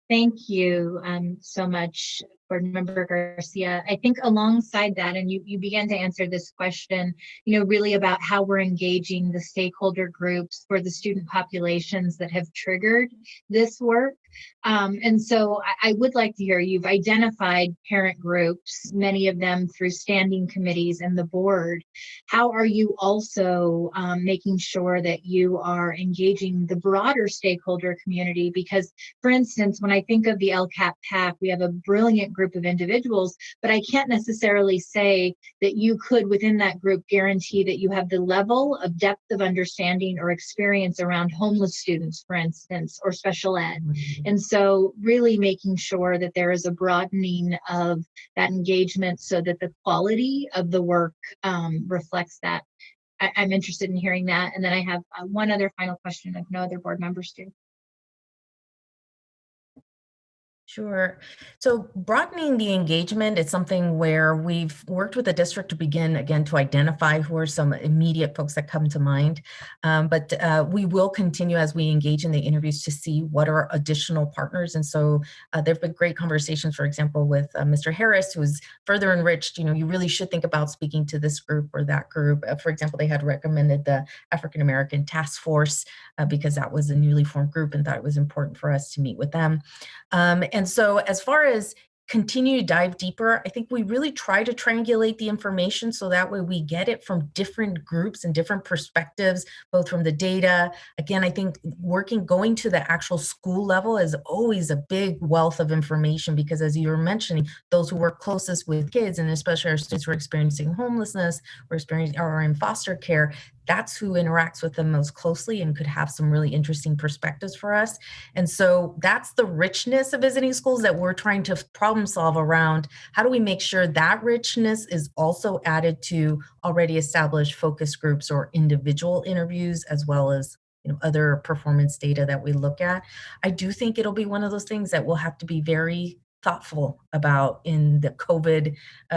Thank you so much, Board Member Garcia. I think alongside that, and you began to answer this question, really about how we're engaging the stakeholder groups for the student populations that have triggered this work. And so I would like to hear, you've identified parent groups, many of them through standing committees and the board. How are you also making sure that you are engaging the broader stakeholder community? Because, for instance, when I think of the LCAP PAC, we have a brilliant group of individuals, but I can't necessarily say that you could, within that group, guarantee that you have the level of depth of understanding or experience around homeless students, for instance, or special ed. And so really making sure that there is a broadening of that engagement so that the quality of the work reflects that. I'm interested in hearing that. And then I have one other final question if no other board members do. Sure. So broadening the engagement is something where we've worked with the district to begin, again, to identify who are some immediate folks that come to mind. But we will continue as we engage in the interviews to see what are additional partners. And so there have been great conversations, for example, with Mr. Harris, who's further enriched, you really should think about speaking to this group or that group. For example, they had recommended the African American Task Force because that was a newly formed group and thought it was important for us to meet with them. And so as far as continue to dive deeper, I think we really try to triangulate the information so that way we get it from different groups and different perspectives, both from the data. Again, I think going to the actual school level is always a big wealth of information because, as you were mentioning, those who work closest with kids, and especially our students who are experiencing homelessness or are in foster care, that's who interacts with them most closely and could have some really interesting perspectives for us. And so that's the richness of visiting schools that we're trying to problem solve around. How do we make sure that richness is also added to already established focus groups or individual interviews, as well as other performance data that we look at? I do think it'll be one of those things that we'll have to be very thoughtful about in the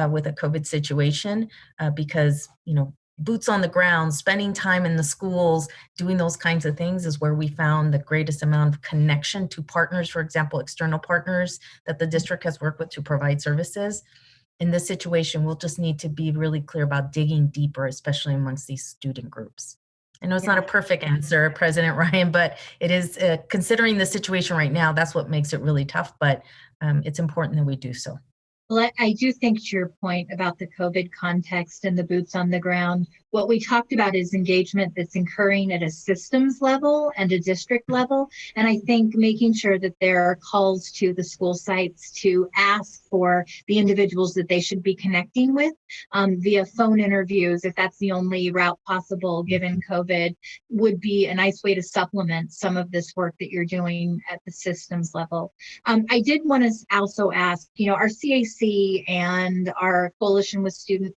with a COVID situation, because, boots on the ground, spending time in the schools, doing those kinds of things is where we found the greatest amount of connection to partners, for example, external partners that the district has worked with to provide services. In this situation, we'll just need to be really clear about digging deeper, especially amongst these student groups. I know it's not a perfect answer, President Ryan, but it is, considering the situation right now, that's what makes it really tough, but it's important that we do so. Well, I do think to your point about the COVID context and the boots on the ground, what we talked about is engagement that's occurring at a systems level and a district level. And I think making sure that there are calls to the school sites to ask for the individuals that they should be connecting with via phone interviews, if that's the only route possible given COVID, would be a nice way to supplement some of this work that you're doing at the systems level. I did want to also ask, our CAC and our Coalition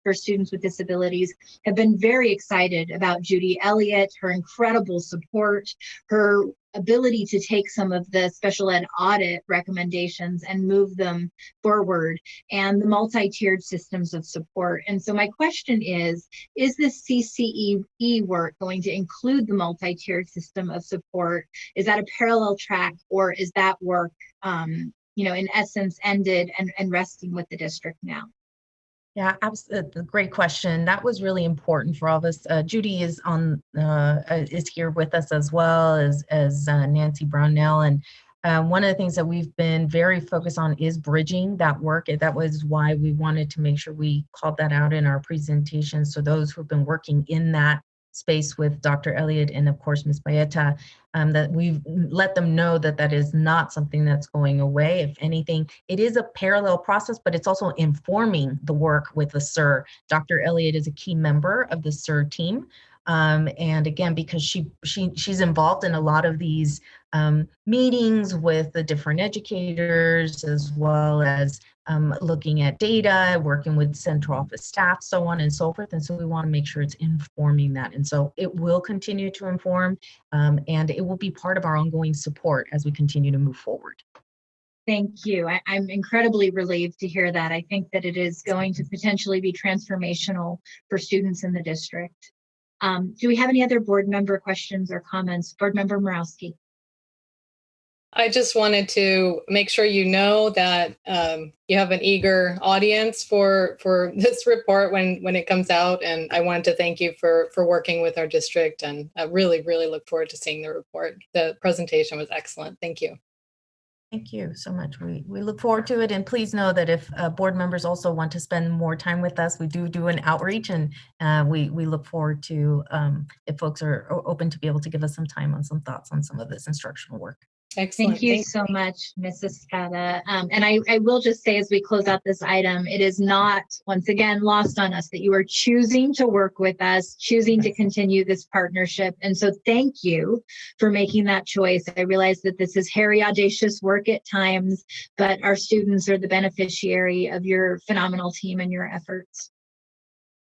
for Students with Disabilities have been very excited about Judy Elliott, her incredible support, her ability to take some of the special ed audit recommendations and move them forward, and the multi-tiered systems of support. And so my question is this CCE work going to include the multi-tiered system of support? Is that a parallel track, or is that work in essence ended and resting with the district now? Yeah, absolutely. Great question. That was really important for all of us. Judy is here with us as well as Nancy Brownell. And one of the things that we've been very focused on is bridging that work. That was why we wanted to make sure we called that out in our presentation. So those who've been working in that space with Dr. Elliott and of course Ms. Baeta, that we've let them know that that is not something that's going away. If anything, it is a parallel process, but it's also informing the work with the SIR. Dr. Elliott is a key member of the SIR team. And again, because she's involved in a lot of these meetings with the different educators, as well as looking at data, working with central office staff, so on and so forth. And so we want to make sure it's informing that. And so it will continue to inform, and it will be part of our ongoing support as we continue to move forward. Thank you. I'm incredibly relieved to hear that. I think that it is going to potentially be transformational for students in the district. Do we have any other board member questions or comments? Board Member Morawski. I just wanted to make sure you know that you have an eager audience for this report when it comes out, and I wanted to thank you for working with our district, and I really look forward to seeing the report. The presentation was excellent. Thank you. Thank you so much. We look forward to it, and please know that if board members also want to spend more time with us, we do an outreach, and we look forward to if folks are open to be able to give us some time on some thoughts on some of this instructional work. Excellent. Thank you so much, Mrs. Strada. And I will just say, as we close out this item, it is not, once again, lost on us that you are choosing to work with us, choosing to continue this partnership. And so thank you for making that choice. I realize that this is hairy, audacious work at times, but our students are the beneficiary of your phenomenal team and your efforts.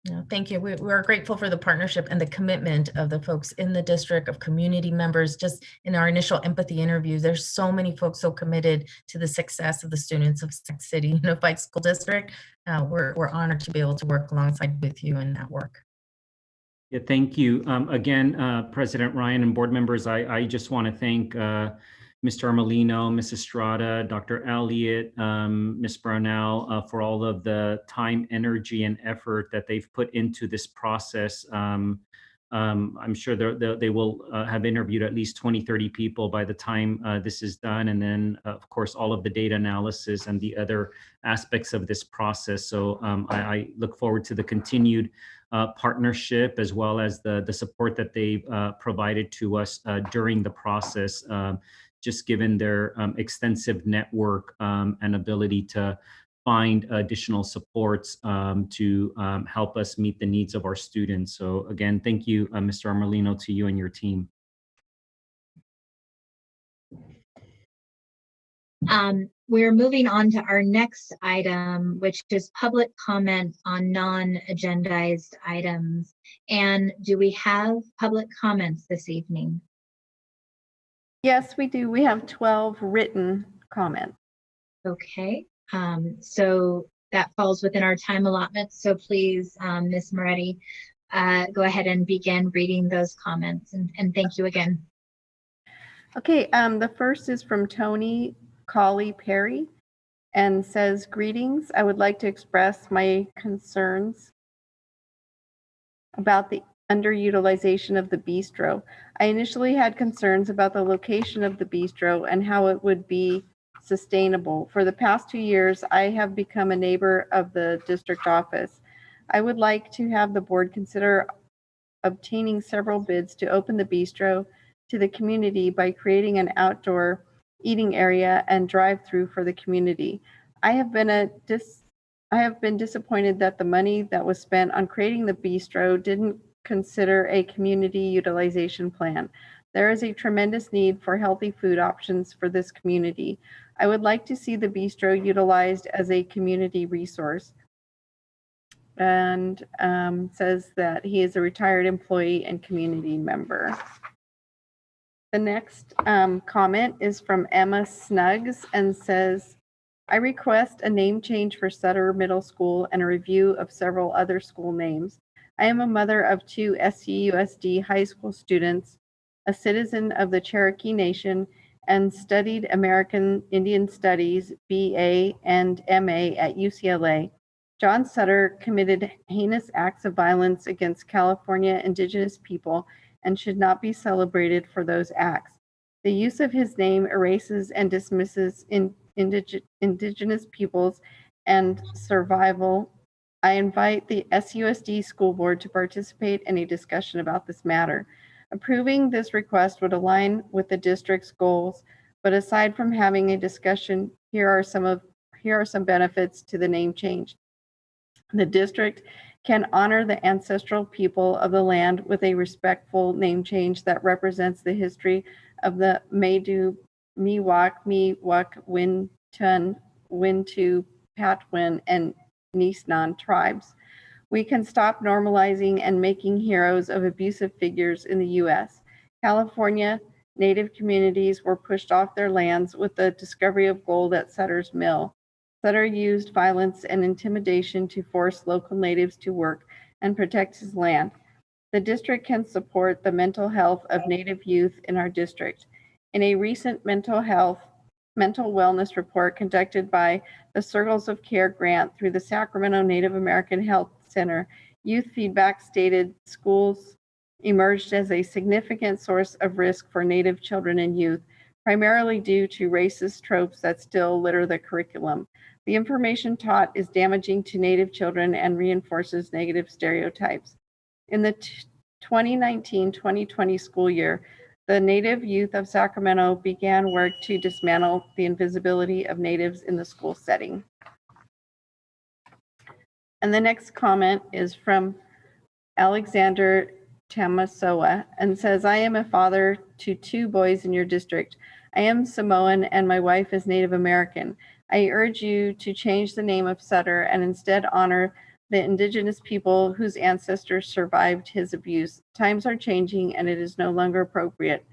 No, thank you. We're grateful for the partnership and the commitment of the folks in the district, of community members. Just in our initial empathy interviews, there's so many folks so committed to the success of the students of Sac City Unified School District. We're honored to be able to work alongside with you in that work. Yeah, thank you. Again, President Ryan and board members, I just want to thank Mr. Armelino, Mrs. Strada, Dr. Elliott, Ms. Brownell, for all of the time, energy, and effort that they've put into this process. I'm sure they will have interviewed at least 20, 30 people by the time this is done. And then, of course, all of the data analysis and the other aspects of this process. So I look forward to the continued partnership, as well as the support that they've provided to us during the process. Just given their extensive network and ability to find additional supports to help us meet the needs of our students. So again, thank you, Mr. Armelino, to you and your team. We're moving on to our next item, which is public comment on non-agendized items. And do we have public comments this evening? Yes, we do. We have 12 written comments. Okay, so that falls within our time allotment. So please, Ms. Moretti, go ahead and begin reading those comments. And thank you again. Okay, the first is from Tony Colley Perry and says, greetings. I would like to express my concerns about the underutilization of the bistro. I initially had concerns about the location of the bistro and how it would be sustainable. For the past 2 years, I have become a neighbor of the district office. I would like to have the board consider obtaining several bids to open the bistro to the community by creating an outdoor eating area and drive-through for the community. I have been disappointed that the money that was spent on creating the bistro didn't consider a community utilization plan. There is a tremendous need for healthy food options for this community. I would like to see the bistro utilized as a community resource. And says that he is a retired employee and community member. The next comment is from Emma Snuggs and says, I request a name change for Sutter Middle School and a review of several other school names. I am a mother of 2 SCUSD high school students, a citizen of the Cherokee Nation, and studied American Indian Studies, BA and MA at UCLA. John Sutter committed heinous acts of violence against California indigenous people and should not be celebrated for those acts. The use of his name erases and dismisses indigenous peoples and survival. I invite the SUSD School Board to participate in a discussion about this matter. Approving this request would align with the district's goals, but aside from having a discussion, here are some benefits to the name change. The district can honor the ancestral people of the land with a respectful name change that represents the history of the Maidu, Miwok, Miwok, Wintun, Wintu, Patwin, and Nisnan tribes. We can stop normalizing and making heroes of abusive figures in the U.S. California Native communities were pushed off their lands with the discovery of gold at Sutter's Mill. Sutter used violence and intimidation to force local natives to work and protect his land. The district can support the mental health of Native youth in our district. In a recent mental wellness report conducted by the Circles of Care grant through the Sacramento Native American Health Center, youth feedback stated schools emerged as a significant source of risk for Native children and youth, primarily due to racist tropes that still litter the curriculum. The information taught is damaging to Native children and reinforces negative stereotypes. In the 2019-2020 school year, the Native youth of Sacramento began work to dismantle the invisibility of Natives in the school setting. And the next comment is from Alexander Tamasoa and says, I am a father to 2 boys in your district. I am Samoan and my wife is Native American. I urge you to change the name of Sutter and instead honor the indigenous people whose ancestors survived his abuse. Times are changing and it is no longer appropriate.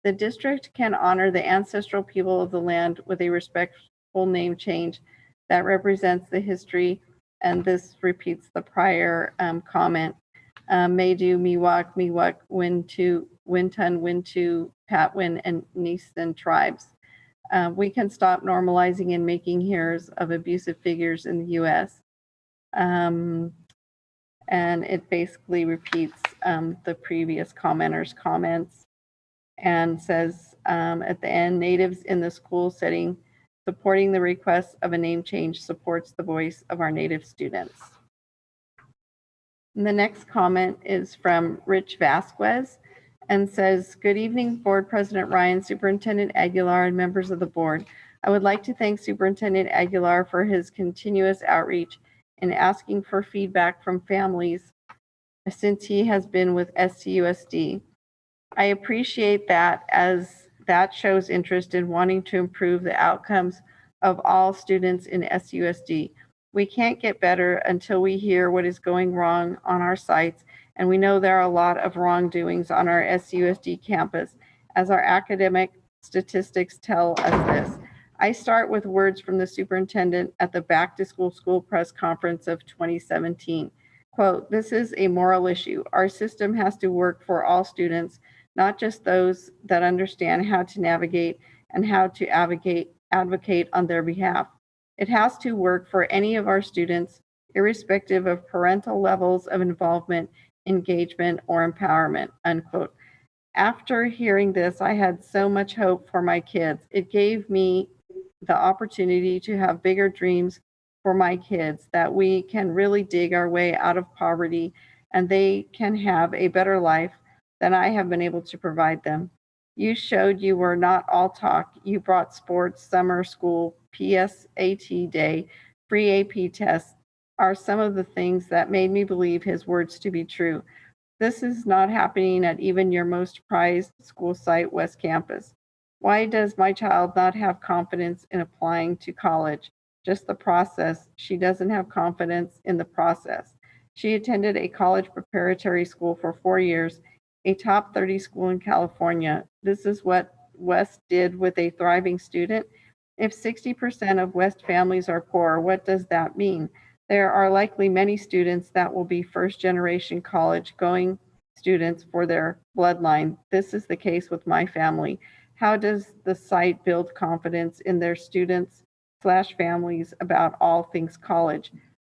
The district can honor the ancestral people of the land with a respectful name change that represents the history, and this repeats the prior comment. Maydu, Miwok, Miwok, Wintu, Wintun, Wintu, Patwin, and Nisan tribes. We can stop normalizing and making heroes of abusive figures in the U.S. And it basically repeats the previous commenter's comments and says at the end, Natives in the school setting supporting the request of a name change supports the voice of our Native students. And the next comment is from Rich Vasquez and says, good evening, Board President Ryan, Superintendent Aguilar, and members of the board. I would like to thank Superintendent Aguilar for his continuous outreach in asking for feedback from families since he has been with SCUSD. I appreciate that, as that shows interest in wanting to improve the outcomes of all students in SUSD. We can't get better until we hear what is going wrong on our sites, and we know there are a lot of wrongdoings on our SUSD campus, as our academic statistics tell us this. I start with words from the superintendent at the Back to School press conference of 2017. Quote, this is a moral issue. Our system has to work for all students, not just those that understand how to navigate and how to advocate on their behalf. It has to work for any of our students, irrespective of parental levels of involvement, engagement, or empowerment, unquote. After hearing this, I had so much hope for my kids. It gave me the opportunity to have bigger dreams for my kids, that we can really dig our way out of poverty and they can have a better life than I have been able to provide them. You showed you were not all talk. You brought sports, summer school, PSAT day, free AP tests are some of the things that made me believe his words to be true. This is not happening at even your most prized school site, West Campus. Why does my child not have confidence in applying to college? Just the process. She doesn't have confidence in the process. She attended a college preparatory school for 4 years, a top 30 school in California. This is what West did with a thriving student. If 60% of West families are poor, what does that mean? There are likely many students that will be first-generation college-going students for their bloodline. This is the case with my family. How does the site build confidence in their students/families about all things college?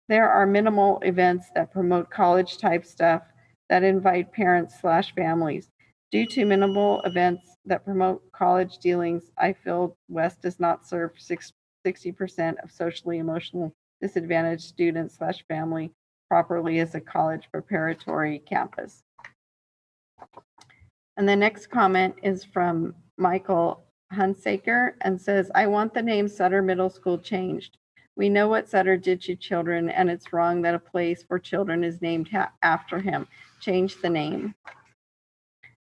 There are minimal events that promote college-type stuff that invite parents/families. Due to minimal events that promote college dealings, I feel West does not serve 60% of socially emotional disadvantaged students/family properly as a college preparatory campus. And the next comment is from Michael Hunsaker and says, I want the name Sutter Middle School changed. We know what Sutter did to children, and it's wrong that a place for children is named after him. Change the name.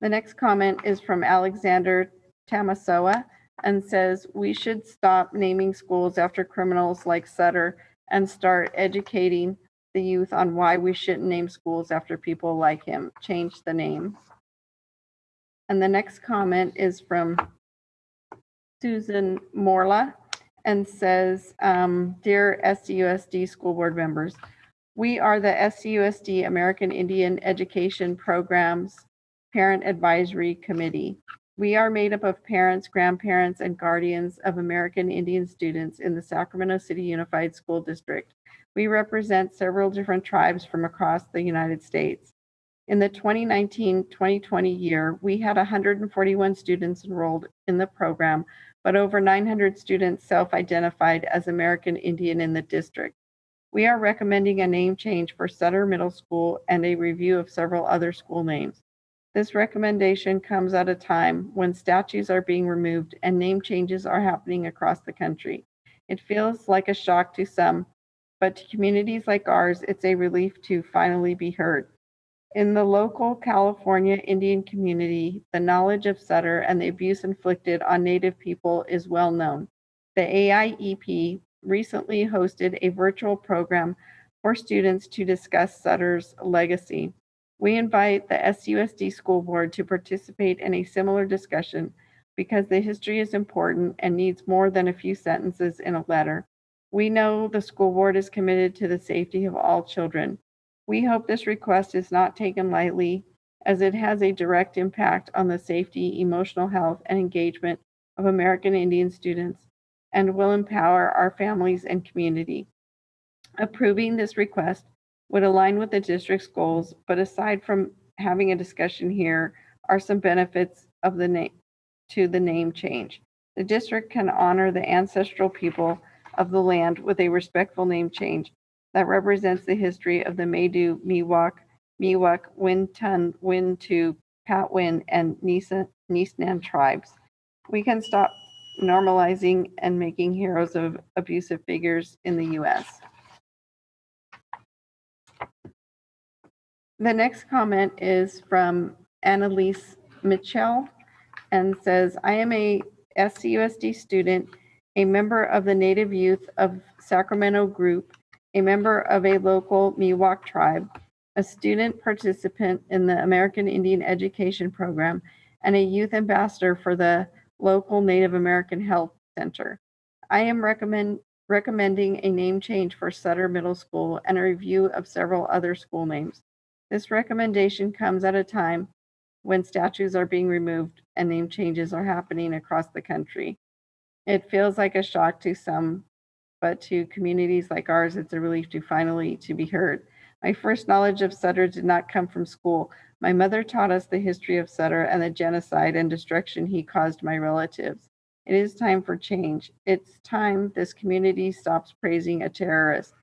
The next comment is from Alexander Tamasoa and says, we should stop naming schools after criminals like Sutter and start educating the youth on why we shouldn't name schools after people like him. Change the name. And the next comment is from Susan Morla and says, dear SCUSD school board members, we are the SCUSD American Indian Education Programs Parent Advisory Committee. We are made up of parents, grandparents, and guardians of American Indian students in the Sacramento City Unified School District. We represent several different tribes from across the United States. In the 2019-2020 year, we had 141 students enrolled in the program, but over 900 students self-identified as American Indian in the district. We are recommending a name change for Sutter Middle School and a review of several other school names. This recommendation comes at a time when statues are being removed and name changes are happening across the country. It feels like a shock to some, but to communities like ours, it's a relief to finally be heard. In the local California Indian community, the knowledge of Sutter and the abuse inflicted on Native people is well known. The AIEP recently hosted a virtual program for students to discuss Sutter's legacy. We invite the SUSD School Board to participate in a similar discussion because the history is important and needs more than a few sentences in a letter. We know the school board is committed to the safety of all children. We hope this request is not taken lightly, as it has a direct impact on the safety, emotional health, and engagement of American Indian students and will empower our families and community. Approving this request would align with the district's goals, but aside from having a discussion here are some benefits of the name change. The district can honor the ancestral people of the land with a respectful name change that represents the history of the Maidu, Miwok, Wintun, Wintu, Patwin, and Nisnan tribes. We can stop normalizing and making heroes of abusive figures in the U.S. The next comment is from Annalise Mitchell and says, I am a SCUSD student, a member of the Native Youth of Sacramento group, a member of a local Miwok tribe, a student participant in the American Indian Education Program, and a youth ambassador for the local Native American Health Center. I am recommending a name change for Sutter Middle School and a review of several other school names. This recommendation comes at a time when statues are being removed and name changes are happening across the country. It feels like a shock to some, but to communities like ours, it's a relief to finally to be heard. My first knowledge of Sutter did not come from school. My mother taught us the history of Sutter and the genocide and destruction he caused my relatives. It is time for change. It's time this community stops praising a terrorist.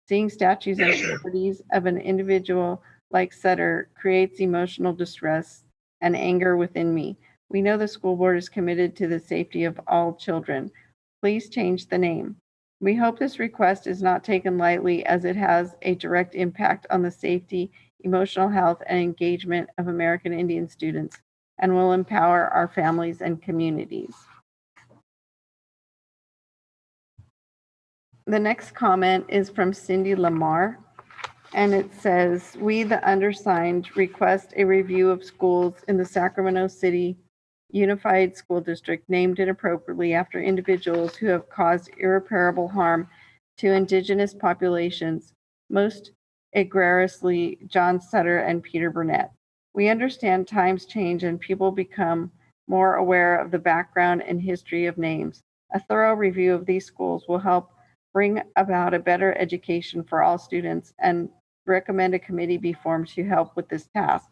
Seeing statues and properties of an individual like Sutter creates emotional distress and anger within me. We know the school board is committed to the safety of all children. Please change the name. We hope this request is not taken lightly, as it has a direct impact on the safety, emotional health, and engagement of American Indian students and will empower our families and communities. The next comment is from Cindy Lamar, and it says, we, the undersigned, request a review of schools in the Sacramento City Unified School District named inappropriately after individuals who have caused irreparable harm to Indigenous populations, most egregiously John Sutter and Peter Burnett. We understand times change and people become more aware of the background and history of names. A thorough review of these schools will help bring about a better education for all students and recommend a committee be formed to help with this task.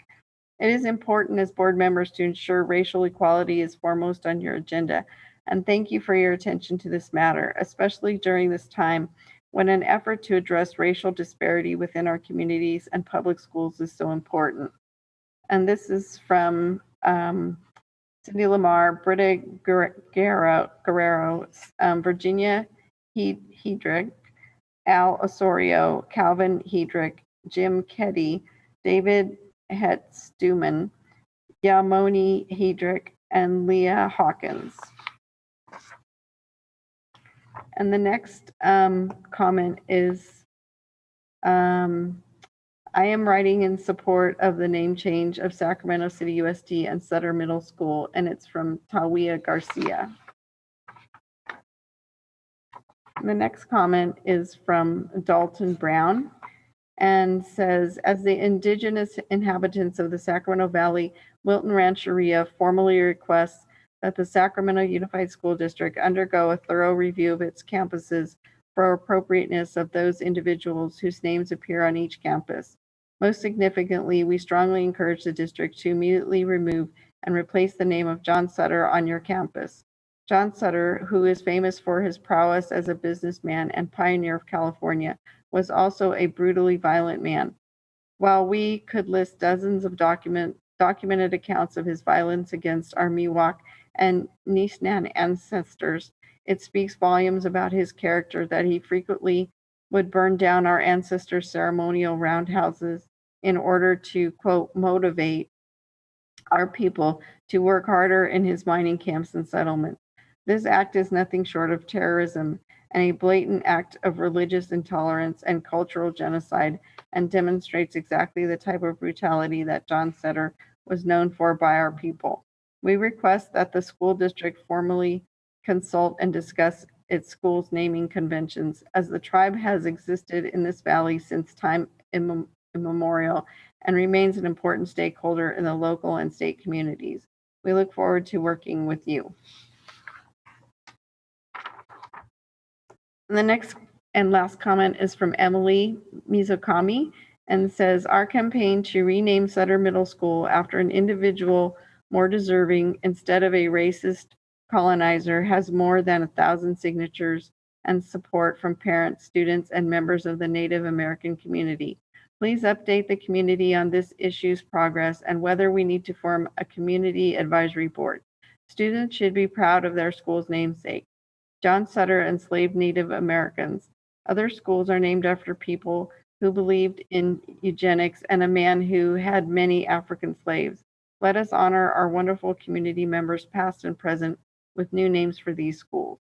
It is important as board members to ensure racial equality is foremost on your agenda, and thank you for your attention to this matter, especially during this time when an effort to address racial disparity within our communities and public schools is so important. And this is from Cindy Lamar, Britta Guerrero, Virginia Hedrick, Al Osorio, Calvin Hedrick, Jim Keddy, David Hetstuman, Yamoni Hedrick, and Leah Hawkins. And the next comment is, I am writing in support of the name change of Sacramento City USD and Sutter Middle School, and it's from Tawia Garcia. The next comment is from Dalton Brown and says, as the indigenous inhabitants of the Sacramento Valley, Wilton Rancheria formally requests that the Sacramento Unified School District undergo a thorough review of its campuses for appropriateness of those individuals whose names appear on each campus. Most significantly, we strongly encourage the district to immediately remove and replace the name of John Sutter on your campus. John Sutter, who is famous for his prowess as a businessman and pioneer of California, was also a brutally violent man. While we could list dozens of documented accounts of his violence against our Miwok and Nisnan ancestors, it speaks volumes about his character that he frequently would burn down our ancestors' ceremonial roundhouses in order to, quote, motivate our people to work harder in his mining camps and settlements. This act is nothing short of terrorism and a blatant act of religious intolerance and cultural genocide, and demonstrates exactly the type of brutality that John Sutter was known for by our people. We request that the school district formally consult and discuss its school's naming conventions, as the tribe has existed in this valley since time immemorial and remains an important stakeholder in the local and state communities. We look forward to working with you. And the next and last comment is from Emily Mizukami and says, our campaign to rename Sutter Middle School after an individual more deserving instead of a racist colonizer has more than 1,000 signatures and support from parents, students, and members of the Native American community. Please update the community on this issue's progress and whether we need to form a community advisory board. Students should be proud of their school's namesake. John Sutter enslaved Native Americans. Other schools are named after people who believed in eugenics and a man who had many African slaves. Let us honor our wonderful community members, past and present, with new names for these schools.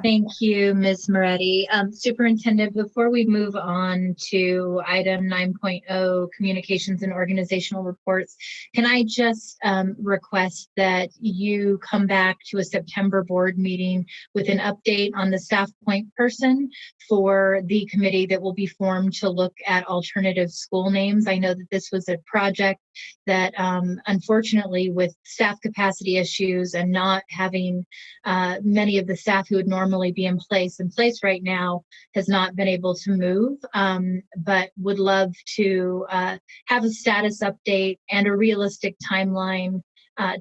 Thank you, Ms. Moretti. Superintendent, before we move on to item 9.0, communications and organizational reports, can I just request that you come back to a September board meeting with an update on the staff point person for the committee that will be formed to look at alternative school names? I know that this was a project that unfortunately, with staff capacity issues and not having many of the staff who would normally be in place right now, has not been able to move, but would love to have a status update and a realistic timeline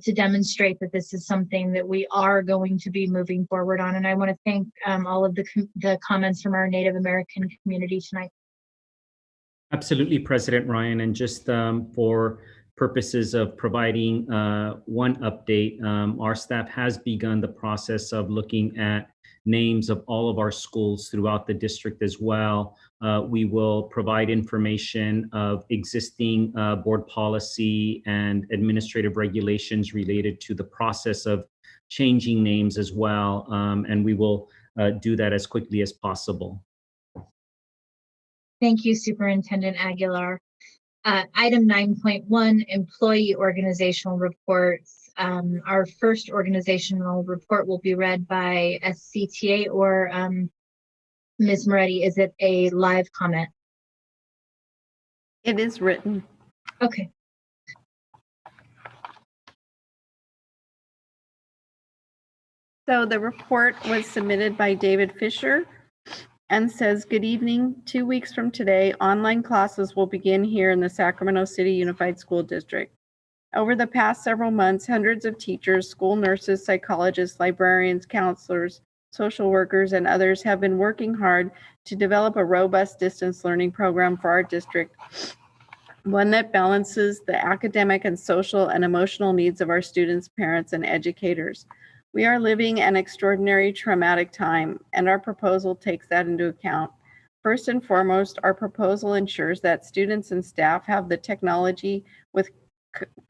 to demonstrate that this is something that we are going to be moving forward on. And I want to thank all of the comments from our Native American community tonight. Absolutely, President Ryan. And just for purposes of providing one update, our staff has begun the process of looking at names of all of our schools throughout the district as well. We will provide information of existing board policy and administrative regulations related to the process of changing names as well. And we will do that as quickly as possible. Thank you, Superintendent Aguilar. Item 9.1, employee organizational reports. Our first organizational report will be read by SCTA or Ms. Moretti. Is it a live comment? It is written. Okay. So the report was submitted by David Fisher and says, good evening. 2 weeks from today, online classes will begin here in the Sacramento City Unified School District. Over the past several months, hundreds of teachers, school nurses, psychologists, librarians, counselors, social workers, and others have been working hard to develop a robust distance learning program for our district, one that balances the academic and social and emotional needs of our students, parents, and educators. We are living an extraordinary traumatic time, and our proposal takes that into account. First and foremost, our proposal ensures that students and staff have the technology with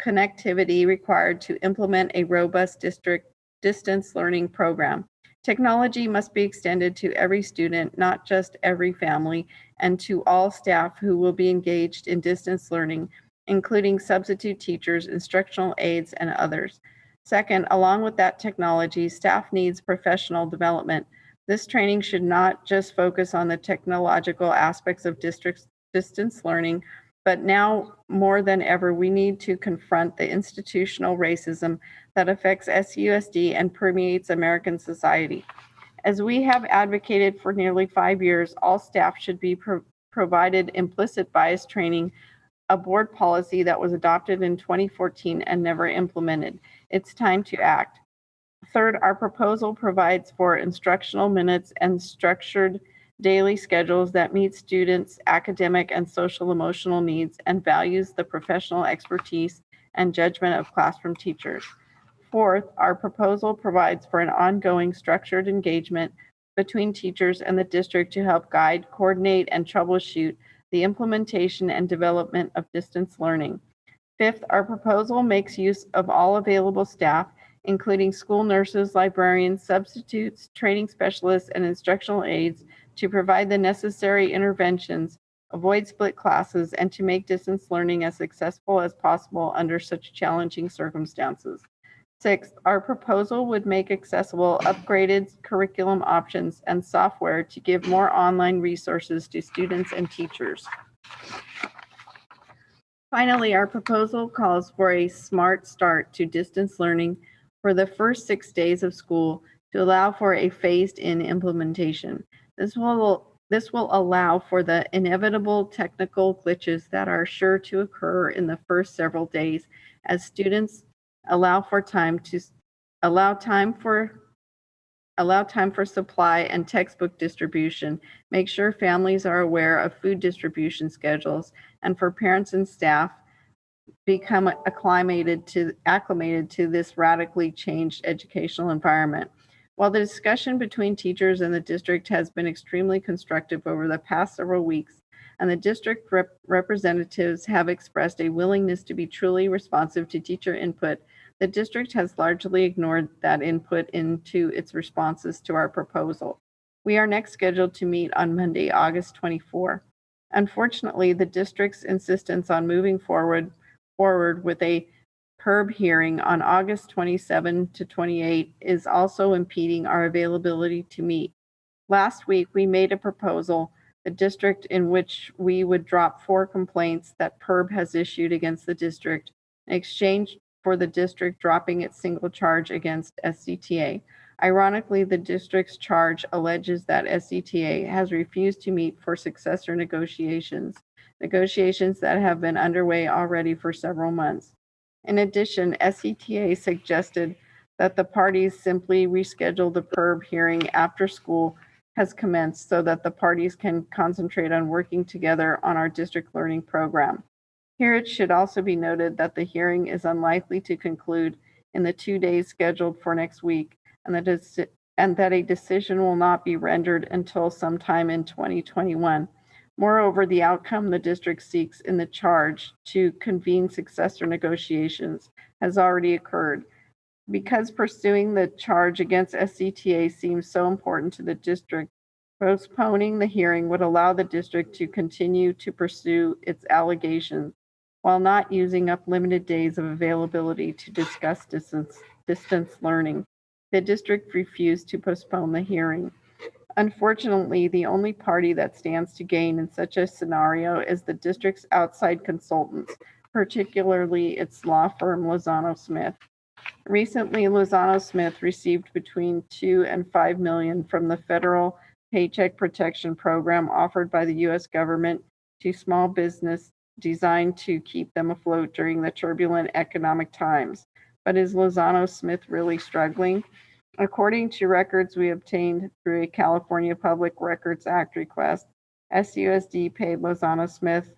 connectivity required to implement a robust district distance learning program. Technology must be extended to every student, not just every family, and to all staff who will be engaged in distance learning, including substitute teachers, instructional aides, and others. Second, along with that technology, staff needs professional development. This training should not just focus on the technological aspects of district distance learning, but now more than ever, we need to confront the institutional racism that affects SUSD and permeates American society. As we have advocated for nearly 5 years, all staff should be provided implicit bias training, a board policy that was adopted in 2014 and never implemented. It's time to act. Third, our proposal provides for instructional minutes and structured daily schedules that meet students' academic and social emotional needs and values the professional expertise and judgment of classroom teachers. Fourth, our proposal provides for an ongoing structured engagement between teachers and the district to help guide, coordinate, and troubleshoot the implementation and development of distance learning. Fifth, our proposal makes use of all available staff, including school nurses, librarians, substitutes, training specialists, and instructional aides to provide the necessary interventions, avoid split classes, and to make distance learning as successful as possible under such challenging circumstances. Sixth, our proposal would make accessible upgraded curriculum options and software to give more online resources to students and teachers. Finally, our proposal calls for a smart start to distance learning for the first 6 days of school to allow for a phased-in implementation. This will allow for the inevitable technical glitches that are sure to occur in the first several days as students allow time for supply and textbook distribution, make sure families are aware of food distribution schedules, and for parents and staff become acclimated to this radically changed educational environment. While the discussion between teachers and the district has been extremely constructive over the past several weeks, and the district representatives have expressed a willingness to be truly responsive to teacher input, the district has largely ignored that input into its responses to our proposal. We are next scheduled to meet on Monday, August 24. Unfortunately, the district's insistence on moving forward with a PERB hearing on August 27 to 28 is also impeding our availability to meet. Last week, we made a proposal, the district, in which we would drop 4 complaints that PERB has issued against the district in exchange for the district dropping its single charge against SCTA. Ironically, the district's charge alleges that SCTA has refused to meet for successor negotiations that have been underway already for several months. In addition, SCTA suggested that the parties simply reschedule the PERB hearing after school has commenced so that the parties can concentrate on working together on our district learning program. Here, it should also be noted that the hearing is unlikely to conclude in the 2 days scheduled for next week, and that a decision will not be rendered until sometime in 2021. Moreover, the outcome the district seeks in the charge to convene successor negotiations has already occurred. Because pursuing the charge against SCTA seems so important to the district, postponing the hearing would allow the district to continue to pursue its allegations while not using up limited days of availability to discuss distance learning. The district refused to postpone the hearing. Unfortunately, the only party that stands to gain in such a scenario is the district's outside consultants, particularly its law firm, Lozano Smith. Recently, Lozano Smith received between $2 and $5 million from the federal Paycheck Protection Program offered by the U.S. government to small business, designed to keep them afloat during the turbulent economic times. But is Lozano Smith really struggling? According to records we obtained through a California Public Records Act request, SUSD paid Lozano Smith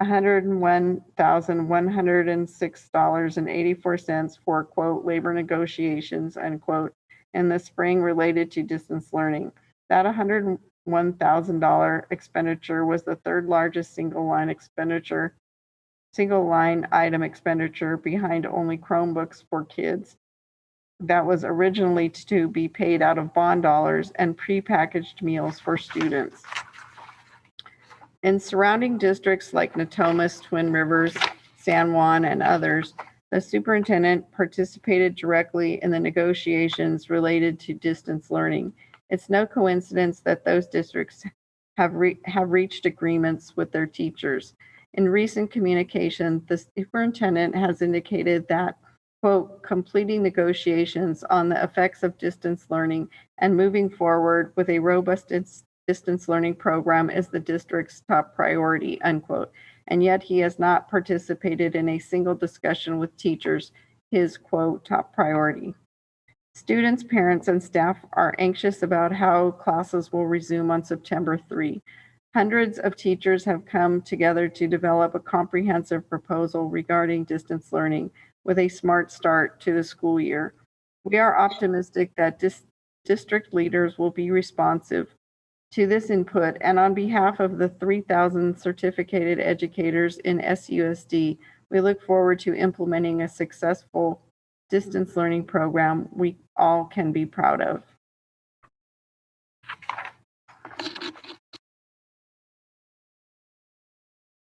$101,106.84 for, quote, labor negotiations, unquote, in the spring related to distance learning. That $101,000 expenditure was the third largest single line item expenditure behind only Chromebooks for kids. That was originally to be paid out of bond dollars and prepackaged meals for students. In surrounding districts like Natomas, Twin Rivers, San Juan, and others, the superintendent participated directly in the negotiations related to distance learning. It's no coincidence that those districts have reached agreements with their teachers. In recent communication, the superintendent has indicated that, quote, completing negotiations on the effects of distance learning and moving forward with a robust distance learning program is the district's top priority, unquote. And yet he has not participated in a single discussion with teachers, his quote, top priority. Students, parents, and staff are anxious about how classes will resume on September 3. Hundreds of teachers have come together to develop a comprehensive proposal regarding distance learning with a smart start to the school year. We are optimistic that district leaders will be responsive to this input, and on behalf of the 3,000 certificated educators in SUSD, we look forward to implementing a successful distance learning program we all can be proud of.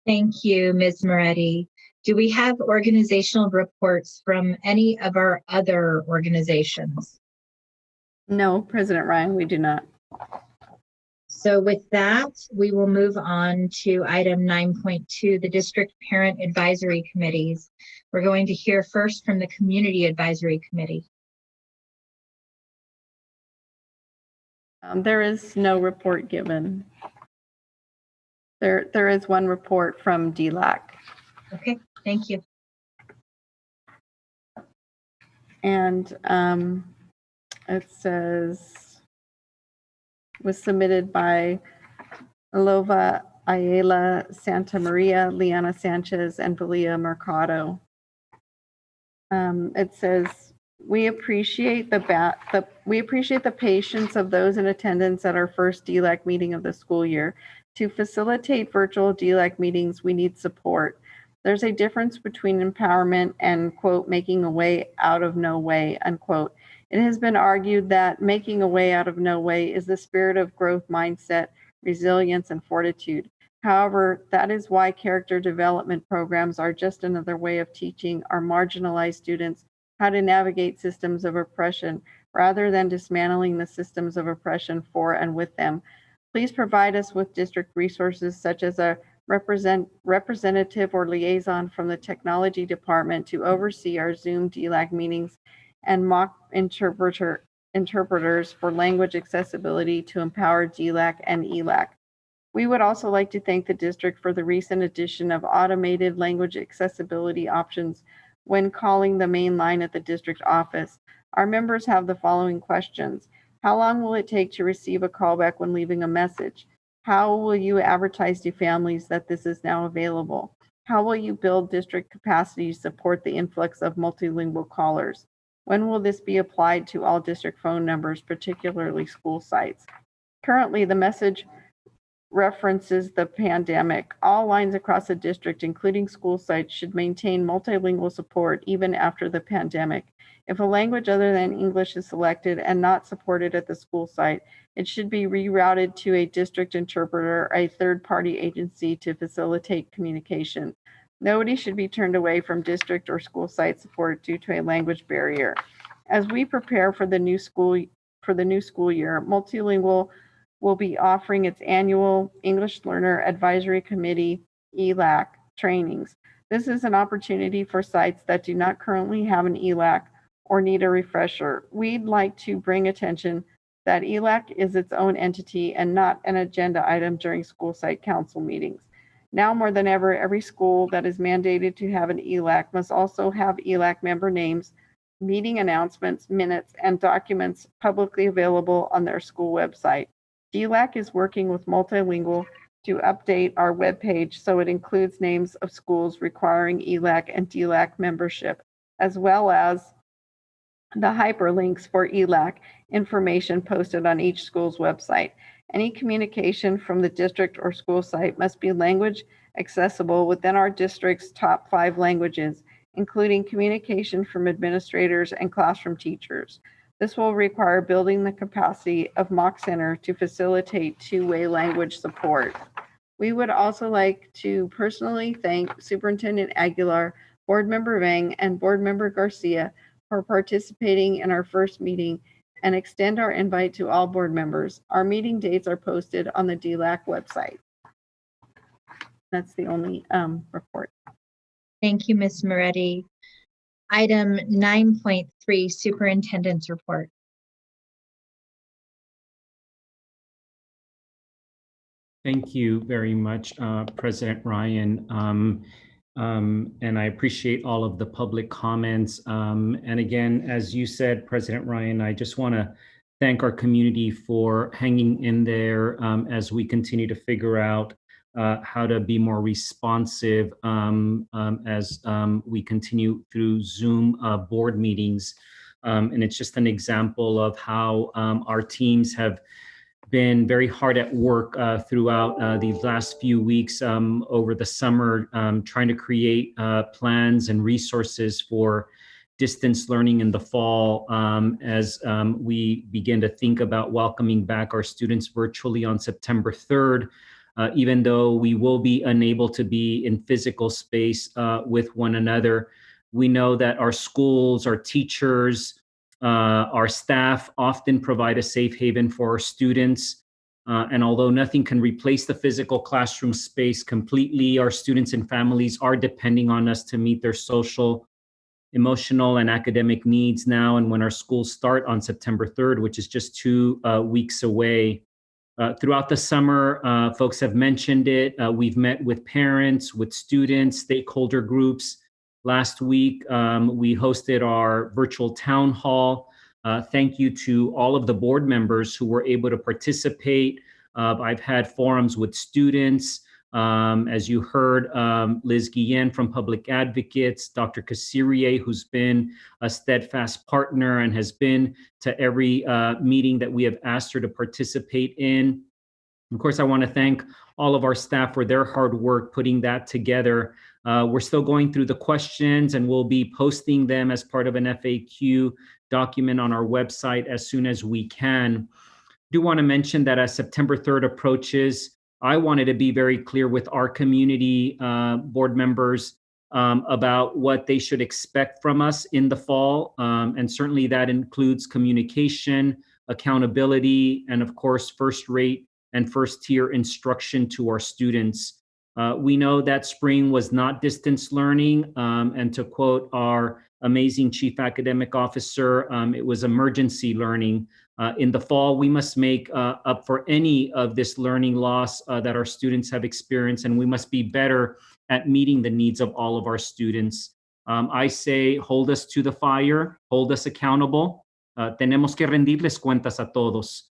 Thank you, Ms. Moretti. Do we have organizational reports from any of our other organizations? No, President Ryan, we do not. So with that, we will move on to item 9.2, the District Parent Advisory Committees. We're going to hear first from the Community Advisory Committee. There is no report given. There is one report from DLAC. Okay, thank you. And it says, was submitted by Alova Ayala Santa Maria, Liana Sanchez, and Belia Mercado. It says, we appreciate the patience of those in attendance at our first DLAC meeting of the school year. To facilitate virtual DLAC meetings, we need support. There's a difference between empowerment and, quote, making a way out of no way, unquote. It has been argued that making a way out of no way is the spirit of growth mindset, resilience, and fortitude. However, that is why character development programs are just another way of teaching our marginalized students how to navigate systems of oppression rather than dismantling the systems of oppression for and with them. Please provide us with district resources such as a representative or liaison from the technology department to oversee our Zoom DLAC meetings and mock interpreters for language accessibility to empower DLAC and ELAC. We would also like to thank the district for the recent addition of automated language accessibility options when calling the main line at the district office. Our members have the following questions. How long will it take to receive a callback when leaving a message? How will you advertise to families that this is now available? How will you build district capacity to support the influx of multilingual callers? When will this be applied to all district phone numbers, particularly school sites? Currently, the message references the pandemic. All lines across the district, including school sites, should maintain multilingual support even after the pandemic. If a language other than English is selected and not supported at the school site, it should be rerouted to a district interpreter or a third-party agency to facilitate communication. Nobody should be turned away from district or school site support due to a language barrier. As we prepare for the new school year, Multilingual will be offering its annual English Learner Advisory Committee ELAC trainings. This is an opportunity for sites that do not currently have an ELAC or need a refresher. We'd like to bring attention that ELAC is its own entity and not an agenda item during school site council meetings. Now more than ever, every school that is mandated to have an ELAC must also have ELAC member names, meeting announcements, minutes, and documents publicly available on their school website. DLAC is working with Multilingual to update our webpage so it includes names of schools requiring ELAC and DLAC membership, as well as the hyperlinks for ELAC information posted on each school's website. Any communication from the district or school site must be language accessible within our district's top 5 languages, including communication from administrators and classroom teachers. This will require building the capacity of Mock Center to facilitate two-way language support. We would also like to personally thank Superintendent Aguilar, Board Member Vang, and Board Member Garcia for participating in our first meeting and extend our invite to all board members. Our meeting dates are posted on the DLAC website. That's the only report. Thank you, Ms. Moretti. Item 9.3, Superintendent's Report. Thank you very much, President Ryan. And I appreciate all of the public comments. And again, as you said, President Ryan, I just want to thank our community for hanging in there as we continue to figure out how to be more responsive as we continue through Zoom board meetings. And it's just an example of how our teams have been very hard at work throughout these last few weeks over the summer, trying to create plans and resources for distance learning in the fall as we begin to think about welcoming back our students virtually on September 3rd, even though we will be unable to be in physical space with one another. We know that our schools, our teachers, our staff often provide a safe haven for our students. And although nothing can replace the physical classroom space completely, our students and families are depending on us to meet their social, emotional, and academic needs now and when our schools start on September 3rd, which is just 2 weeks away. Throughout the summer, folks have mentioned it. We've met with parents, with students, stakeholder groups. Last week, we hosted our virtual town hall. Thank you to all of the board members who were able to participate. I've had forums with students. As you heard, Liz Guillen from Public Advocates, Dr. Kasiriye, who's been a steadfast partner and has been to every meeting that we have asked her to participate in. Of course, I want to thank all of our staff for their hard work putting that together. We're still going through the questions and we'll be posting them as part of an FAQ document on our website as soon as we can. I do want to mention that as September 3rd approaches, I wanted to be very clear with our community board members about what they should expect from us in the fall. And certainly that includes communication, accountability, and of course, first-rate and first-tier instruction to our students. We know that spring was not distance learning, and to quote our amazing Chief Academic Officer, it was emergency learning. In the fall, we must make up for any of this learning loss that our students have experienced, and we must be better at meeting the needs of all of our students. I say, hold us to the fire, hold us accountable. Tenemos que rendirles cuentas a todos.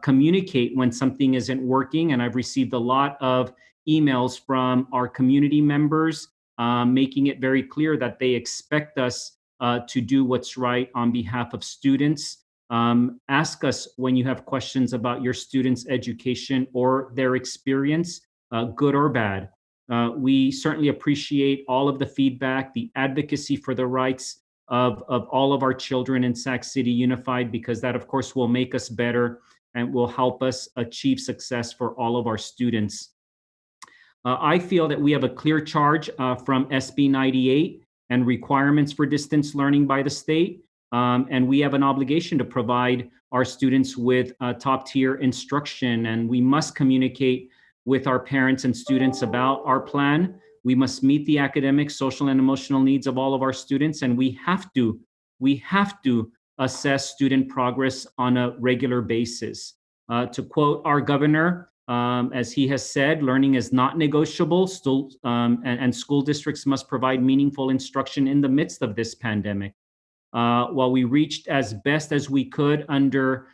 Communicate when something isn't working, and I've received a lot of emails from our community members making it very clear that they expect us to do what's right on behalf of students. Ask us when you have questions about your students' education or their experience, good or bad. We certainly appreciate all of the feedback, the advocacy for the rights of all of our children in Sac City Unified, because that, of course, will make us better and will help us achieve success for all of our students. I feel that we have a clear charge from SB 98 and requirements for distance learning by the state. And we have an obligation to provide our students with top-tier instruction, and we must communicate with our parents and students about our plan. We must meet the academic, social, and emotional needs of all of our students, and we have to assess student progress on a regular basis. To quote our governor, as he has said, learning is not negotiable, and school districts must provide meaningful instruction in the midst of this pandemic. While we reached as best as we could under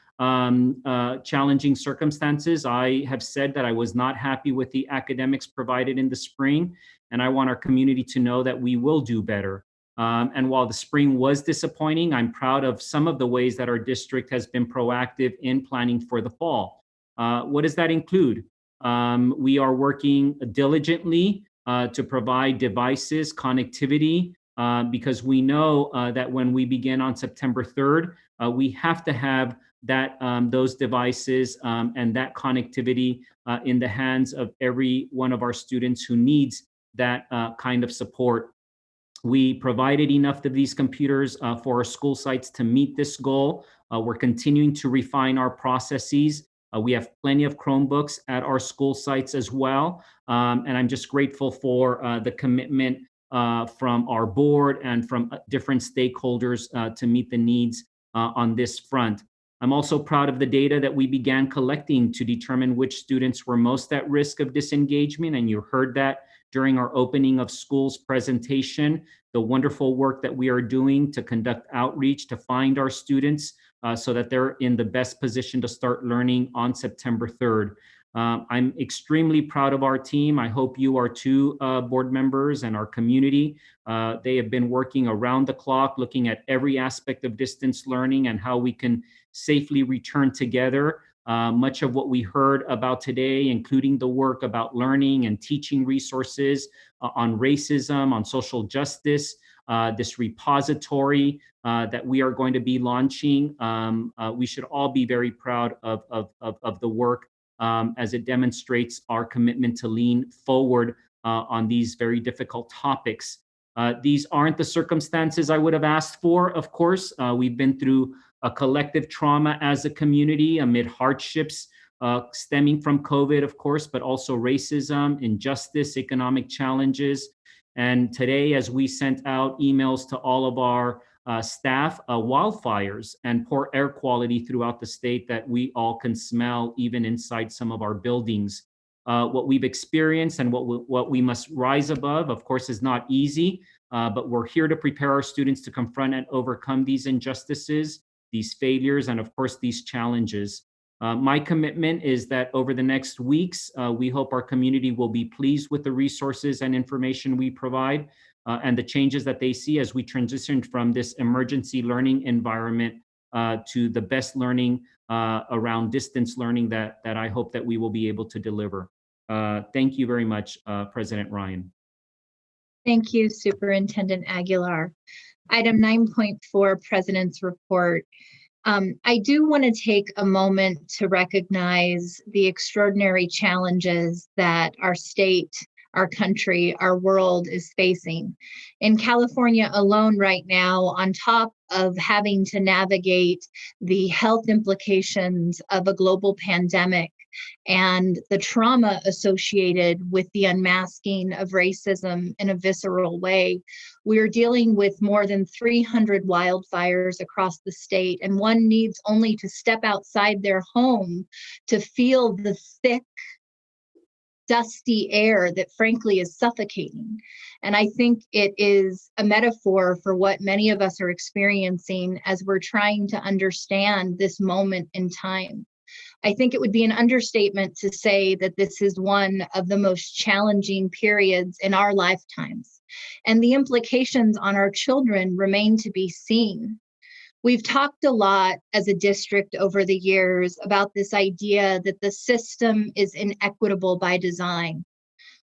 challenging circumstances, I have said that I was not happy with the academics provided in the spring, and I want our community to know that we will do better. And while the spring was disappointing, I'm proud of some of the ways that our district has been proactive in planning for the fall. What does that include? We are working diligently to provide devices, connectivity, because we know that when we begin on September 3rd, we have to have that those devices and that connectivity in the hands of every one of our students who needs that kind of support. We provided enough of these computers for our school sites to meet this goal. We're continuing to refine our processes. We have plenty of Chromebooks at our school sites as well. And I'm just grateful for the commitment from our board and from different stakeholders to meet the needs on this front. I'm also proud of the data that we began collecting to determine which students were most at risk of disengagement, and you heard that during our opening of schools presentation, the wonderful work that we are doing to conduct outreach to find our students so that they're in the best position to start learning on September 3rd. I'm extremely proud of our team. I hope you are too, board members and our community. They have been working around the clock, looking at every aspect of distance learning and how we can safely return together. Much of what we heard about today, including the work about learning and teaching resources on racism, on social justice, this repository that we are going to be launching. We should all be very proud of the work as it demonstrates our commitment to lean forward on these very difficult topics. These aren't the circumstances I would have asked for, of course. We've been through a collective trauma as a community amid hardships stemming from COVID, of course, but also racism, injustice, economic challenges. And today, as we sent out emails to all of our staff, wildfires and poor air quality throughout the state that we all can smell even inside some of our buildings. What we've experienced and what we must rise above, of course, is not easy, but we're here to prepare our students to confront and overcome these injustices, these failures, and of course, these challenges. My commitment is that over the next weeks, we hope our community will be pleased with the resources and information we provide and the changes that they see as we transition from this emergency learning environment to the best learning around distance learning that I hope that we will be able to deliver. Thank you very much, President Ryan. Thank you, Superintendent Aguilar. Item 9.4, President's Report. I do want to take a moment to recognize the extraordinary challenges that our state, our country, our world is facing. In California alone right now, on top of having to navigate the health implications of a global pandemic and the trauma associated with the unmasking of racism in a visceral way, we're dealing with more than 300 wildfires across the state, and one needs only to step outside their home to feel the thick, dusty air that frankly is suffocating. And I think it is a metaphor for what many of us are experiencing as we're trying to understand this moment in time. I think it would be an understatement to say that this is one of the most challenging periods in our lifetimes, and the implications on our children remain to be seen. We've talked a lot as a district over the years about this idea that the system is inequitable by design.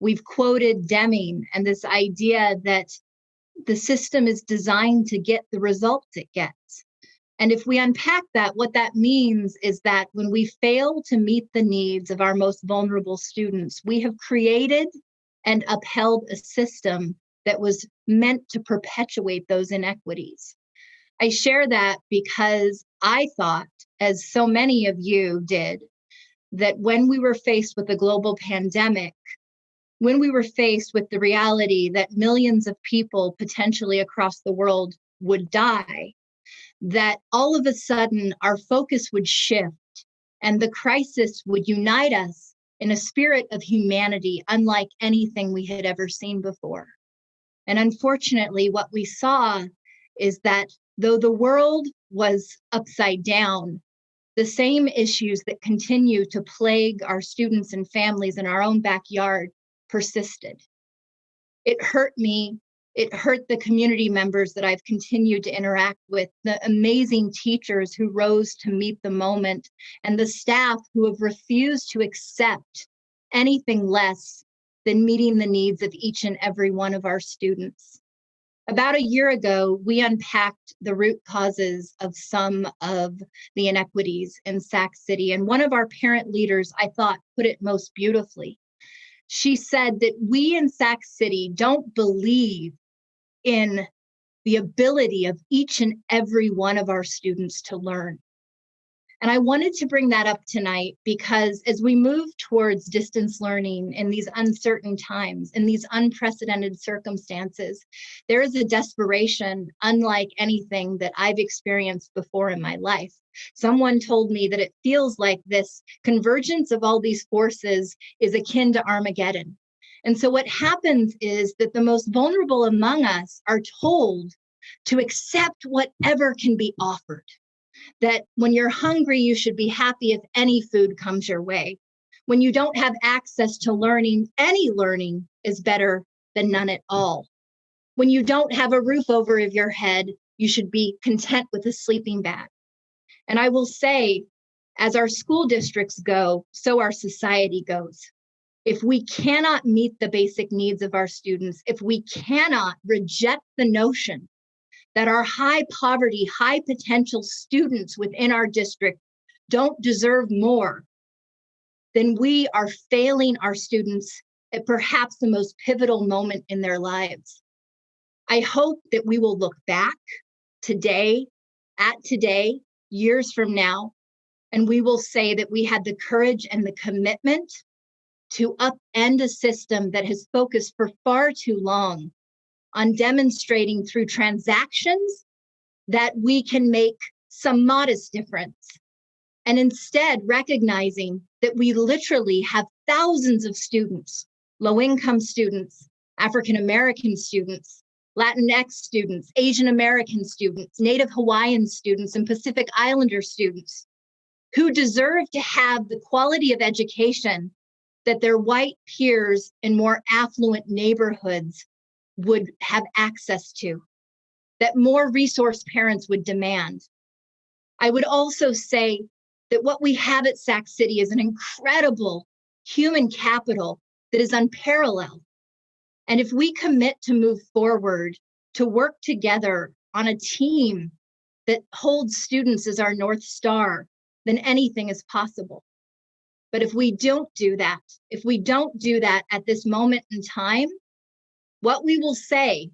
We've quoted Deming and this idea that the system is designed to get the results it gets. And if we unpack that, what that means is that when we fail to meet the needs of our most vulnerable students, we have created and upheld a system that was meant to perpetuate those inequities. I share that because I thought, as so many of you did, that when we were faced with a global pandemic, when we were faced with the reality that millions of people potentially across the world would die, that all of a sudden our focus would shift and the crisis would unite us in a spirit of humanity unlike anything we had ever seen before. And unfortunately, what we saw is that though the world was upside down, the same issues that continue to plague our students and families in our own backyard persisted. It hurt me. It hurt the community members that I've continued to interact with, the amazing teachers who rose to meet the moment, and the staff who have refused to accept anything less than meeting the needs of each and every one of our students. About a year ago, we unpacked the root causes of some of the inequities in Sac City, and one of our parent leaders, I thought, put it most beautifully. She said that we in Sac City don't believe in the ability of each and every one of our students to learn. And I wanted to bring that up tonight because as we move towards distance learning in these uncertain times, in these unprecedented circumstances, there is a desperation unlike anything that I've experienced before in my life. Someone told me that it feels like this convergence of all these forces is akin to Armageddon. And so what happens is that the most vulnerable among us are told to accept whatever can be offered. That when you're hungry, you should be happy if any food comes your way. When you don't have access to learning, any learning is better than none at all. When you don't have a roof over your head, you should be content with a sleeping bag. And I will say, as our school districts go, so our society goes. If we cannot meet the basic needs of our students, if we cannot reject the notion that our high poverty, high potential students within our district don't deserve more, then we are failing our students at perhaps the most pivotal moment in their lives. I hope that we will look back today, years from now, and we will say that we had the courage and the commitment to upend a system that has focused for far too long on demonstrating through transactions that we can make some modest difference. And instead recognizing that we literally have thousands of students, low-income students, African-American students, Latinx students, Asian American students, Native Hawaiian students, and Pacific Islander students who deserve to have the quality of education that their white peers in more affluent neighborhoods would have access to, that more resource parents would demand. I would also say that what we have at Sac City is an incredible human capital that is unparalleled. And if we commit to move forward, to work together on a team that holds students as our North Star, then anything is possible. But if we don't do that, at this moment in time, what we will say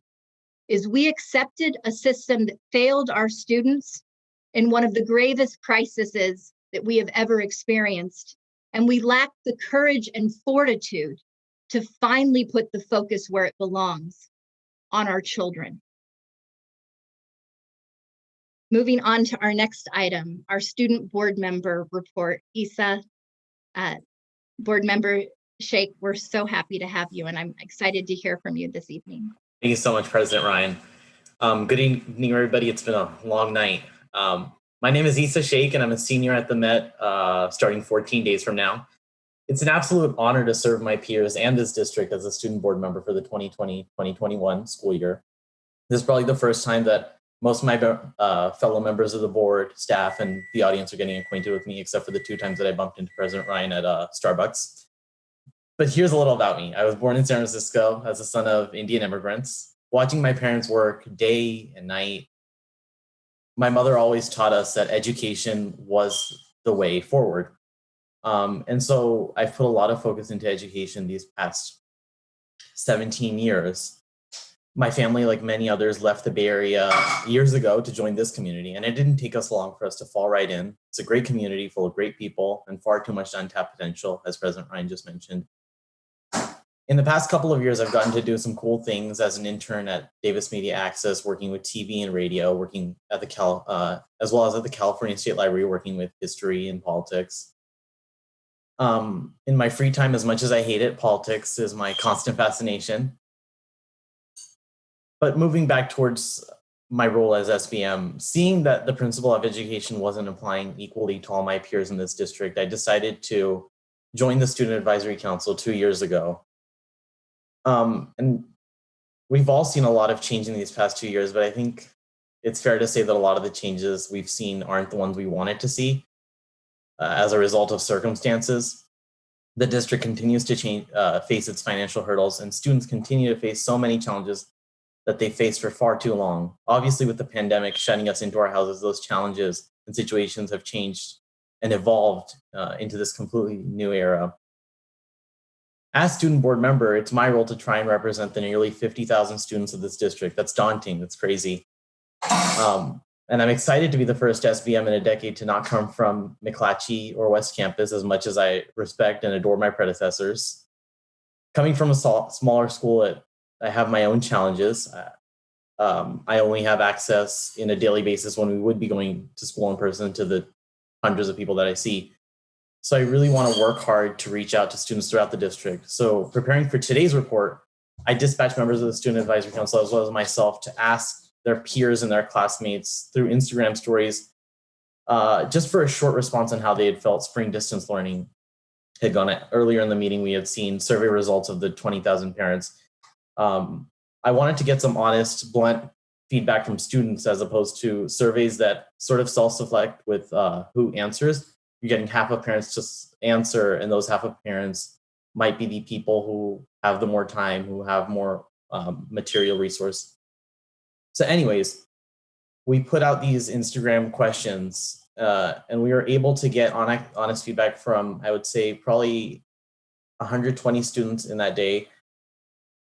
is we accepted a system that failed our students in one of the gravest crises that we have ever experienced. And we lack the courage and fortitude to finally put the focus where it belongs, on our children. Moving on to our next item, our student board member report. Isa, board member Sheikh, we're so happy to have you, and I'm excited to hear from you this evening. Thank you so much, President Ryan. Good evening, everybody. It's been a long night. My name is Isa Sheikh, and I'm a senior at the Met starting 14 days from now. It's an absolute honor to serve my peers and this district as a student board member for the 2020-2021 school year. This is probably the first time that most of my fellow members of the board, staff, and the audience are getting acquainted with me, except for the 2 times that I bumped into President Ryan at Starbucks. But here's a little about me. I was born in San Francisco as a son of Indian immigrants. Watching my parents work day and night, my mother always taught us that education was the way forward. And so I've put a lot of focus into education these past 17 years. My family, like many others, left the Bay Area years ago to join this community, and it didn't take us long for us to fall right in. It's a great community full of great people and far too much untapped potential, as President Ryan just mentioned. In the past couple of years, I've gotten to do some cool things as an intern at Davis Media Access, working with TV and radio, working at the as well as at the California State Library, working with history and politics. In my free time, as much as I hate it, politics is my constant fascination. But moving back towards my role as SBM, seeing that the principle of education wasn't applying equally to all my peers in this district, I decided to join the Student Advisory Council 2 years ago. And we've all seen a lot of change in these past 2 years, but I think it's fair to say that a lot of the changes we've seen aren't the ones we wanted to see as a result of circumstances. The district continues to face its financial hurdles, and students continue to face so many challenges that they faced for far too long. Obviously, with the pandemic shutting us into our houses, those challenges and situations have changed and evolved into this completely new era. As student board member, it's my role to try and represent the nearly 50,000 students of this district. That's daunting, that's crazy. And I'm excited to be the first SBM in a decade to not come from McClatchy or West Campus, as much as I respect and adore my predecessors. Coming from a smaller school, I have my own challenges. I only have access in a daily basis when we would be going to school in person to the hundreds of people that I see. So I really want to work hard to reach out to students throughout the district. So preparing for today's report, I dispatched members of the Student Advisory Council as well as myself to ask their peers and their classmates through Instagram stories, just for a short response on how they had felt spring distance learning had gone. Earlier in the meeting, we had seen survey results of the 20,000 parents. I wanted to get some honest, blunt feedback from students as opposed to surveys that sort of self-select with who answers. You're getting half of parents just answer, and those half of parents might be the people who have the more time, who have more material resource. So anyways, we put out these Instagram questions and we were able to get honest feedback from, I would say, probably 120 students in that day.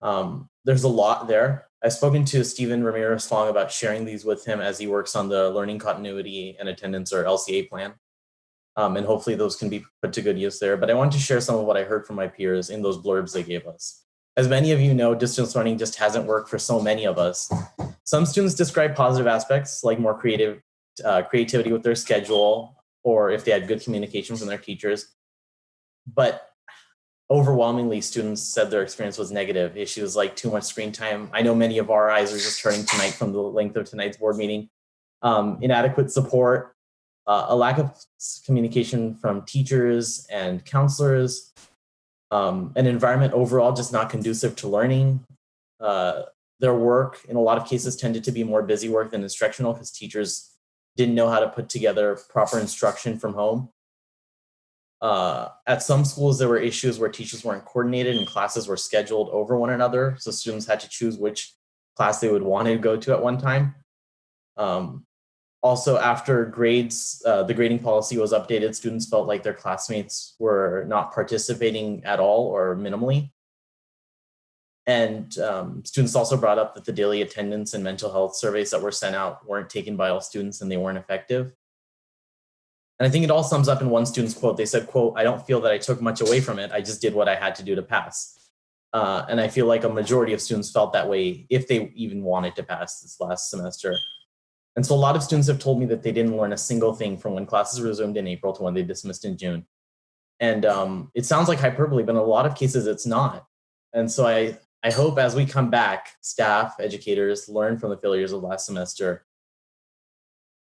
There's a lot there. I've spoken to Stephen Ramirez-Long about sharing these with him as he works on the Learning Continuity and Attendance, or LCA plan. And hopefully those can be put to good use there. But I want to share some of what I heard from my peers in those blurbs they gave us. As many of you know, distance learning just hasn't worked for so many of us. Some students describe positive aspects like more creativity with their schedule, or if they had good communication from their teachers. But overwhelmingly, students said their experience was negative. Issues like too much screen time. I know many of our eyes are just turning tonight from the length of tonight's board meeting. Inadequate support, a lack of communication from teachers and counselors, an environment overall just not conducive to learning. Their work, in a lot of cases, tended to be more busy work than instructional because teachers didn't know how to put together proper instruction from home. At some schools, there were issues where teachers weren't coordinated and classes were scheduled over one another. So students had to choose which class they would want to go to at one time. Also, after grades, the grading policy was updated, students felt like their classmates were not participating at all or minimally. And students also brought up that the daily attendance and mental health surveys that were sent out weren't taken by all students and they weren't effective. And I think it all sums up in one student's quote. They said, quote, "I don't feel that I took much away from it. I just did what I had to do to pass." And I feel like a majority of students felt that way if they even wanted to pass this last semester. And so a lot of students have told me that they didn't learn a single thing from when classes resumed in April to when they dismissed in June. And it sounds like hyperbole, but in a lot of cases it's not. And so I hope as we come back, staff, educators learn from the failures of last semester.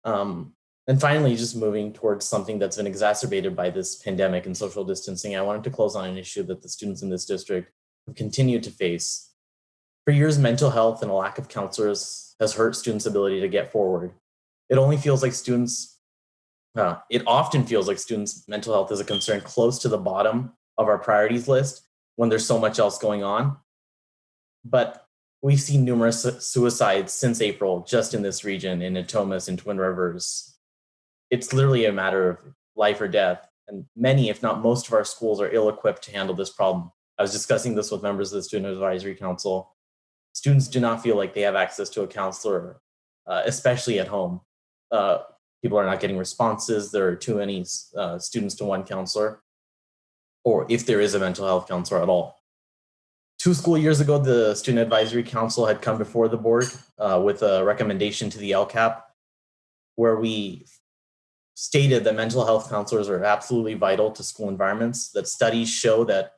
And finally, just moving towards something that's been exacerbated by this pandemic and social distancing, I wanted to close on an issue that the students in this district have continued to face. For years, mental health and a lack of counselors has hurt students' ability to get forward. It often feels like students' mental health is a concern close to the bottom of our priorities list when there's so much else going on. But we've seen numerous suicides since April, just in this region, in Natomas and Twin Rivers. It's literally a matter of life or death. And many, if not most of our schools are ill-equipped to handle this problem. I was discussing this with members of the Student Advisory Council. Students do not feel like they have access to a counselor, especially at home. People are not getting responses. There are too many students to one counselor, or if there is a mental health counselor at all. 2 school years ago, the Student Advisory Council had come before the board with a recommendation to the LCAP, where we stated that mental health counselors are absolutely vital to school environments, that studies show that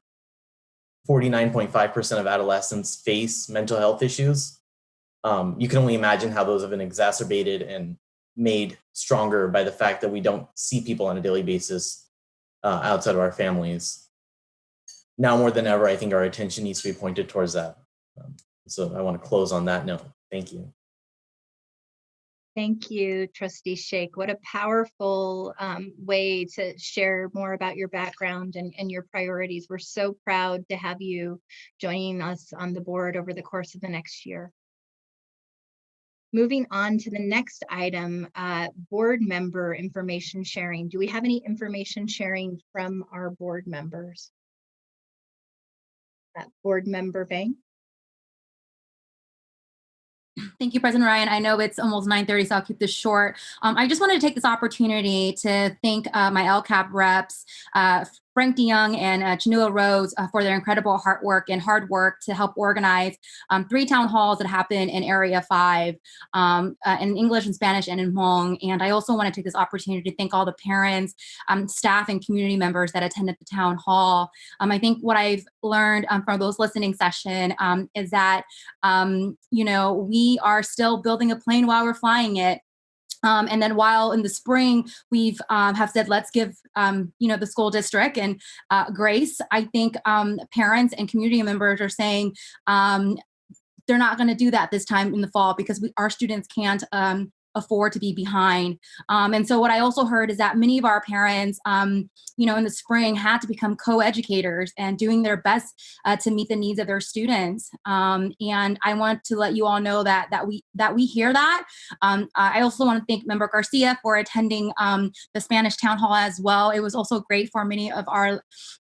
49.5% of adolescents face mental health issues. You can only imagine how those have been exacerbated and made stronger by the fact that we don't see people on a daily basis outside of our families. Now more than ever, I think our attention needs to be pointed towards that. So I want to close on that note. Thank you. Thank you, Trustee Sheikh. What a powerful way to share more about your background and your priorities. We're so proud to have you joining us on the board over the course of the next year. Moving on to the next item, board member information sharing. Do we have any information sharing from our board members? Board member Bang? Thank you, President Ryan. I know it's almost 9:30, so I'll keep this short. I just wanted to take this opportunity to thank my LCAP reps, Frank DeYoung and Chinua Rose for their incredible hard work to help organize 3 town halls that happen in Area 5 in English and Spanish and in Hmong. And I also want to take this opportunity to thank all the parents, staff, and community members that attended the town hall. I think what I've learned from those listening session is that, we are still building a plane while we're flying it. And then while in the spring, we've have said, let's give, the school district and grace, I think parents and community members are saying they're not going to do that this time in the fall because our students can't afford to be behind. And so what I also heard is that many of our parents, in the spring had to become co-educators and doing their best to meet the needs of their students. And I want to let you all know that we hear that. I also want to thank Member Garcia for attending the Spanish town hall as well. It was also great for many of our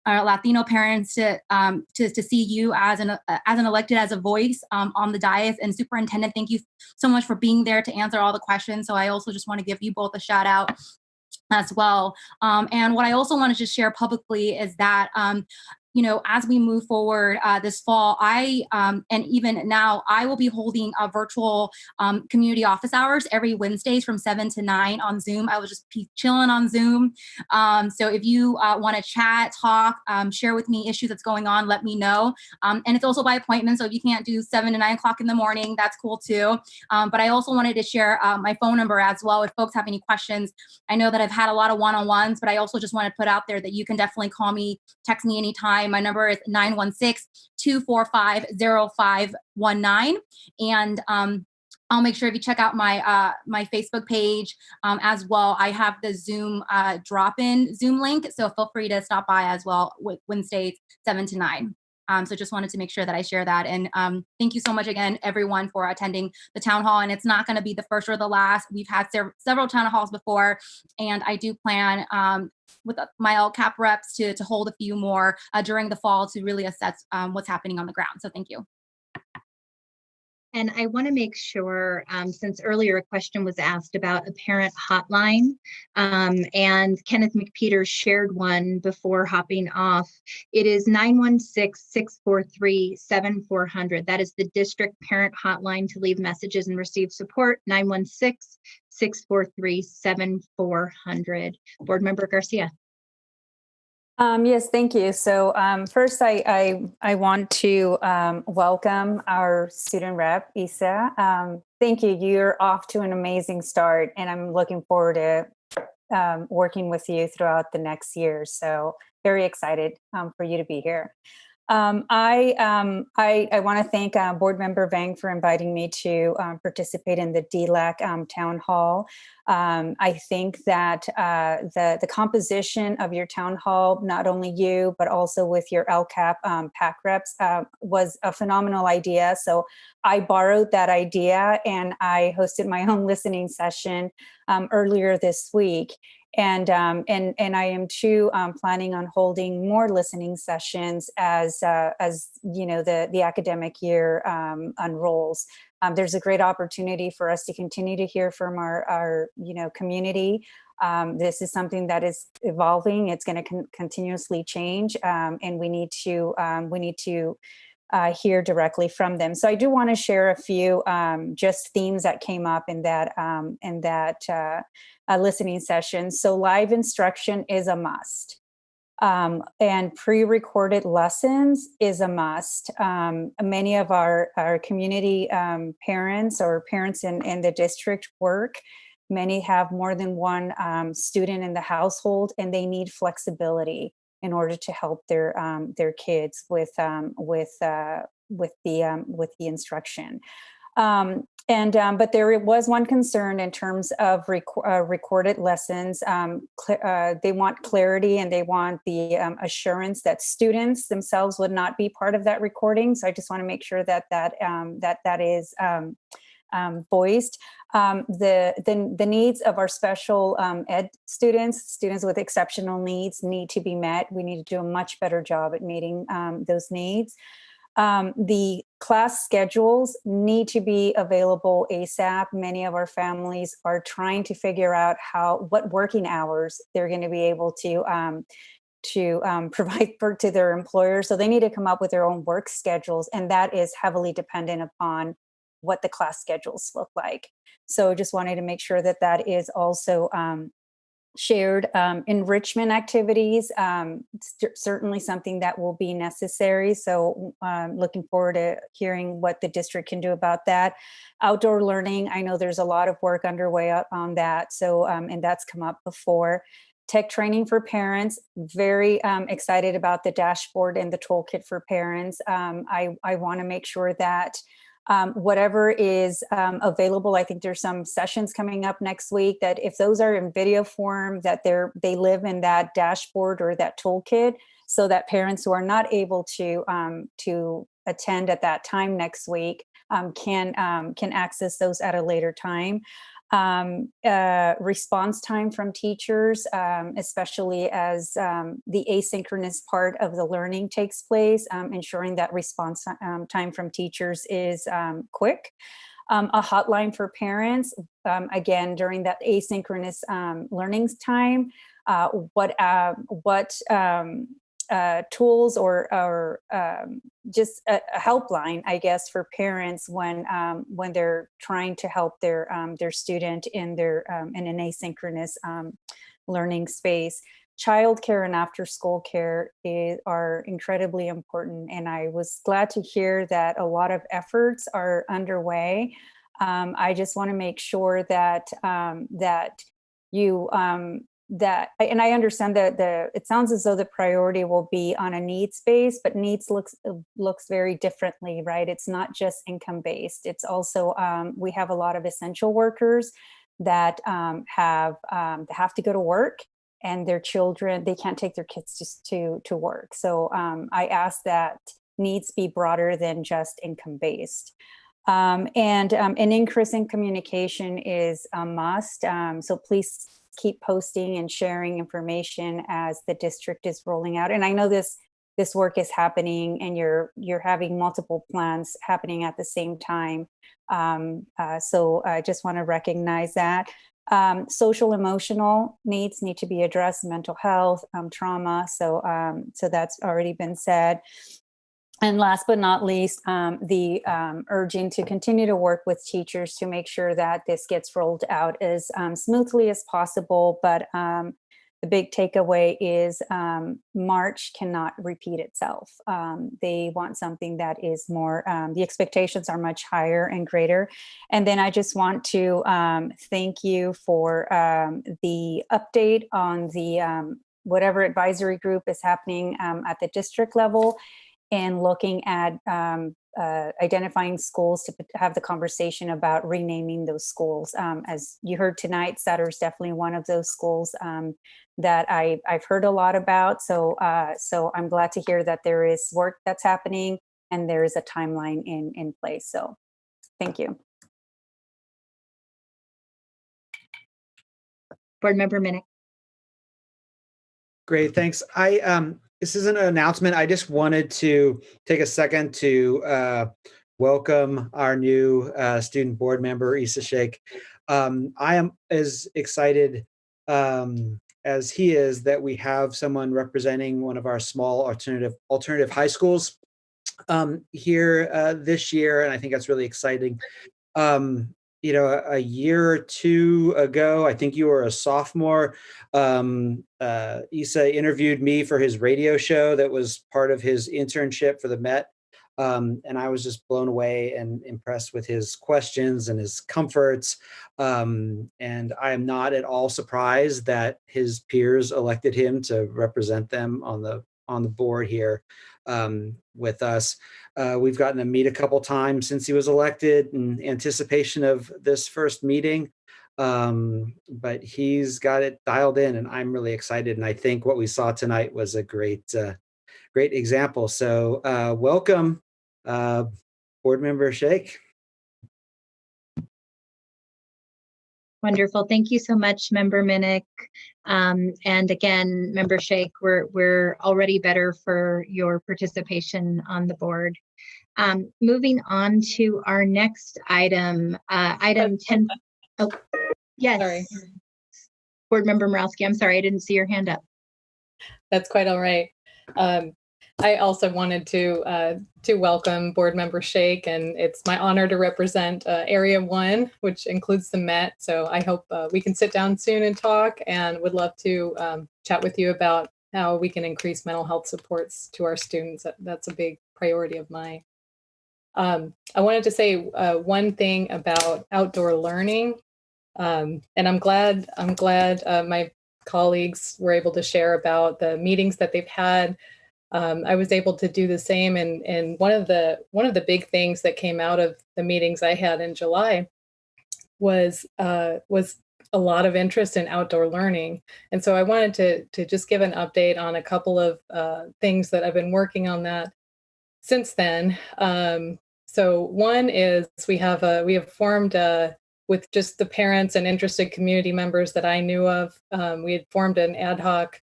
Latino parents to see you as an elected as a voice on the dais. And Superintendent, thank you so much for being there to answer all the questions. So I also just want to give you both a shout out as well. And what I also wanted to share publicly is that as we move forward this fall, and even now, I will be holding a virtual community office hours every Wednesdays from 7 to 9 on Zoom. I will just be chilling on Zoom. So if you want to chat, talk, share with me issues that's going on, let me know. And it's also by appointment. So if you can't do 7 to 9 o'clock in the morning, that's cool too. But I also wanted to share my phone number as well. If folks have any questions, I know that I've had a lot of one-on-ones, but I also just want to put out there that you can definitely call me, text me anytime. My number is 916-245-0519. And I'll make sure if you check out my my Facebook page as well. I have the Zoom drop-in Zoom link, so feel free to stop by as well with Wednesdays 7 to 9. So just wanted to make sure that I share that. And thank you so much again, everyone, for attending the town hall. And it's not going to be the first or the last. We've had several town halls before, and I do plan with my LCAP reps to hold a few more during the fall to really assess what's happening on the ground. So thank you. And I want to make sure, since earlier a question was asked about a parent hotline, and Kenneth McPeters shared one before hopping off. It is 916-643-7400. That is the district parent hotline to leave messages and receive support, 916-643-7400. Board Member Garcia. Yes, thank you. So first, I want to welcome our student rep, Isa. Thank you. You're off to an amazing start, and I'm looking forward to working with you throughout the next year. So very excited for you to be here. I want to thank Board Member Vang for inviting me to participate in the DLAC town hall. I think that the composition of your town hall, not only you, but also with your LCAP PAC reps, was a phenomenal idea. So I borrowed that idea and I hosted my own listening session earlier this week. And I am too planning on holding more listening sessions as the academic year unrolls. There's a great opportunity for us to continue to hear from our community. This is something that is evolving. It's going to continuously change, and we need to hear directly from them. So I do want to share a few just themes that came up in that listening session. So live instruction is a must. And pre-recorded lessons is a must. Many of our community parents or parents in the district work. Many have more than one student in the household, and they need flexibility in order to help their kids with the instruction. But there was one concern in terms of recorded lessons. They want clarity and they want the assurance that students themselves would not be part of that recording. So I just want to make sure that is voiced. The needs of our special ed students with exceptional needs need to be met. We need to do a much better job at meeting those needs. The class schedules need to be available ASAP. Many of our families are trying to figure out what working hours they're going to be able to provide to their employers. So they need to come up with their own work schedules, and that is heavily dependent upon what the class schedules look like. So just wanted to make sure that that is also shared. Enrichment activities, certainly something that will be necessary. So looking forward to hearing what the district can do about that. Outdoor learning, I know there's a lot of work underway on that. So, and that's come up before. Tech training for parents, very excited about the dashboard and the toolkit for parents. I want to make sure that whatever is available, I think there's some sessions coming up next week that if those are in video form, that they live in that dashboard or that toolkit, so that parents who are not able to attend at that time next week can access those at a later time. Response time from teachers, especially as the asynchronous part of the learning takes place, ensuring that response time from teachers is quick. A hotline for parents, again, during that asynchronous learning time, what tools or just a helpline, I guess, for parents when they're trying to help their student in an asynchronous learning space. Childcare and after school care are incredibly important, and I was glad to hear that a lot of efforts are underway. I just want to make sure that you and I understand that it sounds as though the priority will be on a needs base, but needs looks very differently, right? It's not just income based. It's also we have a lot of essential workers that have to go to work, and their children, they can't take their kids just to work. So I ask that needs be broader than just income based. And an increase in communication is a must. So please keep posting and sharing information as the district is rolling out. And I know this work is happening, and you're having multiple plans happening at the same time. So I just want to recognize that. Social emotional needs need to be addressed, mental health, trauma. So that's already been said. And last but not least, the urging to continue to work with teachers to make sure that this gets rolled out as smoothly as possible. But the big takeaway is March cannot repeat itself. They want something that is more, the expectations are much higher and greater. And then I just want to thank you for the update on the whatever advisory group is happening at the district level, and looking at identifying schools to have the conversation about renaming those schools. As you heard tonight, Sutter is definitely one of those schools that I've heard a lot about. So I'm glad to hear that there is work that's happening and there is a timeline in place. So thank you. Board Member Minnick. Great, thanks. This is an announcement. I just wanted to take a second to welcome our new student board member, Issa Sheikh. I am as excited as he is that we have someone representing one of our small alternative high schools here this year, and I think that's really exciting. You know, a year or two ago, I think you were a sophomore, Issa interviewed me for his radio show that was part of his internship for the Met. And I was just blown away and impressed with his questions and his comforts. And I am not at all surprised that his peers elected him to represent them on the board here with us. We've gotten to meet a couple times since he was elected in anticipation of this first meeting. But he's got it dialed in, and I'm really excited. And I think what we saw tonight was a great example. So welcome, Board Member Sheikh. Wonderful. Thank you so much, Member Minnick. And again, Member Shake, we're already better for your participation on the board. Moving on to our next item, item 10. Oh, yes. Sorry. Board Member Morowski, I'm sorry, I didn't see your hand up. That's quite all right. I also wanted to welcome Board Member Shake, and it's my honor to represent Area 1, which includes the Met. So I hope we can sit down soon and talk, and would love to chat with you about how we can increase mental health supports to our students. That's a big priority of mine. I wanted to say one thing about outdoor learning, and I'm glad my colleagues were able to share about the meetings that they've had. I was able to do the same, and one of the big things that came out of the meetings I had in July was a lot of interest in outdoor learning. And so I wanted to just give an update on a couple of things that I've been working on that since then. So one is we have formed with just the parents and interested community members that I knew of. We had formed an ad hoc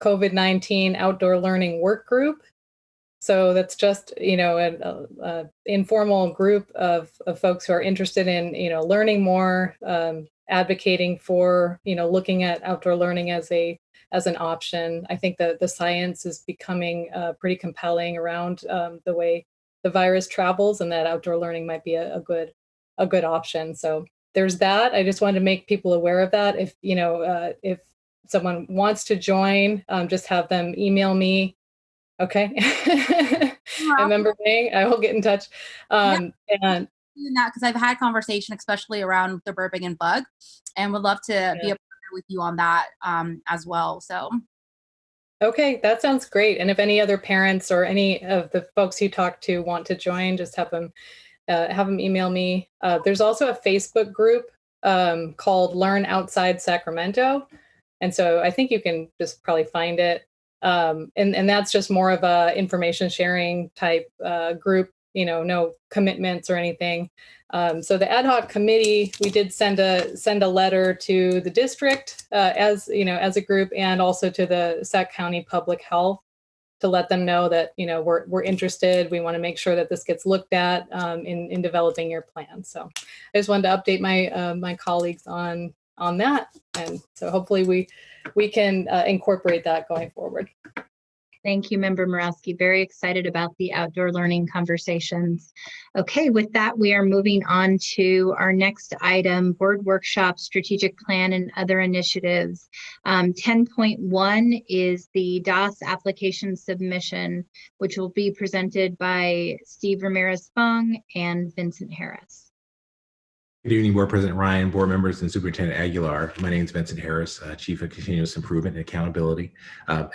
COVID-19 outdoor learning work group. So that's just, an informal group of folks who are interested in, learning more, advocating for, looking at outdoor learning as an option. I think that the science is becoming pretty compelling around the way the virus travels, and that outdoor learning might be a good option. So there's that. I just wanted to make people aware of that. If someone wants to join, just have them email me. Okay. Remember me? I will get in touch. And doing that because I've had conversation, especially around the burping and bug, and would love to be a partner with you on that as well. So. Okay, that sounds great. And if any other parents or any of the folks you talk to want to join, just have them email me. There's also a Facebook group called Learn Outside Sacramento. And so I think you can just probably find it. And that's just more of a information sharing type group, no commitments or anything. So the ad hoc committee, we did send a letter to the district as a group, and also to the Sac County Public Health to let them know that, we're interested. We want to make sure that this gets looked at in developing your plan. So I just wanted to update my colleagues on that. And so hopefully we can incorporate that going forward. Thank you, Member Morowski. Very excited about the outdoor learning conversations. Okay, with that, we are moving on to our next item, board workshop, strategic plan, and other initiatives. 10.1 is the DOS application submission, which will be presented by Steve Ramirez-Fong and Vincent Harris. Good evening, Board President Ryan, board members, and Superintendent Aguilar. My name is Vincent Harris, Chief of Continuous Improvement and Accountability.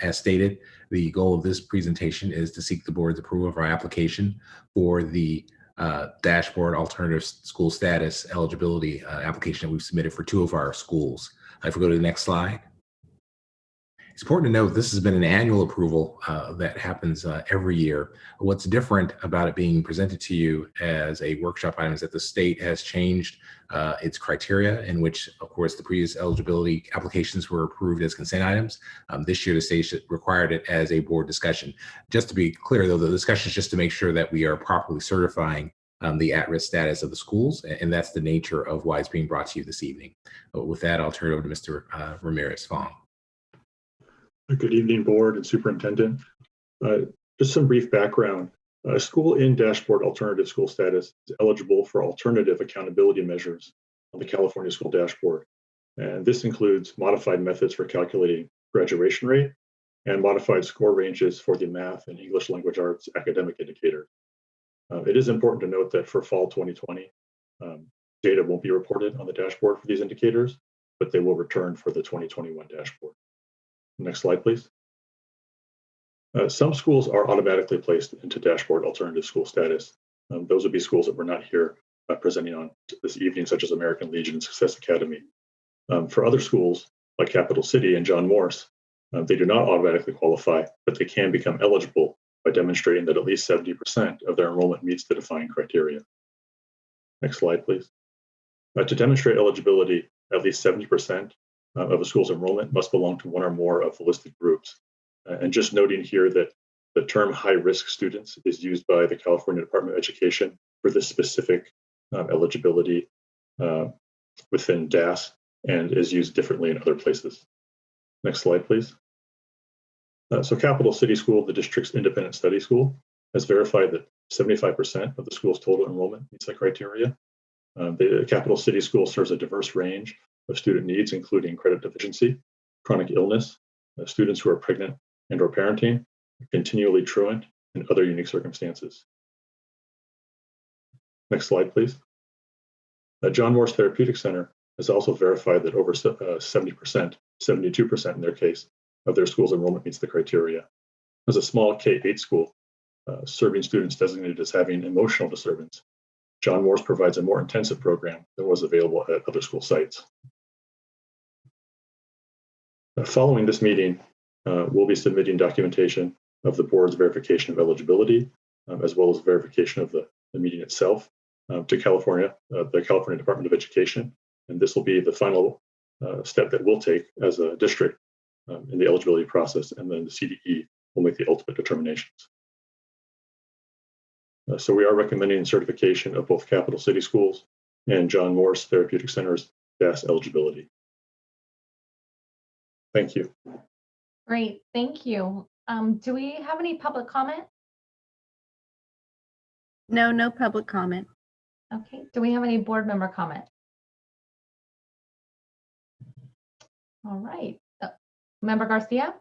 As stated, the goal of this presentation is to seek the board's approval of our application for the dashboard alternative school status eligibility application that we've submitted for 2 of our schools. If we go to the next slide. It's important to note this has been an annual approval that happens every year. What's different about it being presented to you as a workshop item is that the state has changed its criteria, in which, of course, the previous eligibility applications were approved as consent items. This year, the state required it as a board discussion. Just to be clear, though, the discussion is just to make sure that we are properly certifying the at-risk status of the schools, and that's the nature of why it's being brought to you this evening. With that, I'll turn it over to Mr. Ramirez-Fong. Good evening, board and superintendent. Just some brief background. A school in dashboard alternative school status is eligible for alternative accountability measures on the California school dashboard. And this includes modified methods for calculating graduation rate and modified score ranges for the math and English language arts academic indicators. It is important to note that for fall 2020, data won't be reported on the dashboard for these indicators, but they will return for the 2021 dashboard. Next slide, please. Some schools are automatically placed into dashboard alternative school status. Those would be schools that we're not here presenting on this evening, such as American Legion and Success Academy. For other schools, like Capital City and John Morse, they do not automatically qualify, but they can become eligible by demonstrating that at least 70% of their enrollment meets the defined criteria. Next slide, please. To demonstrate eligibility at least 70% of a school's enrollment must belong to one or more of the listed groups. And just noting here that the term high-risk students is used by the California Department of Education for this specific eligibility within DAS and is used differently in other places. Next slide, please. So Capital City School, the district's independent study school, has verified that 75% of the school's total enrollment meets that criteria. The Capital City School serves a diverse range of student needs, including credit deficiency, chronic illness, students who are pregnant and or parenting, continually truant, and other unique circumstances. Next slide, please. John Morse Therapeutic Center has also verified that over 70%, 72% in their case, of their school's enrollment meets the criteria. As a small K-8 school, serving students designated as having emotional disturbance, John Morse provides a more intensive program than was available at other school sites. Following this meeting, we'll be submitting documentation of the board's verification of eligibility, as well as verification of the meeting itself to California, the California Department of Education. And this will be the final step that we'll take as a district in the eligibility process, and then the CDE will make the ultimate determinations. So we are recommending certification of both Capital City Schools and John Morse Therapeutic Center's DAS eligibility. Thank you. Great, thank you. Do we have any public comment? No, no public comment. Okay, do we have any board member comment? All right, Member Garcia?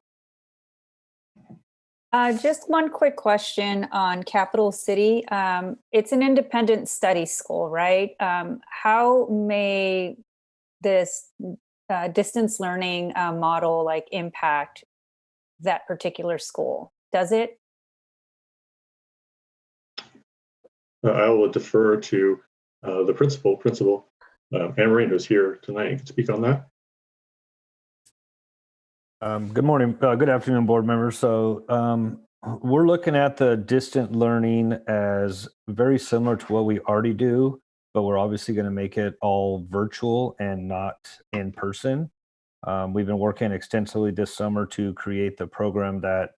Just one quick question on Capital City. It's an independent study school, right? How may this distance learning model like impact that particular school? Does it? I will defer to the Principal Anne-Marie, who's here tonight, and can speak on that. Good morning, good afternoon, board members. So we're looking at the distant learning as very similar to what we already do, but we're obviously going to make it all virtual and not in person. We've been working extensively this summer to create the program that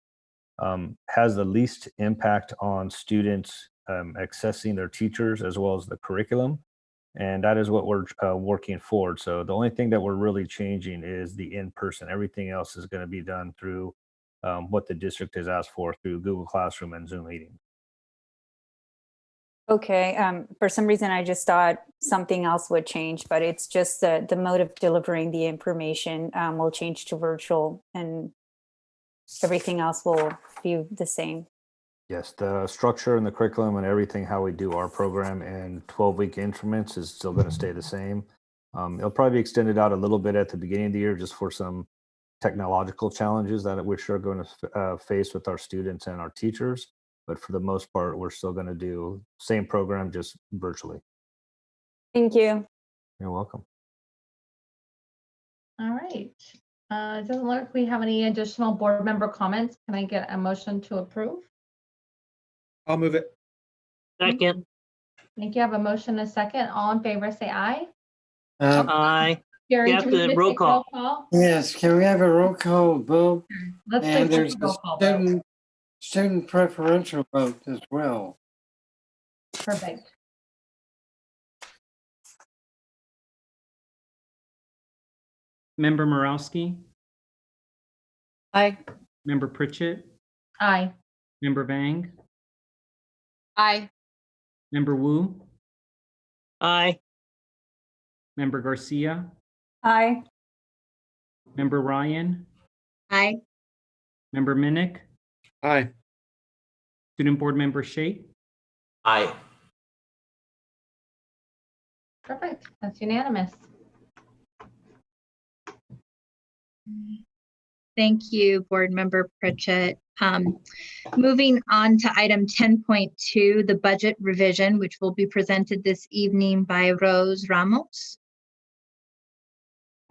has the least impact on students accessing their teachers as well as the curriculum. And that is what we're working forward. So the only thing that we're really changing is the in-person. Everything else is going to be done through what the district has asked for through Google Classroom and Zoom meetings. Okay, for some reason I just thought something else would change, but it's just the mode of delivering the information will change to virtual and everything else will be the same. Yes, the structure and the curriculum and everything, how we do our program in 12-week increments is still going to stay the same. It'll probably be extended out a little bit at the beginning of the year just for some technological challenges that we're sure going to face with our students and our teachers. But for the most part, we're still going to do same program, just virtually. Thank you. You're welcome. All right. It doesn't look like we have any additional board member comments. Can I get a motion to approve? I'll move it. Second. Thank you. I have a motion and a second. All in favor, say aye. Aye. Gary, You have do we to need roll take call. Yes, can we have a roll call vote? Let's And take there's a a roll call vote. student preferential vote as well. Perfect. Member Morowski, Aye. Member Pritchett, Aye. Member Vang, Aye. Member Wu, Aye. Member Garcia, Aye. Member Ryan, Aye. Member Minnick, Aye. Student Board Member Sheikh. Aye. Perfect. That's unanimous. Thank you, Board Member Pritchett. Moving on to item 10.2, the budget revision, which will be presented this evening by Rose Ramos.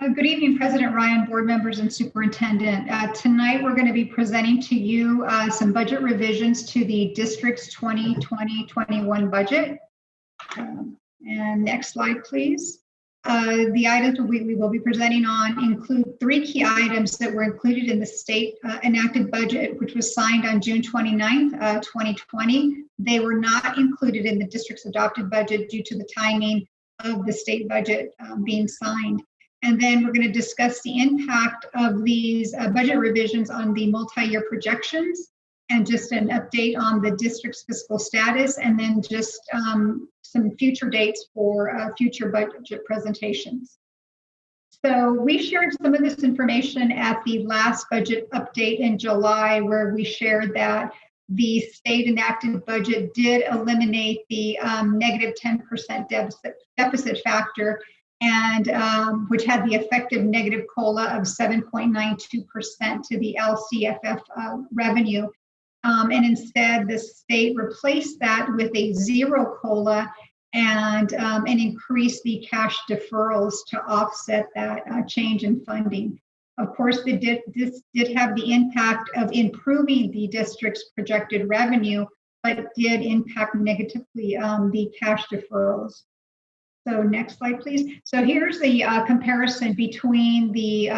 Good evening, President Ryan, board members, and superintendent. Tonight, we're going to be presenting to you some budget revisions to the district's 2020-21 budget. And next slide, please. The items we will be presenting on include 3 key items that were included in the state enacted budget, which was signed on June 29th, 2020. They were not included in the district's adopted budget due to the timing of the state budget being signed. And then we're going to discuss the impact of these budget revisions on the multi-year projections, and just an update on the district's fiscal status, and then just some future dates for future budget presentations. So we shared some of this information at the last budget update in July, where we shared that the state enacted budget did eliminate the negative 10% deficit factor, and which had the effective negative COLA of 7.92% to the LCFF revenue. And instead, the state replaced that with a 0 COLA and increased the cash deferrals to offset that change in funding. Of course, this did have the impact of improving the district's projected revenue, but did impact negatively the cash deferrals. So next slide, please. So here's the comparison between the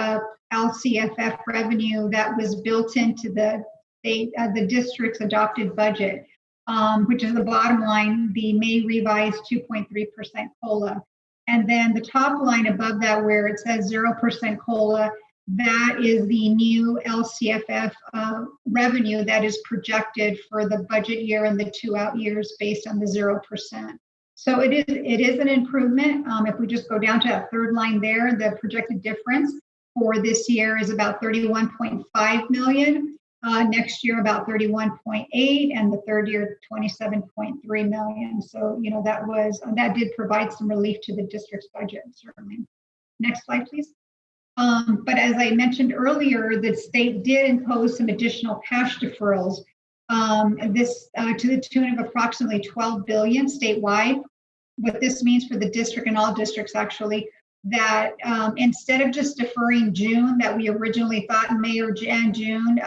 LCFF revenue that was built into the district's adopted budget, which is the bottom line, the May revised 2.3% COLA. And then the top line above that, where it says 0% COLA, that is the new LCFF revenue that is projected for the budget year and the 2 out years based on the 0%. So it is an improvement. If we just go down to that third line there, the projected difference for this year is about 31.5 million. Next year about 31.8, and the third year 27.3 million. So that did provide some relief to the district's budget, certainly. Next slide, please. But as I mentioned earlier, the state did impose some additional cash deferrals. This to the tune of approximately 12 billion statewide. What this means for the district and all districts actually, that instead of just deferring June that we originally thought in May or June,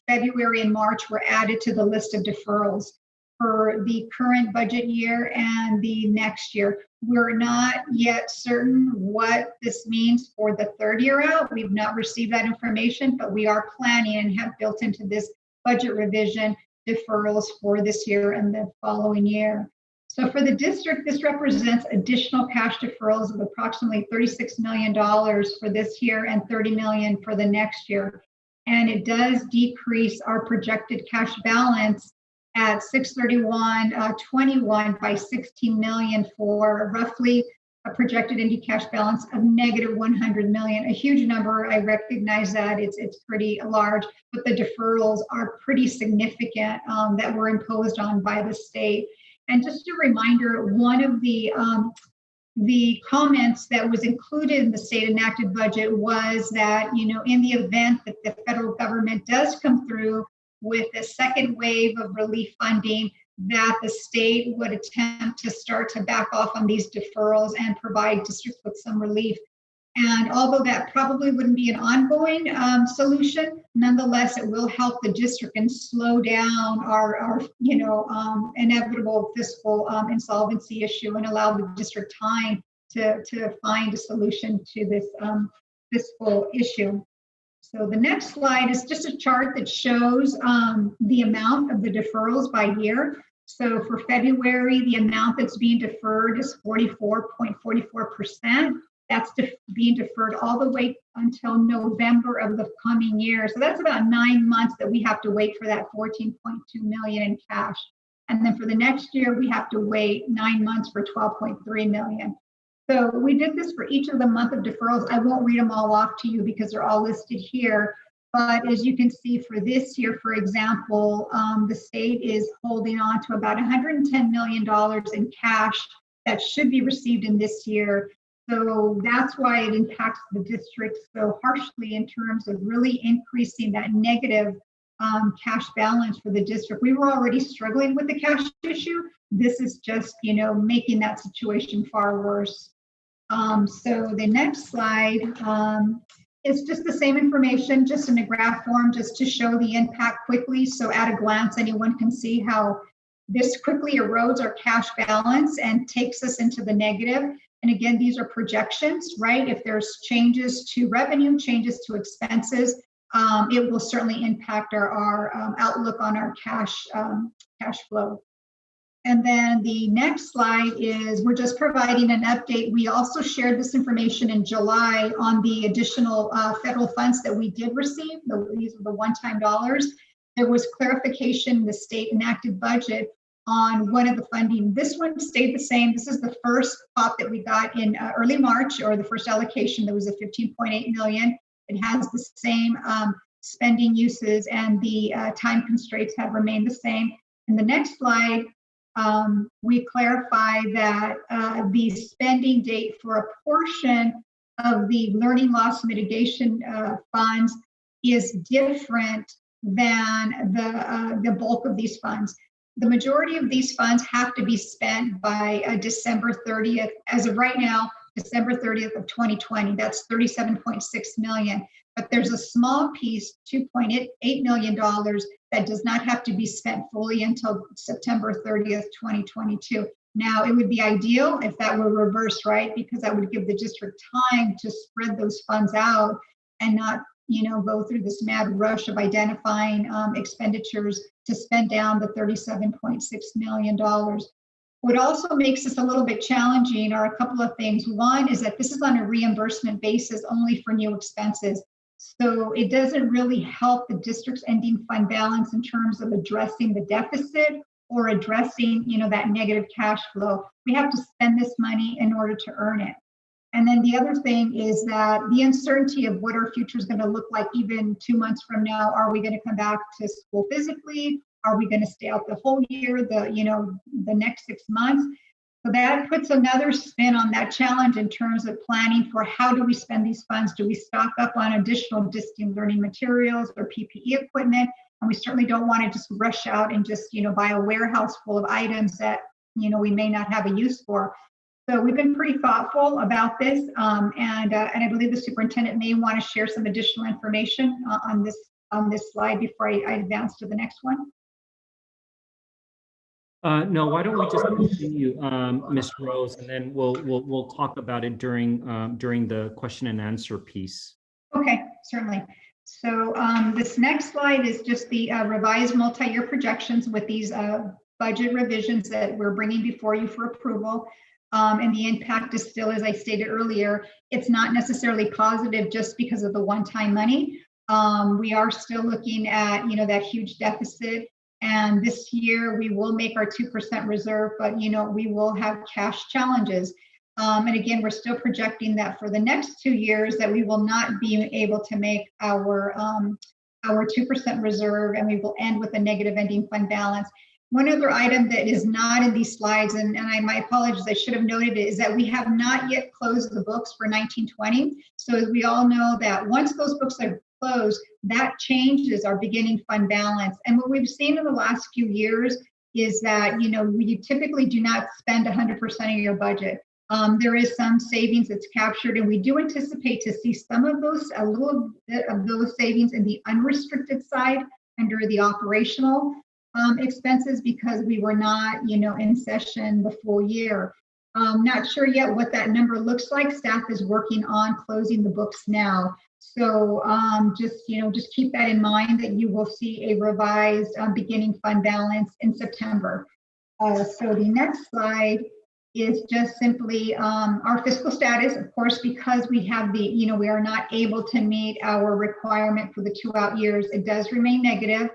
February and March were added to the list of deferrals for the current budget year and the next year. We're not yet certain what this means for the third year out. We've not received that information, but we are planning and have built into this budget revision deferrals for this year and the following year. So for the district, this represents additional cash deferrals of approximately $36 million for this year and $30 million for the next year. And it does decrease our projected cash balance at 6/31/21 by $16 million for roughly a projected ending cash balance of negative $100 million. A huge number, I recognize that it's pretty large, but the deferrals are pretty significant that were imposed on by the state. And just a reminder, one of the comments that was included in the state enacted budget was that, in the event that the federal government does come through with a second wave of relief funding, that the state would attempt to start to back off on these deferrals and provide districts with some relief. And although that probably wouldn't be an ongoing solution, nonetheless, it will help the district and slow down our inevitable fiscal insolvency issue and allow the district time to find a solution to this fiscal issue. So the next slide is just a chart that shows the amount of the deferrals by year. So for February, the amount that's being deferred is 44.44%. That's being deferred all the way until November of the coming year. So that's about 9 months that we have to wait for that 14.2 million in cash. And then for the next year, we have to wait 9 months for 12.3 million. So we did this for each of the month of deferrals. I won't read them all off to you because they're all listed here. But as you can see for this year, for example, the state is holding on to about $110 million in cash that should be received in this year. So that's why it impacts the district so harshly in terms of really increasing that negative cash balance for the district. We were already struggling with the cash issue. This is just, making that situation far worse. So the next slide is just the same information, just in a graph form, just to show the impact quickly. So at a glance, anyone can see how this quickly erodes our cash balance and takes us into the negative. And again, these are projections, right? If there's changes to revenue, changes to expenses, it will certainly impact our outlook on our cash flow. And then the next slide is we're just providing an update. We also shared this information in July on the additional federal funds that we did receive. These are the one-time dollars. There was clarification in the state enacted budget on one of the funding. This one stayed the same. This is the first pop that we got in early March, or the first allocation. There was a 15.8 million. It has the same spending uses, and the time constraints have remained the same. In the next slide, we clarify that the spending date for a portion of the learning loss mitigation funds is different than the bulk of these funds. The majority of these funds have to be spent by December 30th. As of right now, December 30th of 2020, that's 37.6 million. But there's a small piece, $2.8 million, that does not have to be spent fully until September 30th, 2022. Now, it would be ideal if that were reversed, right? Because that would give the district time to spread those funds out and not, go through this mad rush of identifying expenditures to spend down the $37.6 million. What also makes this a little bit challenging are a couple of things. One is that this is on a reimbursement basis only for new expenses. So it doesn't really help the district's ending fund balance in terms of addressing the deficit or addressing, that negative cash flow. We have to spend this money in order to earn it. And then the other thing is that the uncertainty of what our future is going to look like even 2 months from now. Are we going to come back to school physically? Are we going to stay out the whole year, the next 6 months? So that puts another spin on that challenge in terms of planning for how do we spend these funds? Do we stock up on additional distance learning materials or PPE equipment? And we certainly don't want to just rush out and just, buy a warehouse full of items that, we may not have a use for. So we've been pretty thoughtful about this. And I believe the superintendent may want to share some additional information on this slide before I advance to the next one. No, why don't we just continue, Ms. Rose, and then we'll talk about it during the question and answer piece. Okay, certainly. So this next slide is just the revised multi-year projections with these budget revisions that we're bringing before you for approval. And the impact is still, as I stated earlier, it's not necessarily positive just because of the one-time money. We are still looking at, that huge deficit. And this year we will make our 2% reserve, but we will have cash challenges. And again, we're still projecting that for the next 2 years that we will not be able to make our 2% reserve, and we will end with a negative ending fund balance. One other item that is not in these slides, and my apologies, I should have noted it, is that we have not yet closed the books for 1920. So as we all know that once those books are closed, that changes our beginning fund balance. And what we've seen in the last few years is that, you typically do not spend 100% of your budget. There is some savings that's captured, and we do anticipate to see some of those, a little bit of those savings in the unrestricted side under the operational expenses, because we were not, in session the full year. Not sure yet what that number looks like. Staff is working on closing the books now. So just keep that in mind, that you will see a revised beginning fund balance in September. So the next slide is just simply our fiscal status. Of course, because we have we are not able to meet our requirement for the 2 out years, it does remain negative.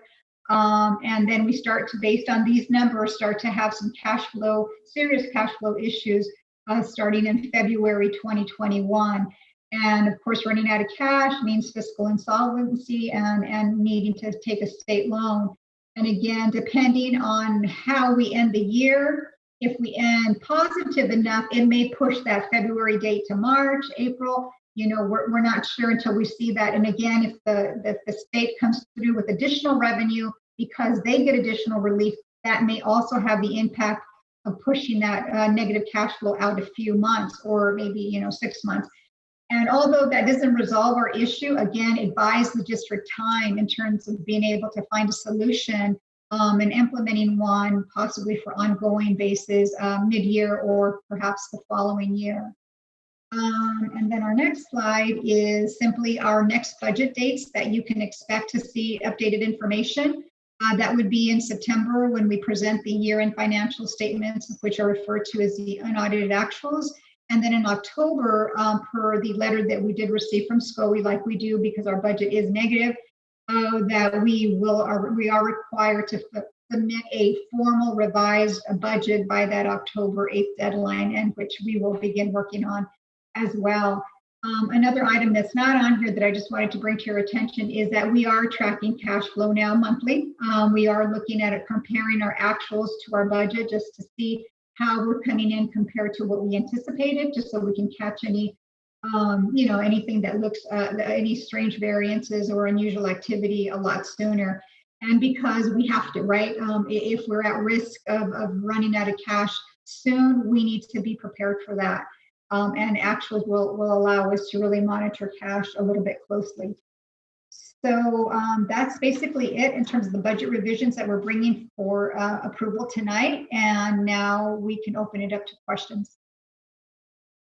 And then we start to, based on these numbers, start to have some serious cash flow issues starting in February 2021. And of course, running out of cash means fiscal insolvency and needing to take a state loan. And again, depending on how we end the year, if we end positive enough, it may push that February date to March, April. We're not sure until we see that. And again, if the state comes through with additional revenue because they get additional relief, that may also have the impact of pushing that negative cash flow out a few months, or maybe 6 months. And although that doesn't resolve our issue, again, it buys the district time in terms of being able to find a solution and implementing one possibly for ongoing basis mid-year or perhaps the following year. And then our next slide is simply our next budget dates that you can expect to see updated information. That would be in September when we present the year-end financial statements, which are referred to as the unaudited actuals. And then in October, per the letter that we did receive from SCOE, like we do because our budget is negative, that we are required to submit a formal revised budget by that October 8th deadline, and which we will begin working on as well. Another item that's not on here that I just wanted to bring to your attention is that we are tracking cash flow now monthly. We are looking at it, comparing our actuals to our budget just to see how we're coming in compared to what we anticipated, just so we can catch any, anything that looks, any strange variances or unusual activity a lot sooner. And because we have to, right? If we're at risk of running out of cash soon, we need to be prepared for that. And actually will allow us to really monitor cash a little bit closely. So that's basically it in terms of the budget revisions that we're bringing for approval tonight. And now we can open it up to questions.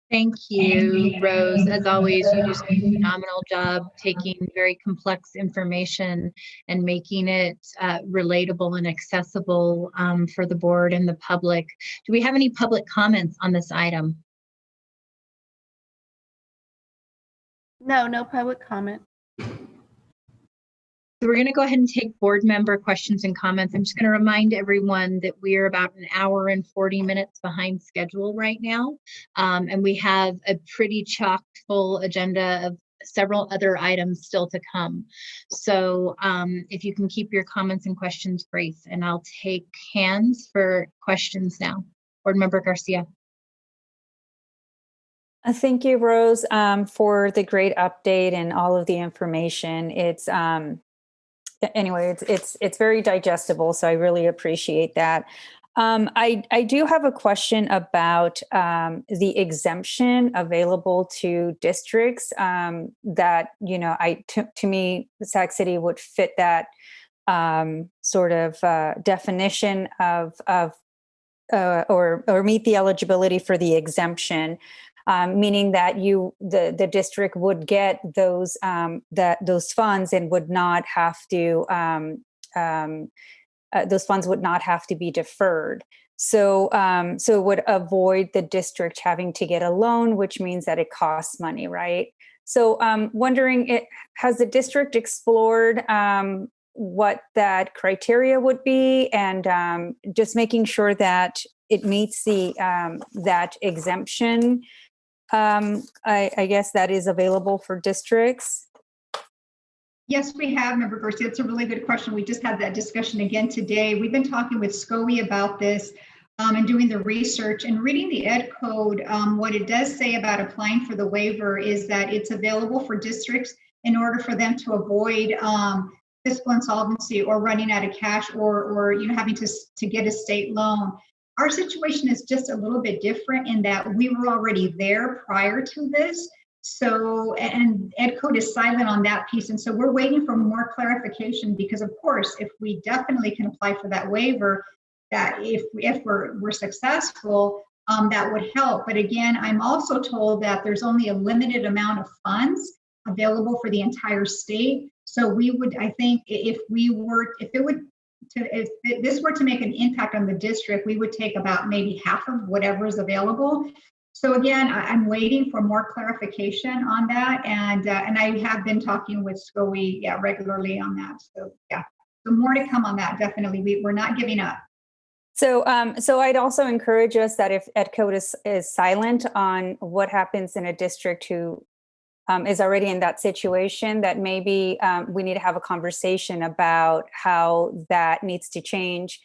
Thank you, Rose. As always, you do a phenomenal job taking very complex information and making it relatable and accessible for the board and the public. Do we have any public comments on this item? No public comment. So we're going to go ahead and take board member questions and comments. I'm just going to remind everyone that we are about an hour and 40 minutes behind schedule right now. And we have a pretty chock full agenda of several other items still to come. So if you can keep your comments and questions brief, and I'll take hands for questions now. Board member Garcia. Thank you, Rose, for the great update and all of the information. It's anyway, it's very digestible, so I really appreciate that. I do have a question about the exemption available to districts that, to me, Sac City would fit that sort of definition of or meet the eligibility for the exemption. Meaning that the district would get those funds and would not have to those funds would not have to be deferred. So it would avoid the district having to get a loan, which means that it costs money, right? So wondering, has the district explored what that criteria would be, and just making sure that it meets the that exemption? I guess that is available for districts. Yes, we have, Member Garcia. It's a really good question. We just had that discussion again today. We've been talking with SCOE about this and doing the research and reading the ed code. What it does say about applying for the waiver is that it's available for districts in order for them to avoid fiscal insolvency or running out of cash or having to get a state loan. Our situation is just a little bit different in that we were already there prior to this. So, and ed code is silent on that piece. And so we're waiting for more clarification because, of course, if we definitely can apply for that waiver, that if we're successful, that would help. But again, I'm also told that there's only a limited amount of funds available for the entire state. So we would, I think, if this were to make an impact on the district, we would take about maybe half of whatever is available. So again, I'm waiting for more clarification on that, and I have been talking with SCOE regularly on that. So so more to come on that. Definitely, we're not giving up. So I'd also encourage us that if ed code is silent on what happens in a district who is already in that situation, that maybe we need to have a conversation about how that needs to change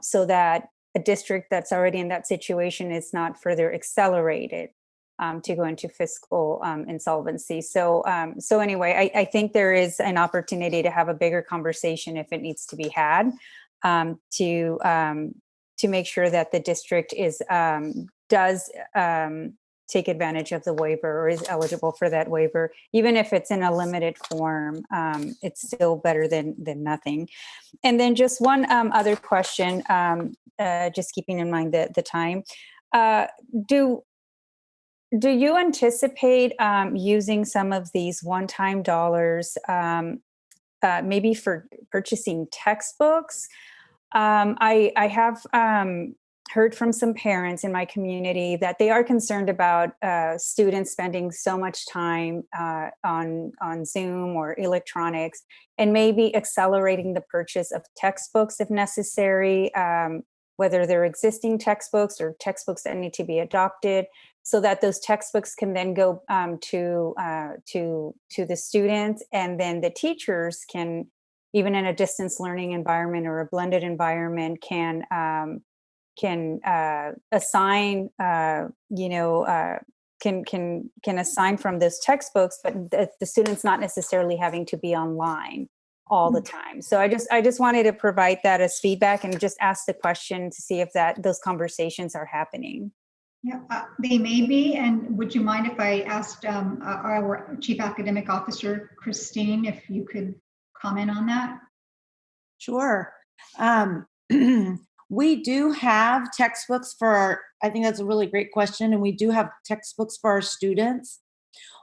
so that a district that's already in that situation is not further accelerated to go into fiscal insolvency. So anyway, I think there is an opportunity to have a bigger conversation if it needs to be had to make sure that the district does take advantage of the waiver or is eligible for that waiver. Even if it's in a limited form, it's still better than nothing. And then just one other question, just keeping in mind the time. Do you anticipate using some of these one-time dollars maybe for purchasing textbooks? I have heard from some parents in my community that they are concerned about students spending so much time on Zoom or electronics, and maybe accelerating the purchase of textbooks if necessary, whether they're existing textbooks or textbooks that need to be adopted, so that those textbooks can then go to the students, and then the teachers can, even in a distance learning environment or a blended environment, can assign can assign from those textbooks, but the students not necessarily having to be online all the time. So I just wanted to provide that as feedback and just ask the question to see if those conversations are happening. Yeah, they may be. And would you mind if I asked our Chief Academic Officer, Christine, if you could comment on that? Sure. We do have textbooks I think that's a really great question, and we do have textbooks for our students.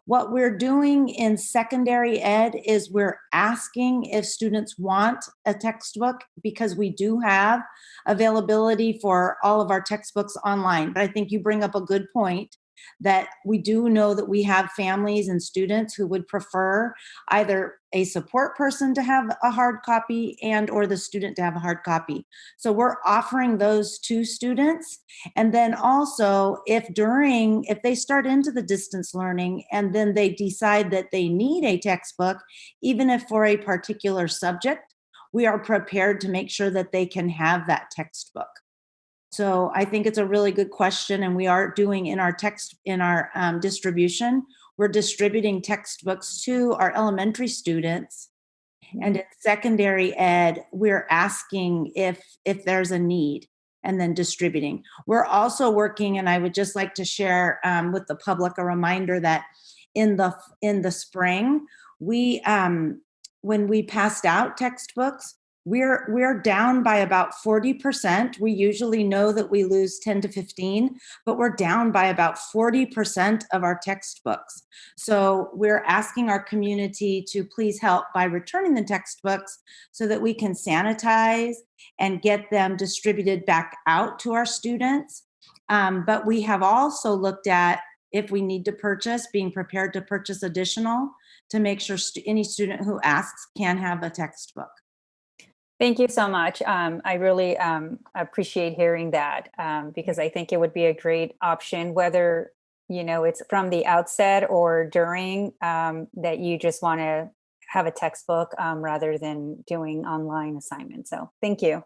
What we're doing in secondary ed is we're asking if students want a textbook, because we do have availability for all of our textbooks online. But I think you bring up a good point, that we do know that we have families and students who would prefer either a support person to have a hard copy and or the student to have a hard copy. So we're offering those to students. And then also if they start into the distance learning and then they decide that they need a textbook, even if for a particular subject, we are prepared to make sure that they can have that textbook. So I think it's a really good question, and we are doing in our distribution, we're distributing textbooks to our elementary students, and in secondary ed, we're asking if there's a need and then distributing. We're also working, and I would just like to share with the public a reminder that in the spring, when we passed out textbooks, we're down by about 40%. We usually know that we lose 10 to 15, but we're down by about 40% of our textbooks. So we're asking our community to please help by returning the textbooks so that we can sanitize and get them distributed back out to our students. But we have also looked at, if we need to purchase, being prepared to purchase additional to make sure any student who asks can have a textbook. Thank you so much. I really appreciate hearing that, because I think it would be a great option, whether it's from the outset or during, that you just want to have a textbook rather than doing online assignments. So thank you.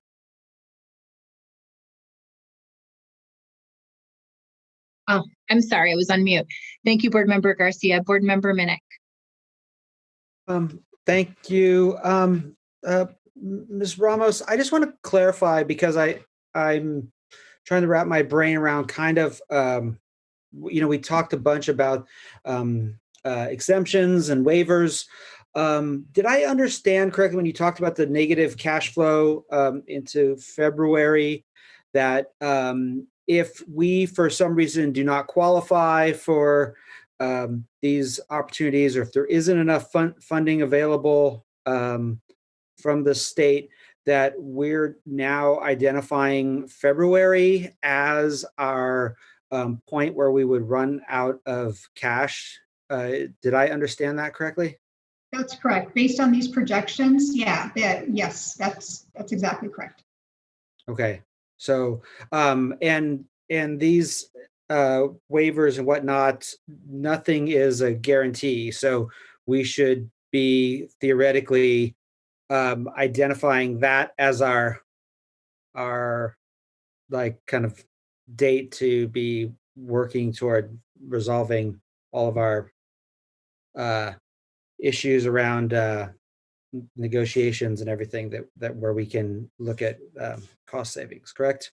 Oh, I'm sorry, I was on mute. Thank you, Board Member Garcia. Board Member Minnick. Thank you. Ms. Ramos, I just want to clarify, because I'm trying to wrap my brain around kind of, we talked a bunch about exemptions and waivers. Did I understand correctly when you talked about the negative cash flow into February, that if we, for some reason, do not qualify for these opportunities, or if there isn't enough funding available from the state, that we're now identifying February as our point where we would run out of cash? Did I understand that correctly? That's correct. Based on these projections, yes, that's exactly correct. Okay. So, and these waivers and whatnot, nothing is a guarantee. So we should be theoretically identifying that as our like kind of date to be working toward resolving all of our issues around negotiations and everything that where we can look at cost savings, correct?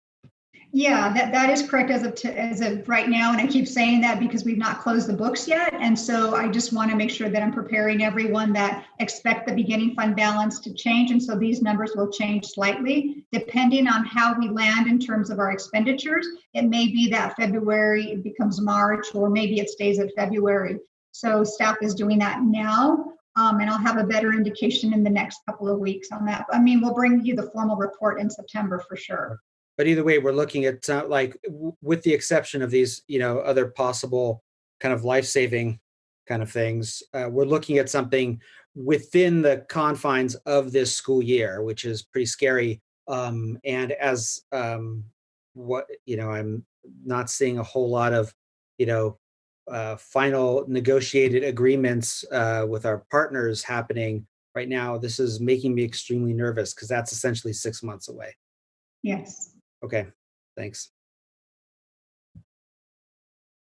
Yeah, that is correct as of right now. And I keep saying that because we've not closed the books yet. And so I just want to make sure that I'm preparing everyone that expect the beginning fund balance to change. And so these numbers will change slightly depending on how we land in terms of our expenditures. It may be that February it becomes March, or maybe it stays at February. So staff is doing that now. And I'll have a better indication in the next couple of weeks on that. I mean, we'll bring you the formal report in September for sure. But either way, we're looking at with the exception of these, other possible kind of life-saving kind of things, we're looking at something within the confines of this school year, which is pretty scary. And as I'm not seeing a whole lot of, final negotiated agreements with our partners happening right now. This is making me extremely nervous because that's essentially 6 months away. Yes. Okay, thanks.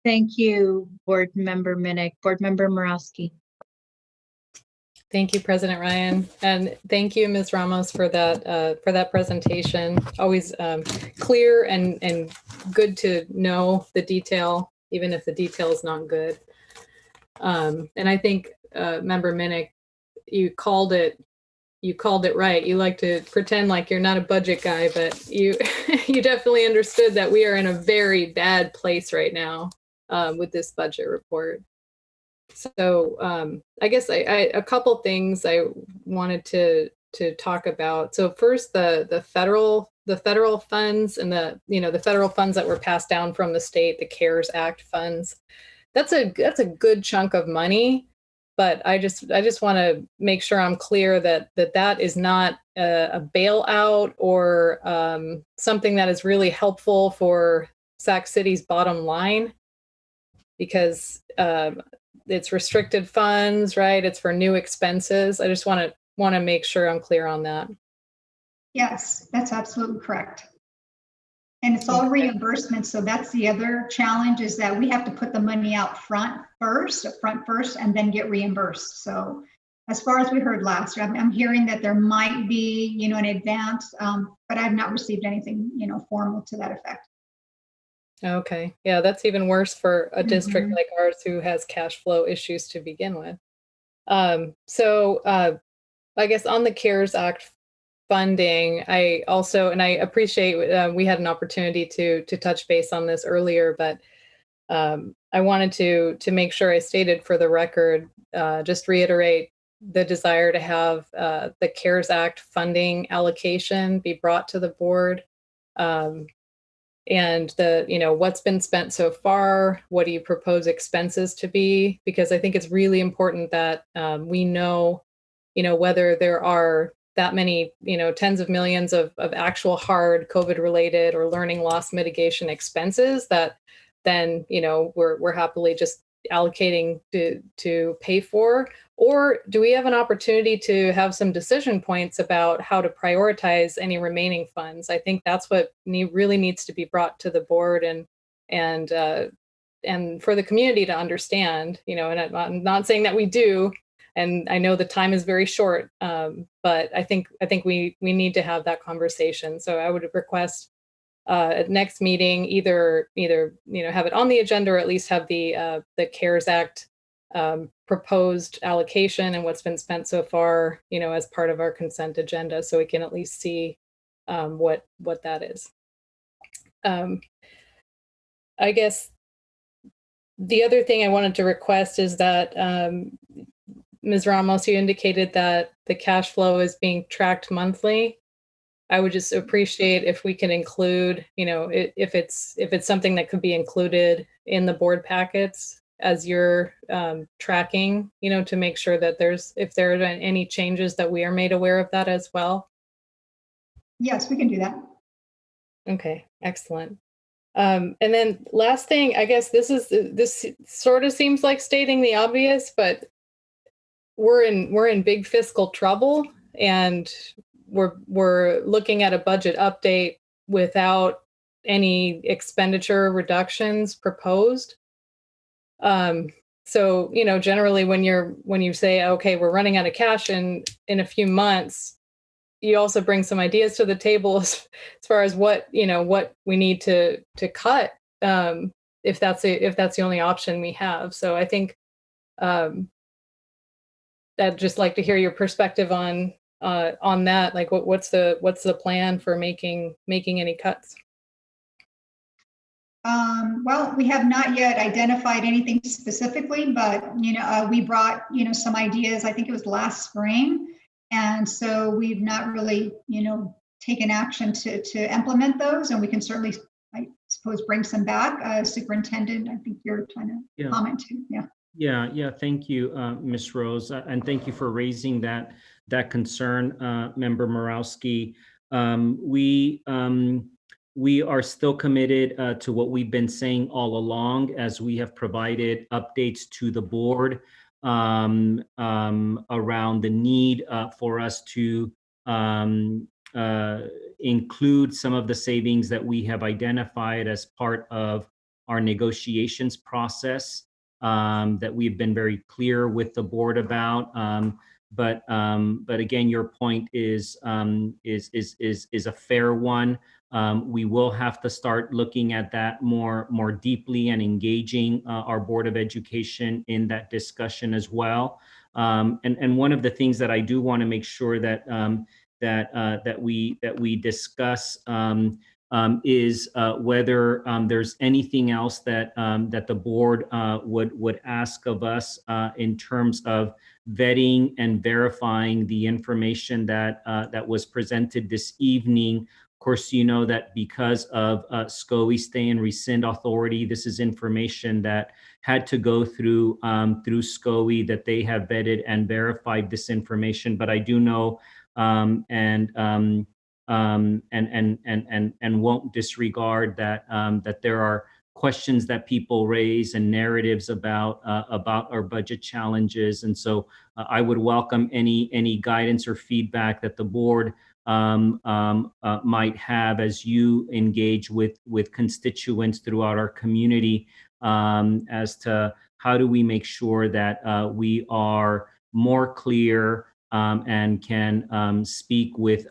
Thank you, Board Member Minnick. Board Member Morowski. Thank you, President Ryan, and thank you, Ms. Ramos, for that presentation. Always clear and good to know the detail, even if the detail is not good. And I think, Member Minnick, you called it right. You like to pretend like you're not a budget guy, but you you definitely understood that we are in a very bad place right now with this budget report. So I guess a couple things I wanted to talk about. So first, the federal funds and the federal funds that were passed down from the state, the CARES Act funds. That's a good chunk of money. But I just want to make sure I'm clear that is not a bailout or something that is really helpful for Sac City's bottom line, because it's restricted funds, right? It's for new expenses. I just want to make sure I'm clear on that. Yes, that's absolutely correct. And it's all reimbursement. So that's the other challenge, is that we have to put the money up front first, and then get reimbursed. So as far as we heard last, I'm hearing that there might be, an advance, but I've not received anything, formal to that effect. Okay. Yeah, that's even worse for a district like ours who has cash flow issues to begin with. So I guess on the CARES Act funding, I appreciate we had an opportunity to touch base on this earlier, but I wanted to make sure I stated for the record, just reiterate the desire to have the CARES Act funding allocation be brought to the board, and what's been spent so far. What do you propose expenses to be? Because I think it's really important that we know, whether there are that many, tens of millions of actual hard COVID-related or learning loss mitigation expenses that then, we're happily just allocating to pay for, or do we have an opportunity to have some decision points about how to prioritize any remaining funds? I think that's what really needs to be brought to the board and for the community to understand, and I'm not saying that we do. And I know the time is very short, but I think we need to have that conversation. So I would request at next meeting, either have it on the agenda, or at least have the CARES Act proposed allocation and what's been spent so far, as part of our consent agenda, so we can at least see what that is. I guess the other thing I wanted to request is that Ms. Ramos, you indicated that the cash flow is being tracked monthly. I would just appreciate if we can include, if it's something that could be included in the board packets as you're tracking, to make sure that if there are any changes, that we are made aware of that as well. Yes, we can do that. Okay, excellent. And then last thing, I guess this sort of seems like stating the obvious, but we're in big fiscal trouble, and we're looking at a budget update without any expenditure reductions proposed. So, generally when you say, okay, we're running out of cash in a few months, you also bring some ideas to the table as far as what we need to cut, if that's the only option we have. So I think I'd just like to hear your perspective on that. Like, what's the plan for making any cuts? Well, we have not yet identified anything specifically, but we brought some ideas. I think it was last spring, and so we've not really taken action to implement those. And we can certainly, I suppose, bring some back. Superintendent, I think you're trying to comment too. Yeah. Thank you, Ms. Rose, and thank you for raising that concern, Member Morawski. We are still committed to what we've been saying all along, as we have provided updates to the board around the need for us to include some of the savings that we have identified as part of our negotiations process, that we've been very clear with the board about. But again, your point is a fair one. We will have to start looking at that more deeply and engaging our Board of Education in that discussion as well. And one of the things that I do want to make sure that we discuss is whether there's anything else that the board would ask of us in terms of vetting and verifying the information that was presented this evening. Of course, you know that because of SCOE stay and rescind authority, this is information that had to go through SCOE, that they have vetted and verified this information. But I do know and won't disregard that there are questions that people raise and narratives about our budget challenges. And so I would welcome any guidance or feedback that the board might have as you engage with constituents throughout our community, as to how do we make sure that we are more clear and can speak with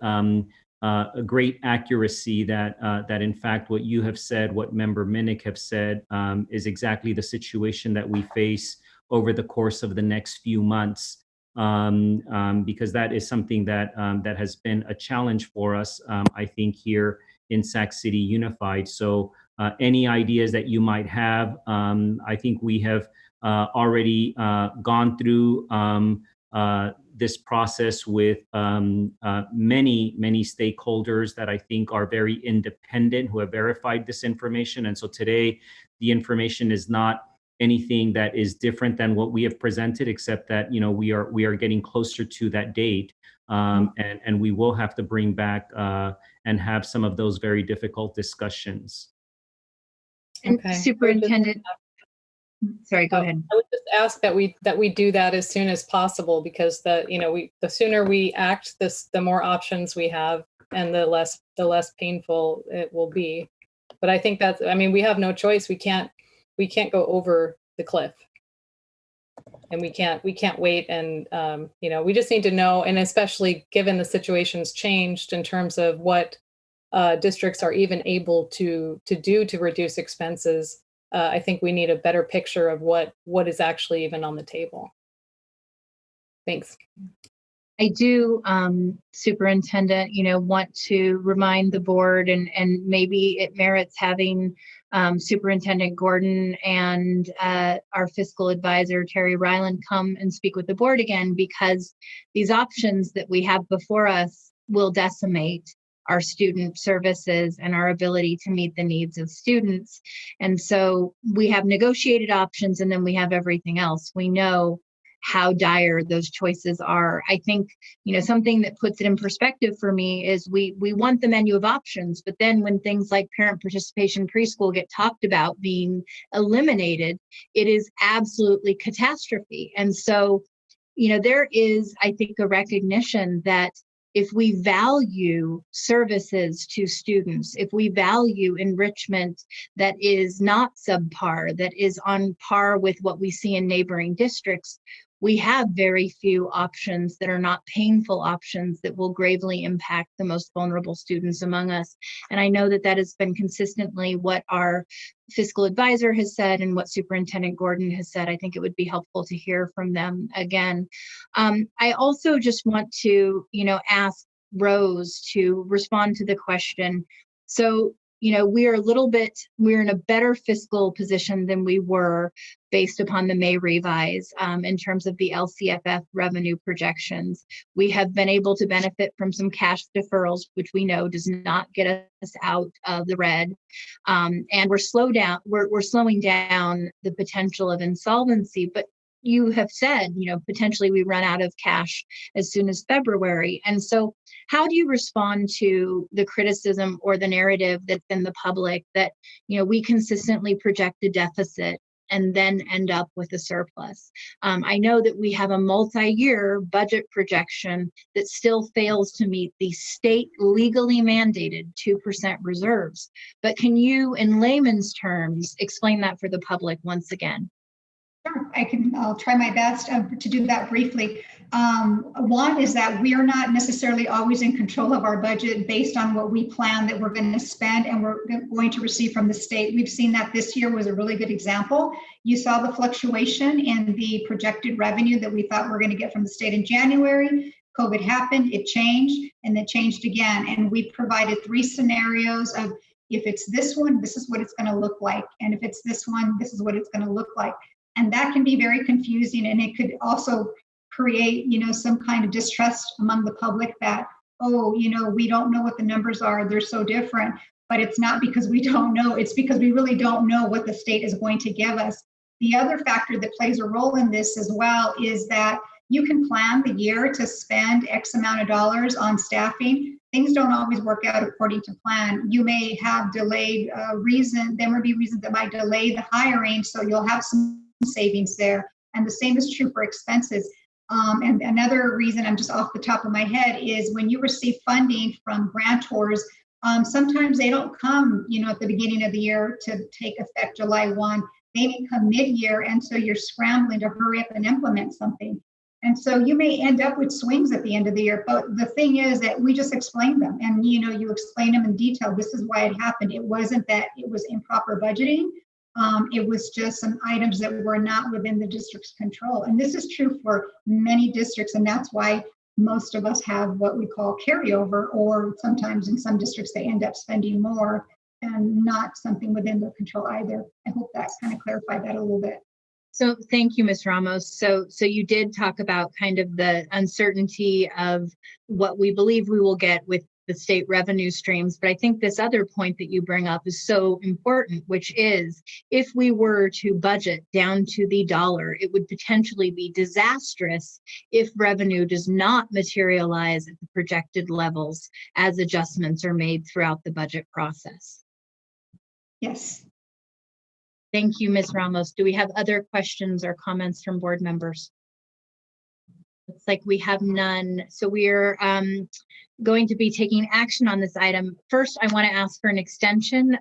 a great accuracy that in fact what you have said, what Member Minnick have said, is exactly the situation that we face over the course of the next few months, because that is something that has been a challenge for us, I think, here in Sac City Unified. So any ideas that you might have, I think we have already gone through this process with many stakeholders that I think are very independent, who have verified this information. And so today, the information is not anything that is different than what we have presented, except that we are getting closer to that date, and we will have to bring back and have some of those very difficult discussions. Okay. Superintendent. Sorry, go ahead. I would just ask that we do that as soon as possible, because the sooner we act, the more options we have, and the less painful it will be. But I think we have no choice. We can't go over the cliff, and we can't wait. And we just need to know, and especially given the situation's changed in terms of what districts are even able to do to reduce expenses. I think we need a better picture of what is actually even on the table. Thanks. I do, Superintendent, want to remind the board, and maybe it merits having Superintendent Gordon and our fiscal advisor, Terry Ryland, come and speak with the board again, because these options that we have before us will decimate our student services and our ability to meet the needs of students. And so we have negotiated options, and then we have everything else. We know how dire those choices are. I think, something that puts it in perspective for me is we want the menu of options, but then when things like parent participation preschool get talked about being eliminated, it is absolutely catastrophe. And so, there is, I think, a recognition that if we value services to students, if we value enrichment that is not subpar, that is on par with what we see in neighboring districts, we have very few options that are not painful options that will gravely impact the most vulnerable students among us. And I know that that has been consistently what our fiscal advisor has said and what Superintendent Gordon has said. I think it would be helpful to hear from them again. I also just want to, ask Rose to respond to the question. So, we're in a better fiscal position than we were based upon the May revise in terms of the LCFF revenue projections. We have been able to benefit from some cash deferrals, which we know does not get us out of the red. And we're slowing down the potential of insolvency, but you have said, potentially we run out of cash as soon as February. And so how do you respond to the criticism or the narrative that's in the public that, we consistently project a deficit and then end up with a surplus? I know that we have a multi-year budget projection that still fails to meet the state legally mandated 2% reserves. But can you, in layman's terms, explain that for the public once again? Sure, I'll try my best to do that briefly. One is that we are not necessarily always in control of our budget based on what we plan that we're going to spend and we're going to receive from the state. We've seen that this year was a really good example. You saw the fluctuation in the projected revenue that we thought we were going to get from the state in January. COVID happened, it changed, and then changed again. And we provided 3 scenarios of, if it's this one, this is what it's going to look like. And if it's this one, this is what it's going to look like. And that can be very confusing, and it could also create, some kind of distrust among the public that, we don't know what the numbers are, they're so different. But it's not because we don't know, it's because we really don't know what the state is going to give us. The other factor that plays a role in this as well is that you can plan the year to spend X amount of dollars on staffing. Things don't always work out according to plan. You may have delayed there may be reasons that might delay the hiring, so you'll have some savings there. And the same is true for expenses. And another reason, I'm just off the top of my head, is when you receive funding from grantors, sometimes they don't come, at the beginning of the year to take effect July 1. They may come mid-year, and so you're scrambling to hurry up and implement something. And so you may end up with swings at the end of the year. But the thing is that we just explain them, and you explain them in detail. This is why it happened. It wasn't that it was improper budgeting. It was just some items that were not within the district's control. And this is true for many districts. And that's why most of us have what we call carryover, or sometimes in some districts, they end up spending more and not something within their control either. I hope that kind of clarified that a little bit. So thank you, Ms. Ramos. So you did talk about kind of the uncertainty of what we believe we will get with the state revenue streams. But I think this other point that you bring up is so important, which is if we were to budget down to the dollar, it would potentially be disastrous if revenue does not materialize at the projected levels as adjustments are made throughout the budget process. Yes. Thank you, Ms. Ramos. Do we have other questions or comments from board members? Looks like we have none. So we're going to be taking action on this item. First, I want to ask for an extension.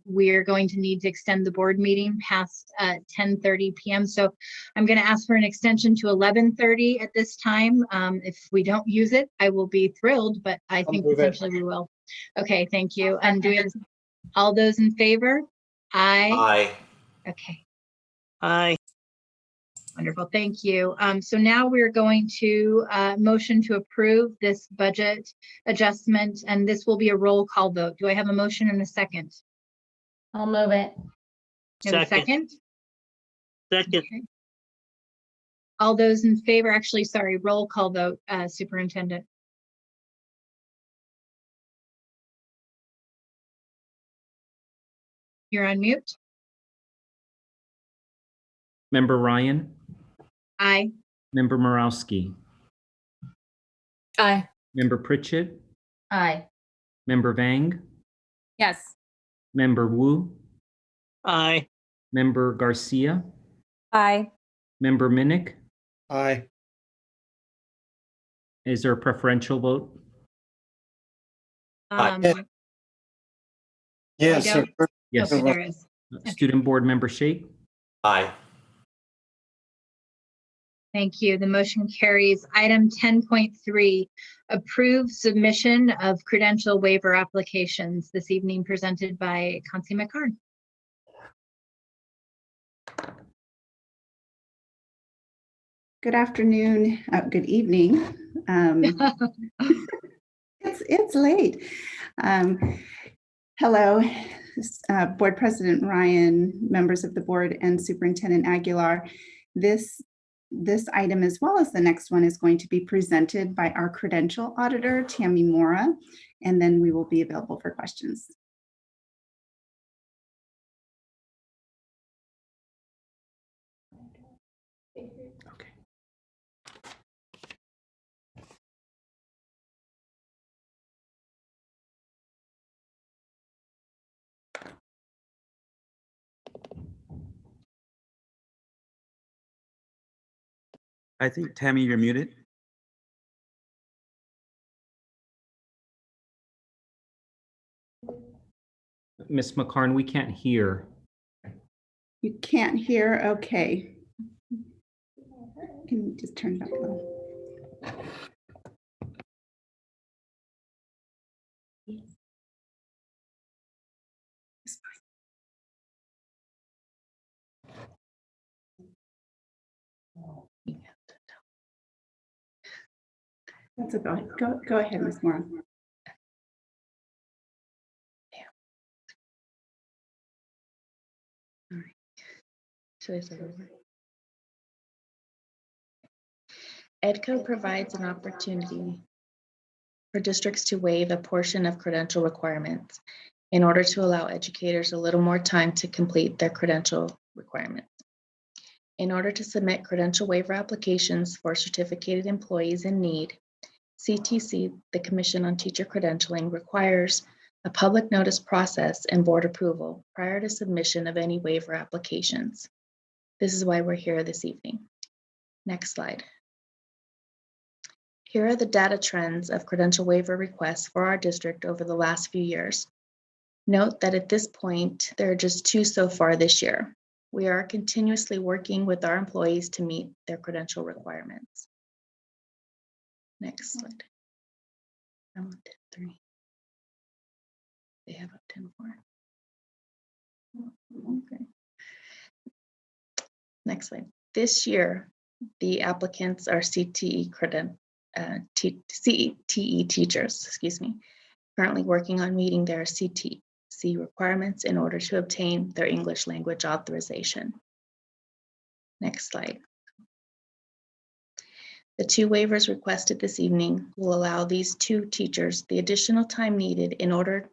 We're going to need to extend the board meeting past 10:30 p.m. So I'm going to ask for an extension to 11:30 at this time. If we don't use it, I will be thrilled, but I think potentially we will. Okay, thank you. And do we have all those in favor? Aye. Aye. Okay. Aye. Wonderful, thank you. So now we're going to motion to approve this budget adjustment, and this will be a roll call vote. Do I have a motion and a second? I'll move it. Second? Second. Okay. All those in favor, actually, sorry, roll call vote, Superintendent. You're on mute. Member Ryan? Aye. Member Morowski? Aye. Member Pritchett? Aye. Member Vang? Yes. Member Wu? Aye. Member Garcia? Aye. Member Minnick? Aye. Is there a preferential vote? Yes. I don't- Yes. Okay, there is. Student Board Member Shake? Aye. Thank you. The motion carries. Item 10.3, approve submission of credential waiver applications this evening, presented by Consi McCarn. Good afternoon, good evening. It's late. Hello, Board President Ryan, members of the board, and Superintendent Aguilar. This item, as well as the next one, is going to be presented by our credential auditor, Tammy Mora, and then we will be available for questions. I think, Tammy, you're muted. Ms. McCarn, we can't hear. You can't hear? Okay. Can you just turn it up a little? That's okay. Go ahead, Ms. Mora. Should I start over? EDCO provides an opportunity for districts to waive a portion of credential requirements in order to allow educators a little more time to complete their credential requirements. In order to submit credential waiver applications for certificated employees in need, CTC, the Commission on Teacher Credentialing, requires a public notice process and board approval prior to submission of any waiver applications. This is why we're here this evening. Next slide. Here are the data trends of credential waiver requests for our district over the last few years. Note that at this point, there are just 2 so far this year. We are continuously working with our employees to meet their credential requirements. Next slide. I'm on 10.3. They have up 10.4. Okay. Next slide. This year, the applicants are CTE teachers, currently working on meeting their CTC requirements in order to obtain their English language authorization. Next slide. The 2 waivers requested this evening will allow these 2 teachers the additional time needed in order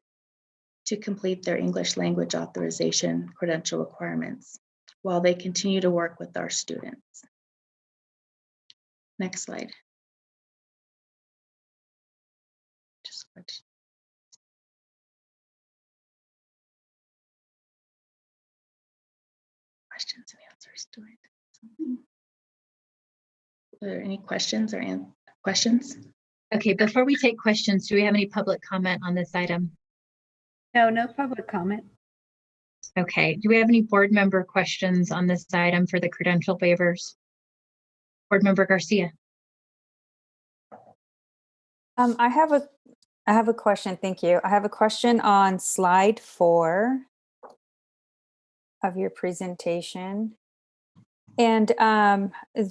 to complete their English language authorization credential requirements while they continue to work with our students. Next slide. Questions and answers to it. Are there any questions or questions? Okay, before we take questions, do we have any public comment on this item? No public comment. Okay, do we have any board member questions on this item for the credential waivers? Board Member Garcia. I have a question. Thank you. I have a question on slide 4 of your presentation. And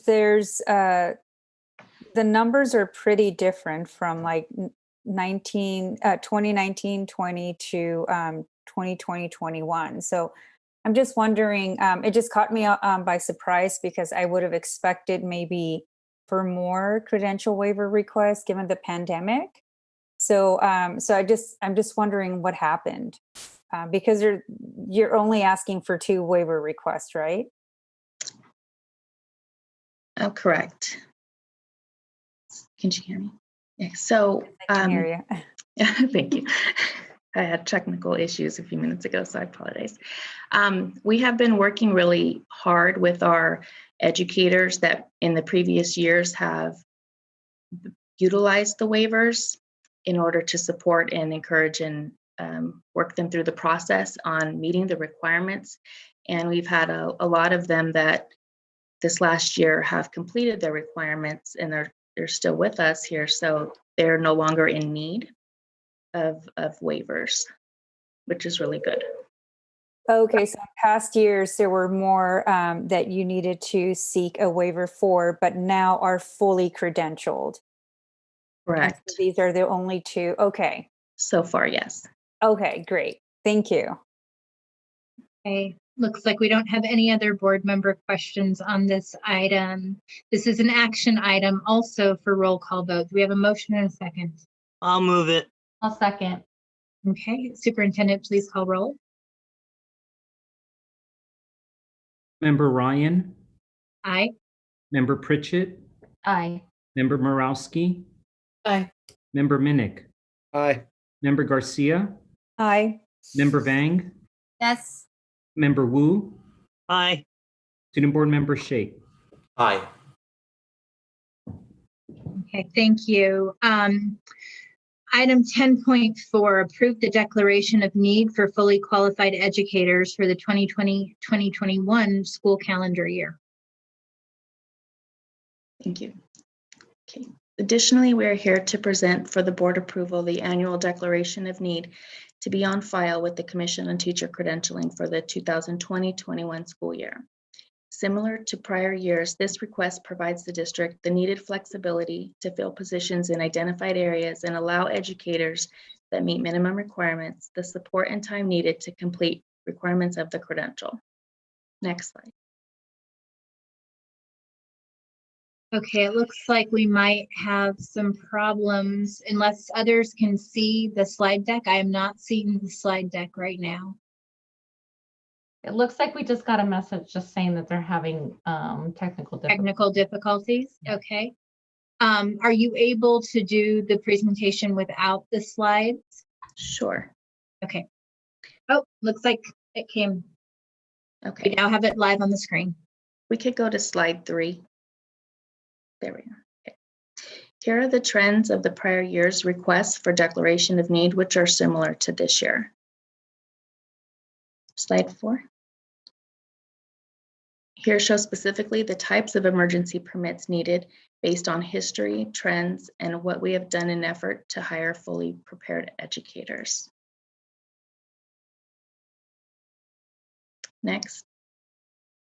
there's the numbers are pretty different from like 2019-20 to 2020-21. So I'm just wondering, it just caught me by surprise because I would have expected maybe for more credential waiver requests given the pandemic. So I'm just wondering what happened because you're only asking for 2 waiver requests, right? Oh, correct. Can you hear me? Yeah, so I can hear you. Thank you. I had technical issues a few minutes ago, so I apologize. We have been working really hard with our educators that in the previous years have utilized the waivers in order to support and encourage and work them through the process on meeting the requirements. And we've had a lot of them that this last year have completed their requirements and they're still with us here, so they're no longer in need of waivers, which is really good. Okay, so in past years, there were more that you needed to seek a waiver for, but now are fully credentialed. Correct. So these are the only two. Okay. So far, yes. Okay, great. Thank you. Okay, looks like we don't have any other board member questions on this item. This is an action item also for roll call vote. Do we have a motion and a second? I'll move it. I'll second. Okay, Superintendent, please call roll. Member Ryan, Aye. Member Pritchett, Aye. Member Morowski, Aye. Member Minnick, Aye. Member Garcia, Aye. Member Vang, Yes. Member Wu, Aye. Student Board Member Shake. Aye. Okay, thank you. Item 10.4, approve the declaration of need for fully qualified educators for the 2020-2021 school calendar year. Thank you. Okay. Additionally, we are here to present for the board approval the annual declaration of need to be on file with the Commission on Teacher Credentialing for the 2020-21 school year. Similar to prior years, this request provides the district the needed flexibility to fill positions in identified areas and allow educators that meet minimum requirements the support and time needed to complete requirements of the credential. Next slide. Okay, it looks like we might have some problems unless others can see the slide deck. I am not seeing the slide deck right now. It looks like we just got a message just saying that they're having technical difficulties. Okay. Are you able to do the presentation without the slides? Sure. Okay. Oh, looks like it came. Okay. We now have it live on the screen. We could go to slide 3. There we go. Okay. Here are the trends of the prior year's requests for declaration of need, which are similar to this year. Slide 4. Here shows specifically the types of emergency permits needed based on history, trends, and what we have done in effort to hire fully prepared educators. Next.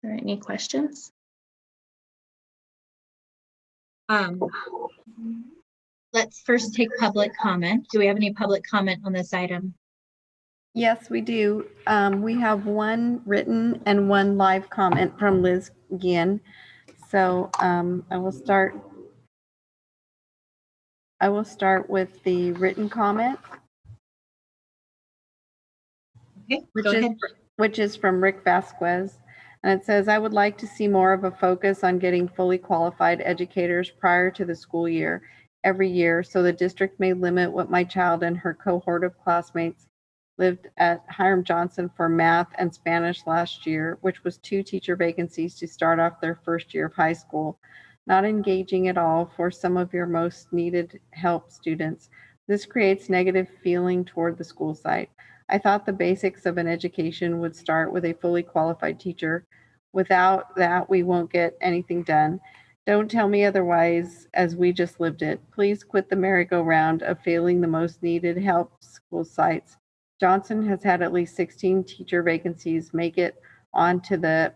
Are there any questions? Let's first take public comment. Do we have any public comment on this item? Yes, we do. We have one written and one live comment from Liz Ginn. So I will start with the written comment. Okay, go ahead. Which is from Rick Vasquez. And it says, I would like to see more of a focus on getting fully qualified educators prior to the school year every year so the district may limit what my child and her cohort of classmates lived at Hiram Johnson for math and Spanish last year, which was 2 teacher vacancies to start off their first year of high school. Not engaging at all for some of your most needed help students. This creates negative feeling toward the school site. I thought the basics of an education would start with a fully qualified teacher. Without that, we won't get anything done. Don't tell me otherwise, as we just lived it. Please quit the merry-go-round of failing the most needed help school sites. Johnson has had at least 16 teacher vacancies make it onto the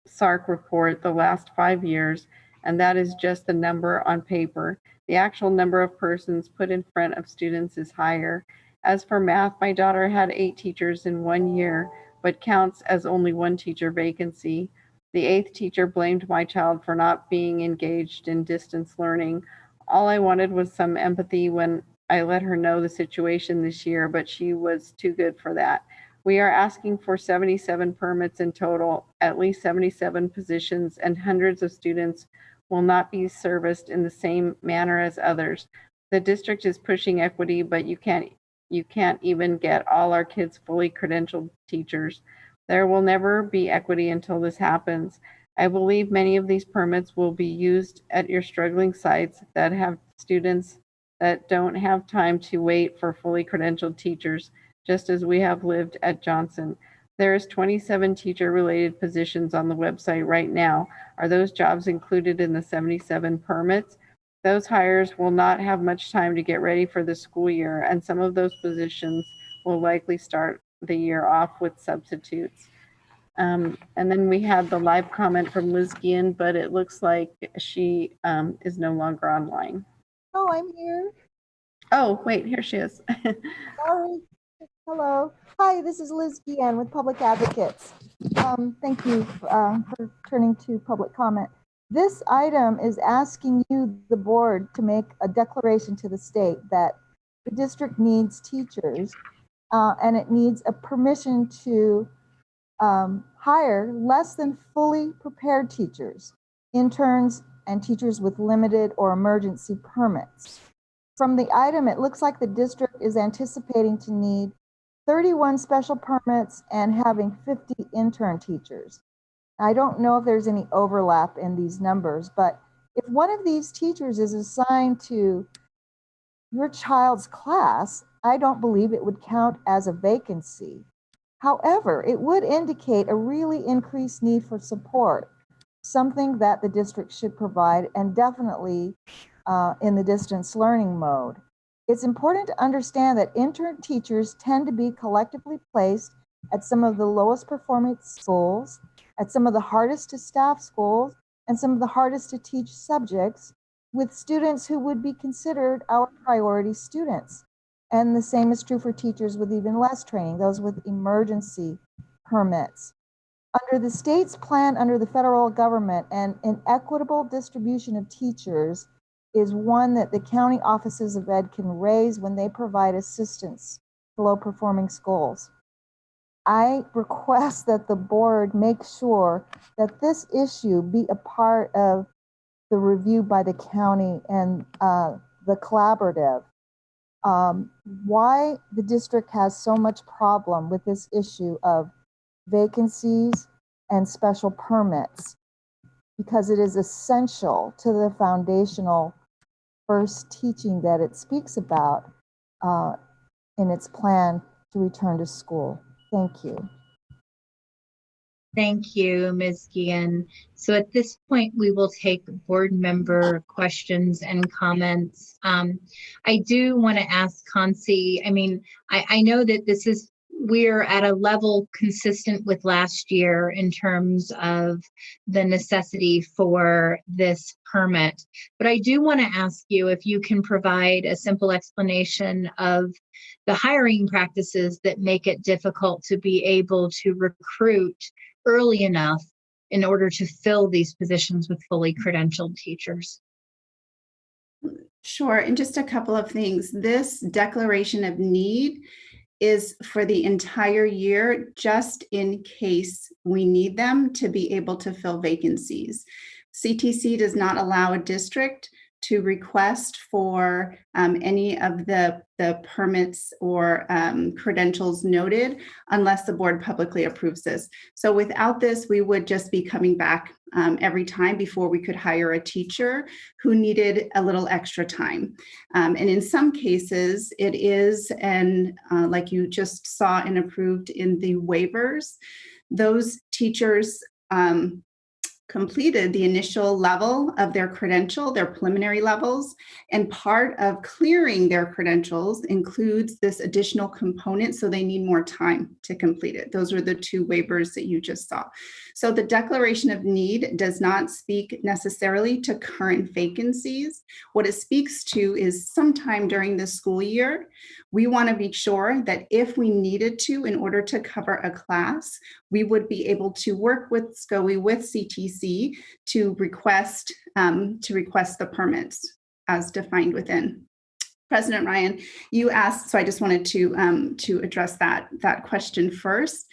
SARC report the last 5 years, and that is just the number on paper. The actual number of persons put in front of students is higher. As for math, my daughter had 8 teachers in 1 year, but counts as only 1 teacher vacancy. The 8th teacher blamed my child for not being engaged in distance learning. All I wanted was some empathy when I let her know the situation this year, but she was too good for that. We are asking for 77 permits in total, at least 77 positions, and hundreds of students will not be serviced in the same manner as others. The district is pushing equity, but you can't even get all our kids fully credentialed teachers. There will never be equity until this happens. I believe many of these permits will be used at your struggling sites that have students that don't have time to wait for fully credentialed teachers, just as we have lived at Johnson. There's 27 teacher-related positions on the website right now. Are those jobs included in the 77 permits? Those hires will not have much time to get ready for the school year, and some of those positions will likely start the year off with substitutes. And then we have the live comment from Liz Guillen, but it looks like she is no longer online. Oh, I'm here. Oh, wait, here she is. Sorry. Hello. Hi, this is Liz Guillen with Public Advocates. Thank you for turning to public comment. This item is asking you, the board, to make a declaration to the state that the district needs teachers and it needs a permission to hire less than fully prepared teachers, interns, and teachers with limited or emergency permits. From the item, it looks like the district is anticipating to need 31 special permits and having 50 intern teachers. I don't know if there's any overlap in these numbers, but if one of these teachers is assigned to your child's class, I don't believe it would count as a vacancy. However, it would indicate a really increased need for support, something that the district should provide, and definitely in the distance learning mode. It's important to understand that intern teachers tend to be collectively placed at some of the lowest performing schools, at some of the hardest to staff schools, and some of the hardest to teach subjects with students who would be considered our priority students. And the same is true for teachers with even less training, those with emergency permits. Under the state's plan, under the federal government, an inequitable distribution of teachers is one that the county offices of ed can raise when they provide assistance to low-performing schools. I request that the board make sure that this issue be a part of the review by the county and the collaborative. Why the district has so much problem with this issue of vacancies and special permits, because it is essential to the foundational first teaching that it speaks about in its plan to return to school. Thank you. Thank you, Ms. Guillen. So at this point, we will take board member questions and comments. I do want to ask Kansi, I know that we're at a level consistent with last year in terms of the necessity for this permit, but I do want to ask you if you can provide a simple explanation of the hiring practices that make it difficult to be able to recruit early enough in order to fill these positions with fully credentialed teachers. Sure, and just a couple of things. This declaration of need is for the entire year, just in case we need them to be able to fill vacancies. CTC does not allow a district to request for any of the permits or credentials noted unless the board publicly approves this. So without this, we would just be coming back every time before we could hire a teacher who needed a little extra time. And in some cases, it is, and like you just saw and approved in the waivers, those teachers completed the initial level of their credential, their preliminary levels, and part of clearing their credentials includes this additional component, so they need more time to complete it. Those are the two waivers that you just saw. So the declaration of need does not speak necessarily to current vacancies. What it speaks to is sometime during the school year, we want to be sure that if we needed to, in order to cover a class, we would be able to work with SCOE, with CTC to request the permits as defined within. President Ryan, you asked, so I just wanted to address that question first.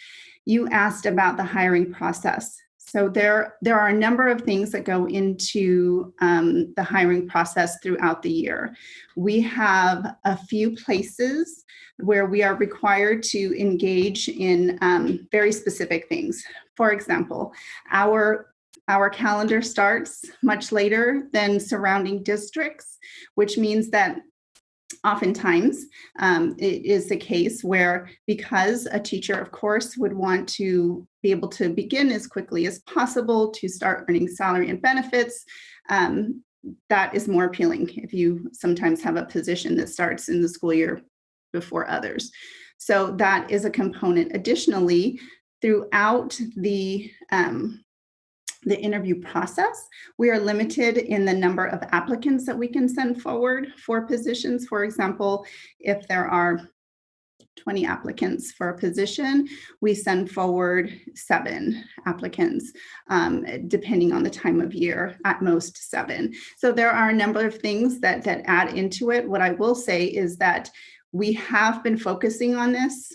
You asked about the hiring process. So there are a number of things that go into the hiring process throughout the year. We have a few places where we are required to engage in very specific things. For example, our calendar starts much later than surrounding districts, which means that Oftentimes, it is the case where, because a teacher, of course, would want to be able to begin as quickly as possible to start earning salary and benefits, that is more appealing if you sometimes have a position that starts in the school year before others. So that is a component. Additionally, throughout the interview process, we are limited in the number of applicants that we can send forward for positions. For example, if there are 20 applicants for a position, we send forward 7 applicants, depending on the time of year, at most 7. So there are a number of things that add into it. What I will say is that we have been focusing on this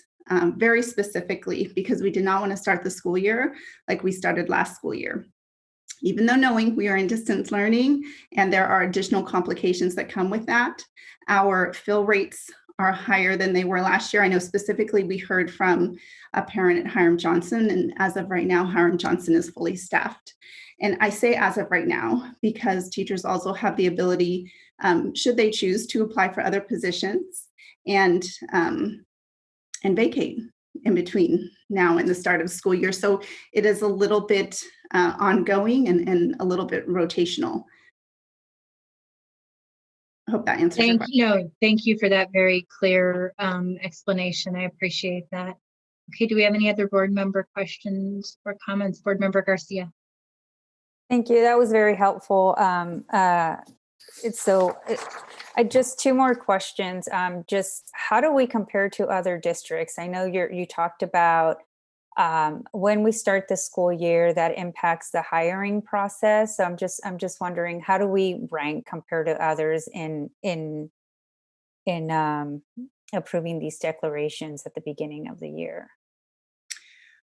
very specifically because we did not want to start the school year like we started last school year. Even though knowing we are in distance learning and there are additional complications that come with that, our fill rates are higher than they were last year. I know specifically we heard from a parent at Hiram Johnson, and as of right now, Hiram Johnson is fully staffed. And I say as of right now because teachers also have the ability, should they choose, to apply for other positions and vacate in between now and the start of school year. So it is a little bit ongoing and a little bit rotational. I hope that answers your question. No, thank you for that very clear explanation. I appreciate that. Okay, do we have any other board member questions or comments? Board Member Garcia. Thank you. That was very helpful. I just 2 more questions. Just how do we compare to other districts? I know you talked about when we start the school year, that impacts the hiring process. So I'm just wondering, how do we rank compared to others in approving these declarations at the beginning of the year?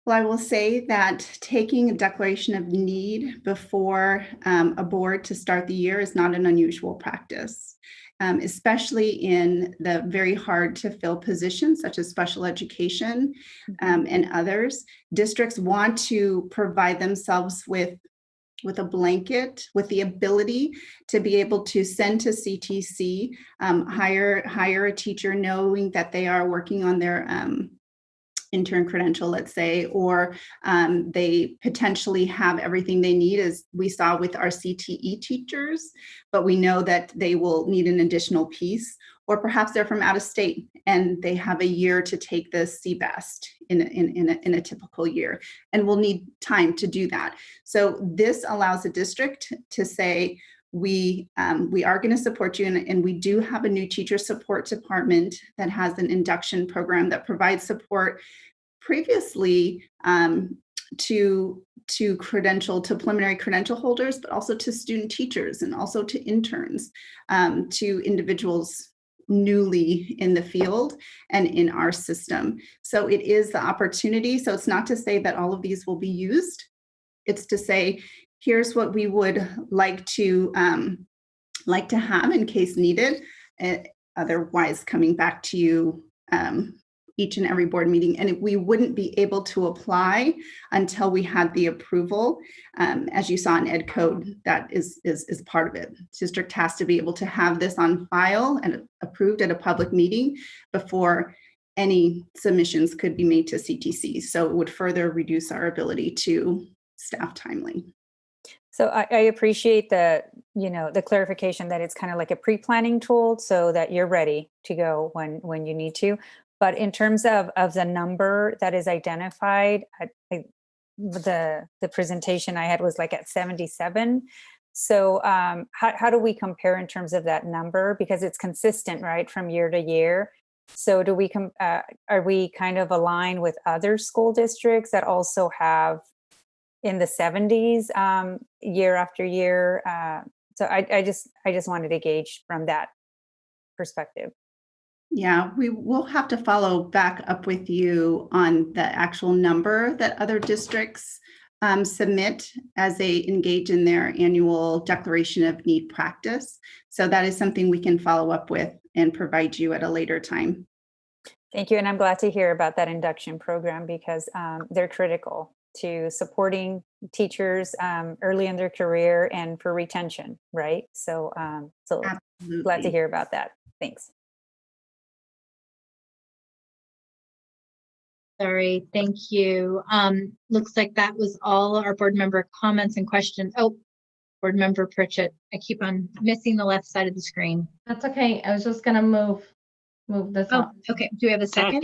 Well, I will say that taking a declaration of need before a board to start the year is not an unusual practice, especially in the very hard to fill positions such as special education and others. Districts want to provide themselves with a blanket, with the ability to be able to send to CTC, hire a teacher knowing that they are working on their intern credential, let's say, or they potentially have everything they need, as we saw with our CTE teachers, but we know that they will need an additional piece, or perhaps they're from out of state and they have a year to take the CBEST in a typical year, and will need time to do that. So this allows the district to say, we are going to support you, and we do have a new teacher support department that has an induction program that provides support previously to preliminary credential holders, but also to student teachers and also to interns, to individuals newly in the field and in our system. So it is the opportunity. So it's not to say that all of these will be used. It's to say, here's what we would like to have in case needed. Otherwise, coming back to you each and every board meeting, and we wouldn't be able to apply until we had the approval. As you saw in Ed Code, that is part of it. District has to be able to have this on file and approved at a public meeting before any submissions could be made to CTC. So it would further reduce our ability to staff timely. So I appreciate the clarification that it's kind of like a pre-planning tool so that you're ready to go when you need to. But in terms of the number that is identified, the presentation I had was like at 77. So how do we compare in terms of that number? Because it's consistent, right, from year to year. So do we are we kind of aligned with other school districts that also have in the 70s year after year? So I just wanted to gauge from that perspective. Yeah, we will have to follow back up with you on the actual number that other districts submit as they engage in their annual declaration of need practice. So that is something we can follow up with and provide you at a later time. Thank you. And I'm glad to hear about that induction program because they're critical to supporting teachers early in their career and for retention, right? So, so glad to hear about that. Thanks. Sorry, thank you. Looks like that was all our board member comments and questions. Oh, board member Pritchett, I keep on missing the left side of the screen. That's okay. I was just gonna move this Oh, on. okay. Do we have a second?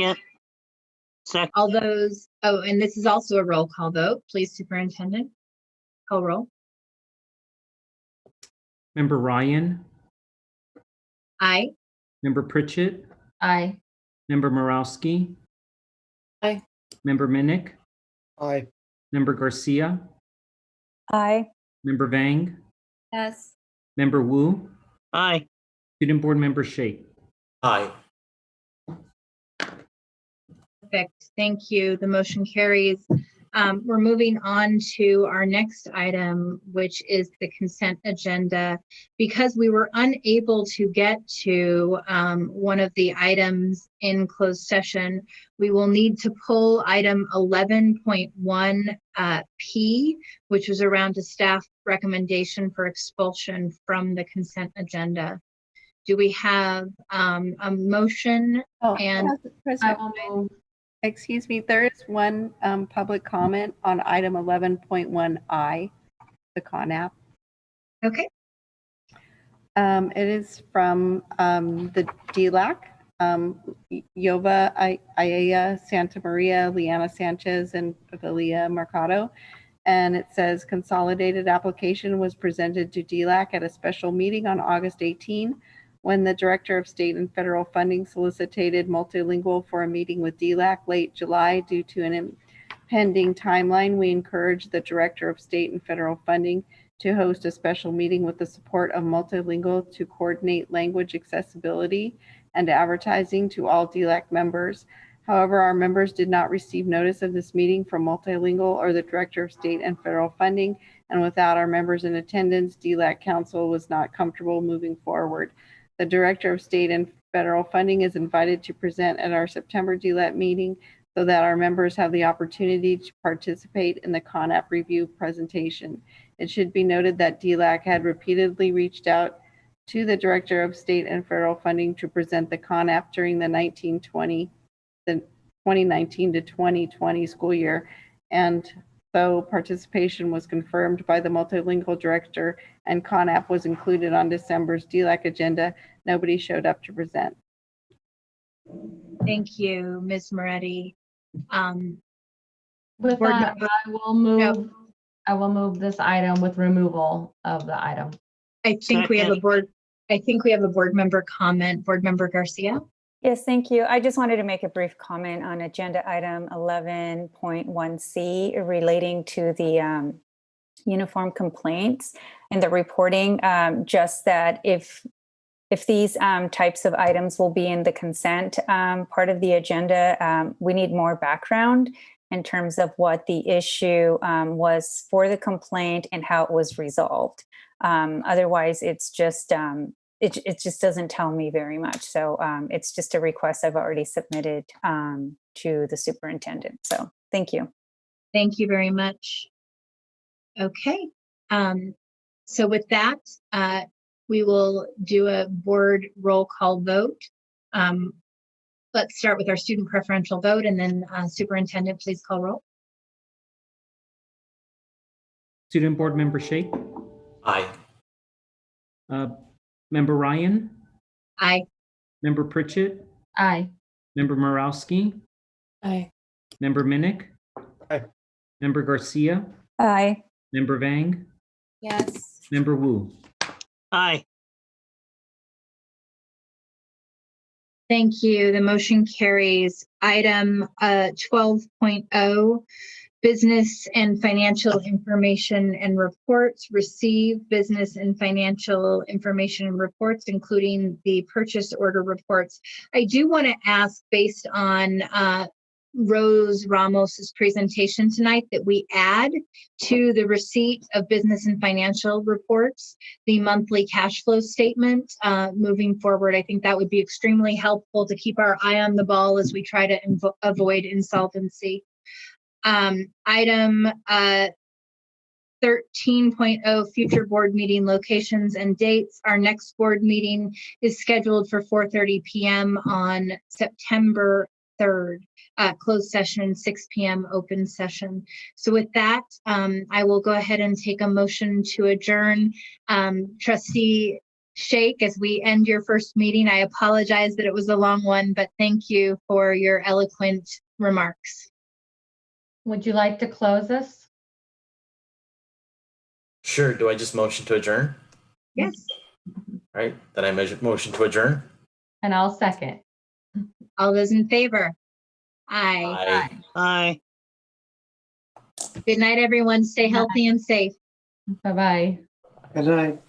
Second. All those, oh, and this is also a roll call vote. Please, Superintendent, call roll. Member Ryan, Aye. Member Pritchett, Aye. Member Morowski, Aye. Member Minnick, Aye. Member Garcia, Aye. Member Vang, Yes. Member Wu, Aye. Student Board Member Shake. Aye. Perfect. Thank you. The motion carries. We're moving on to our next item, which is the consent agenda. Because we were unable to get to one of the items in closed session, we will need to pull item 11.1 P, which was around a staff recommendation for expulsion from the consent agenda. Do we have a motion? And President, excuse me, there is one public comment on item 11.1I, the CONAP. Okay. It is from the DLAC, Yova Ayaya Santa Maria, Liana Sanchez, and Vilia Mercado. And it says consolidated application was presented to DLAC at a special meeting on August 18, when the Director of State and Federal Funding solicited multilingual for a meeting with DLAC late July. Due to an impending timeline, we encourage the Director of State and Federal Funding to host a special meeting with the support of multilingual to coordinate language accessibility and advertising to all DLAC members. However, our members did not receive notice of this meeting from multilingual or the Director of State and Federal Funding, and without our members in attendance, DLAC Council was not comfortable moving forward. The Director of State and Federal Funding is invited to present at our September DLAC meeting so that our members have the opportunity to participate in the CONAP review presentation. It should be noted that DLAC had repeatedly reached out to the Director of State and Federal Funding to present the CONAP during the 2019 to 2020 school year, and so participation was confirmed by the multilingual director and CONAP was included on December's DLAC agenda, nobody showed up to present. Thank you, Ms. Moretti. With that, I will move this item with removal of the item. I think we have a board member comment. Board Member Garcia. Yes, thank you. I just wanted to make a brief comment on agenda item 11.1C relating to the uniform complaints and the reporting. Just that if these types of items will be in the consent part of the agenda, we need more background in terms of what the issue was for the complaint and how it was resolved. Otherwise, it's just it just doesn't tell me very much. So it's just a request I've already submitted to the superintendent. So thank you. Thank you very much. Okay. So with that, we will do a board roll call vote. Let's start with our student preferential vote, and then superintendent, please call roll. Student Board Member Shake. Aye. Member Ryan. Aye. Member Pritchett. Aye. Member Morowski. Aye. Member Minnick. Aye. Member Garcia. Aye. Member Vang. Yes. Member Wu. Aye. Thank you. The motion carries. Item 12.0, business and financial information and reports. Receive business and financial information and reports, including the purchase order reports. I do want to ask, based on Rose Ramos's presentation tonight, that we add to the receipt of business and financial reports the monthly cash flow statement moving forward. I think that would be extremely helpful to keep our eye on the ball as we try to avoid insolvency. Item 13.0, future board meeting locations and dates. Our next board meeting is scheduled for 4:30 p.m. on September 3rd, closed session, 6 p.m. open session. So with that, I will go ahead and take a motion to adjourn. Trustee Shake, as we end your first meeting, I apologize that it was a long one, but thank you for your eloquent remarks. Would you like to close us? Sure. Do I just motion to adjourn? Yes. All right. Then I motion to adjourn. And I'll second. All those in favor? Aye. Aye. Good night, everyone. Stay healthy and safe. Bye-bye. Good night.